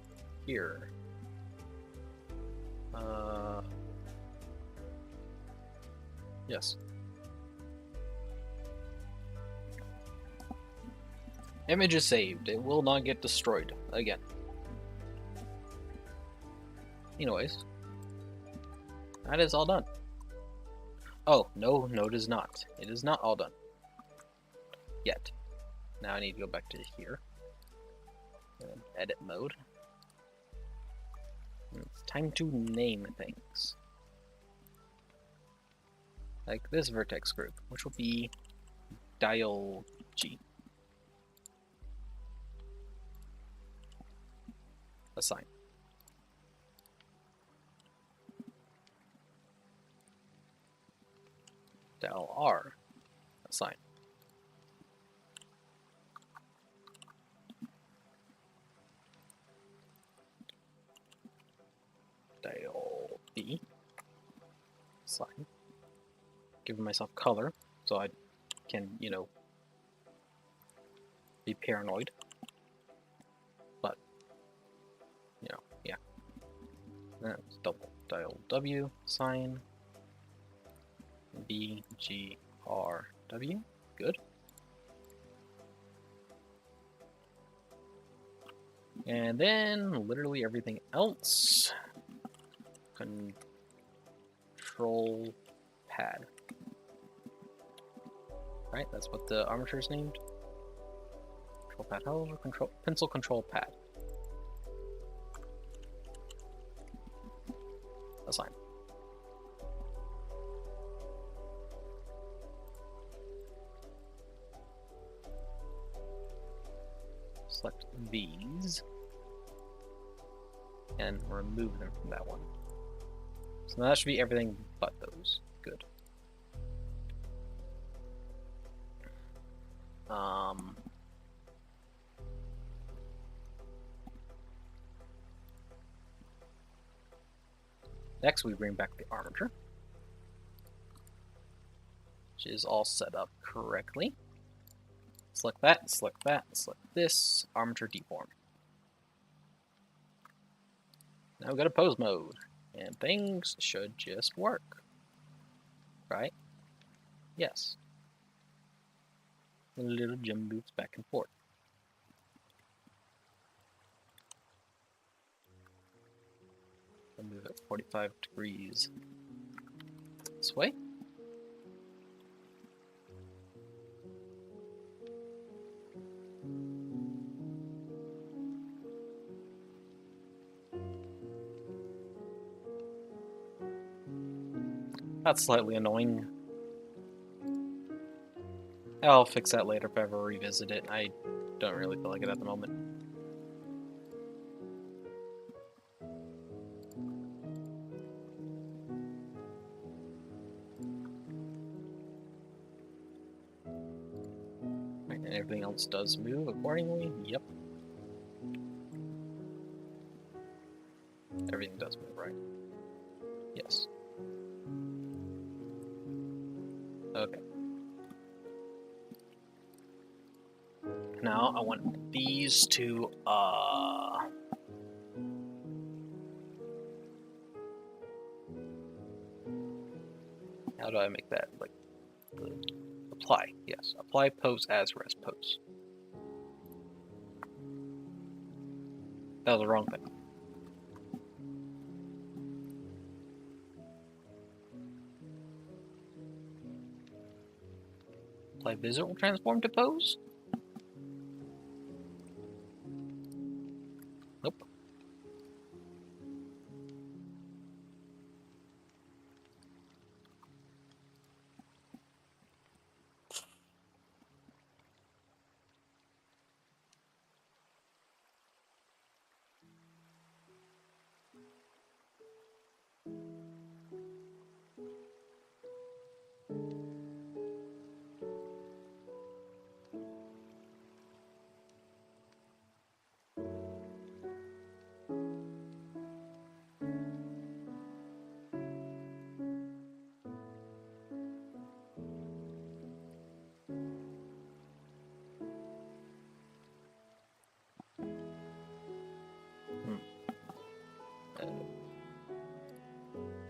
Here. Yes. Image is saved. It will not get destroyed again. Anyways. That is all done. Oh, no, it is not. It is not all done. Yet. Now I need to go back to here. Edit mode. And it's time to name things. Like this vertex group, which will be dial G. Assign. Dial R. Assign. Dial B. Assign. Giving myself color so I can, you know, be paranoid. But, you know, yeah. That's double dial W, sign BGRW. Good. And then literally everything else. Control pad. Right, that's what the armature is named. Control pad, however, pencil control pad. Assign. Select these and remove them from that one. So that should be everything but those. Good. Next, we bring back the armature, which is all set up correctly. Select that, select this, armature deform. Now we go to pose mode, and things should just work. Right? Yes. A little jump boots back and forth. I'll move it 45 degrees this way. That's slightly annoying. I'll fix that later if I ever revisit it. I don't really feel like it at the moment. Right, and everything else does move accordingly. Yep. Everything does move, right? Yes. Okay. Now I want these to how do I make that like apply? Yes, apply pose as rest pose. That was the wrong thing. Apply visual transform to pose? Nope.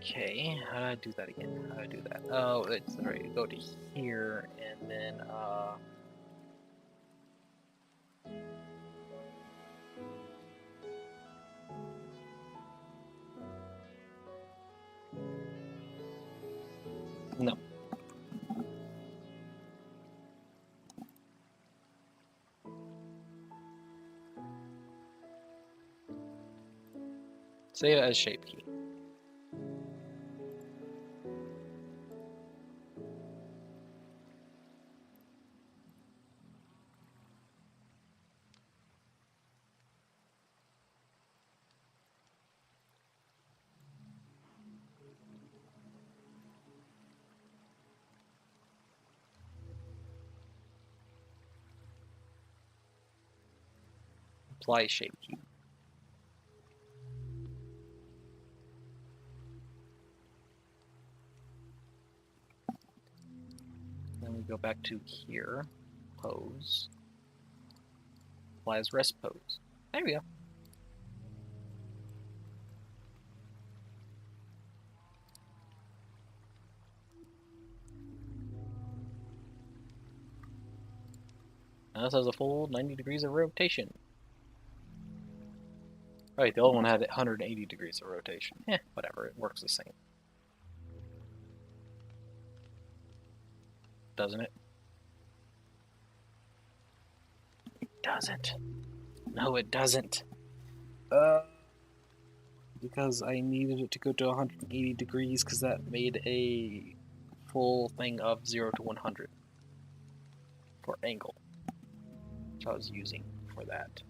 Okay, how do I do that again? How do I do that? Oh, it's right. Go to here and then no. Save as shape key. Apply shape key. Then we go back to here, pose, apply as rest pose. There we go. Now this has a full 90 degrees of rotation. Right, the old one had 180 degrees of rotation. Whatever, it works the same. Doesn't it? It doesn't. No, it doesn't. Because I needed it to go to 180 degrees because that made a full thing of 0 to 100 for angle, which I was using for that.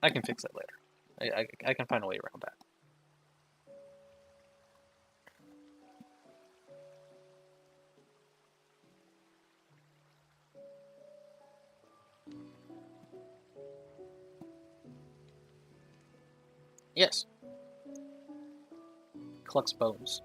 I can fix it later. I can find a way around that. Yes. Collects bones.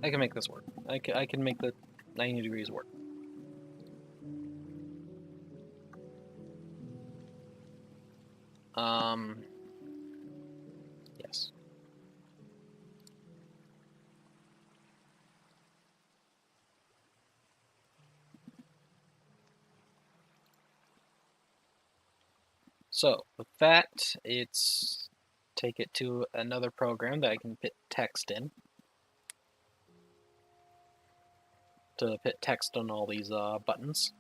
I can make this work. I can make the 90 degrees work. Yes. So with that, it's take it to another program that I can put text in. To put text on all these buttons.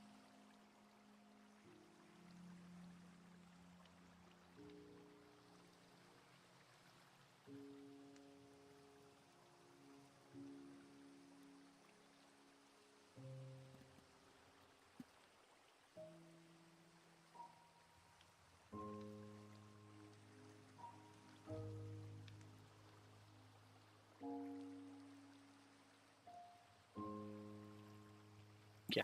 Yeah.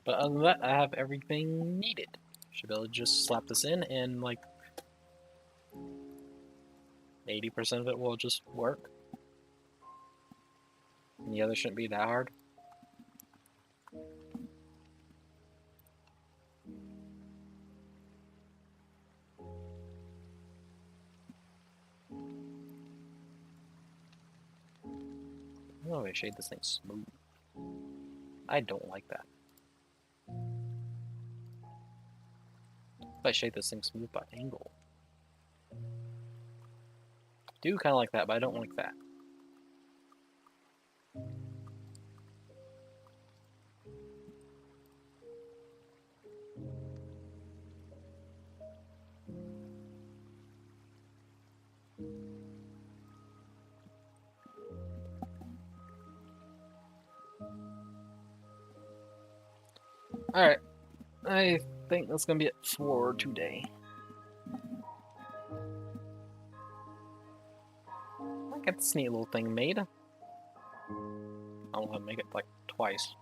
But other than that, I have everything needed. Should be able to just slap this in and like 80% of it will just work. And the other shouldn't be that hard. Oh, I shade this thing smooth. I don't like that. If I shade this thing smooth by angle. Do kind of like that, but I don't like that. Alright, I think that's gonna be it for today. I got this neat little thing made. I'll have to make it like twice.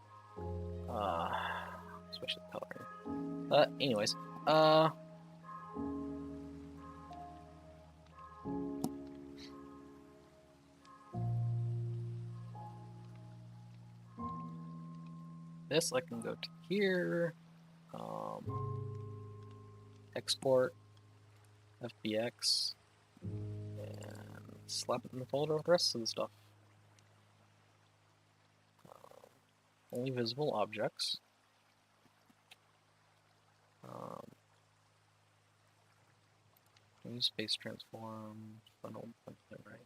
Especially coloring. Anyways, this, I can go to here, export, FBX, and slap it in the folder with the rest of the stuff. Only visible objects. Use space transform, funnel, right?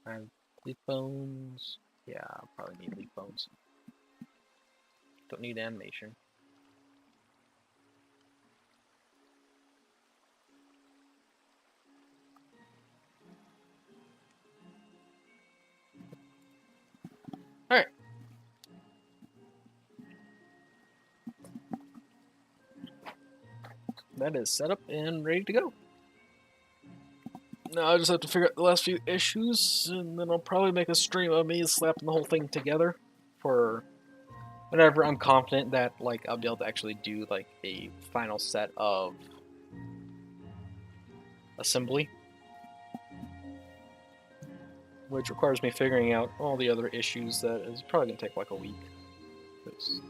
I have leaf bones. Yeah, I'll probably need leaf bones. Don't need animation. Alright. That is set up and ready to go. Now I just have to figure out the last few issues, and then I'll probably make a stream of me slapping the whole thing together for whenever I'm confident that like I'll be able to actually do like a final set of assembly, which requires me figuring out all the other issues. That is probably gonna take like a week. It's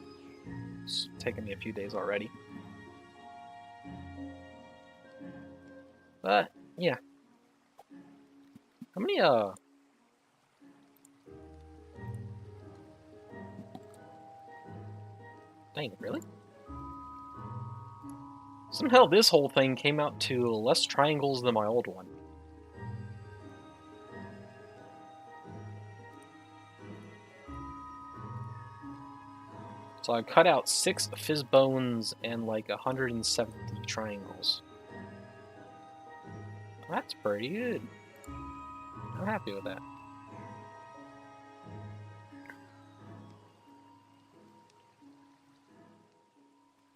taken me a few days already. But yeah. How many dang, really? Somehow this whole thing came out to less triangles than my old one. So I cut out 6 fizz bones and like 170 triangles. That's pretty good. I'm happy with that.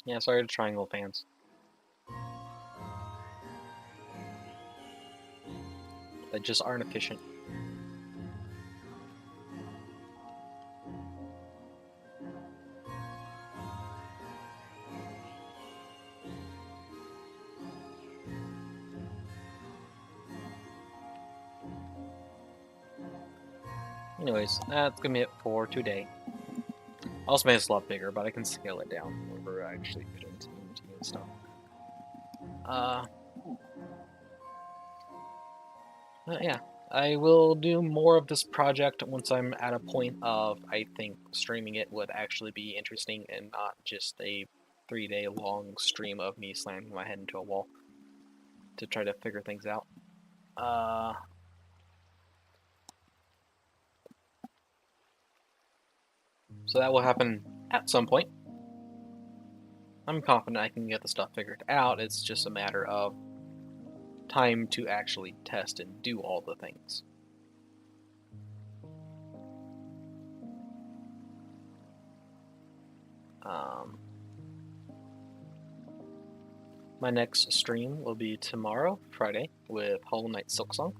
Yeah, sorry to triangle fans. That just aren't efficient. Anyways, that's gonna be it for today. I also made this a lot bigger, but I can scale it down whenever I actually put it into Unity and stuff. Yeah, I will do more of this project once I'm at a point of I think streaming it would actually be interesting and not just a 3-day long stream of me slamming my head into a wall to try to figure things out. So that will happen at some point. I'm confident I can get the stuff figured out. It's just a matter of time to actually test and do all the things. My next stream will be tomorrow, Friday, with Hollow Knight Silksong.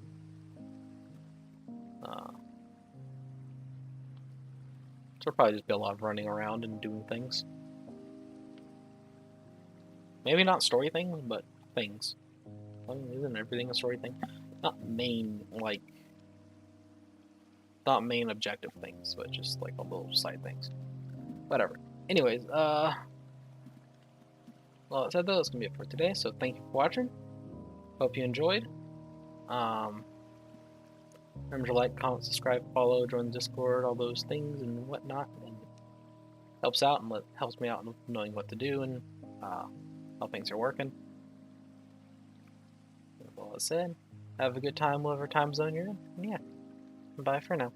So it'll probably just be a lot of running around and doing things. Maybe not story things, but things. Isn't everything a story thing? Not main, like, not main objective things, but just like a little side things. Whatever. Anyways, well, that said though, that's gonna be it for today. So thank you for watching. Hope you enjoyed. Remember to like, comment, subscribe, follow, join the Discord, all those things and whatnot. And helps out and helps me out in knowing what to do and how things are working. With all that said, have a good time whatever time zone you're in. And yeah, bye for now.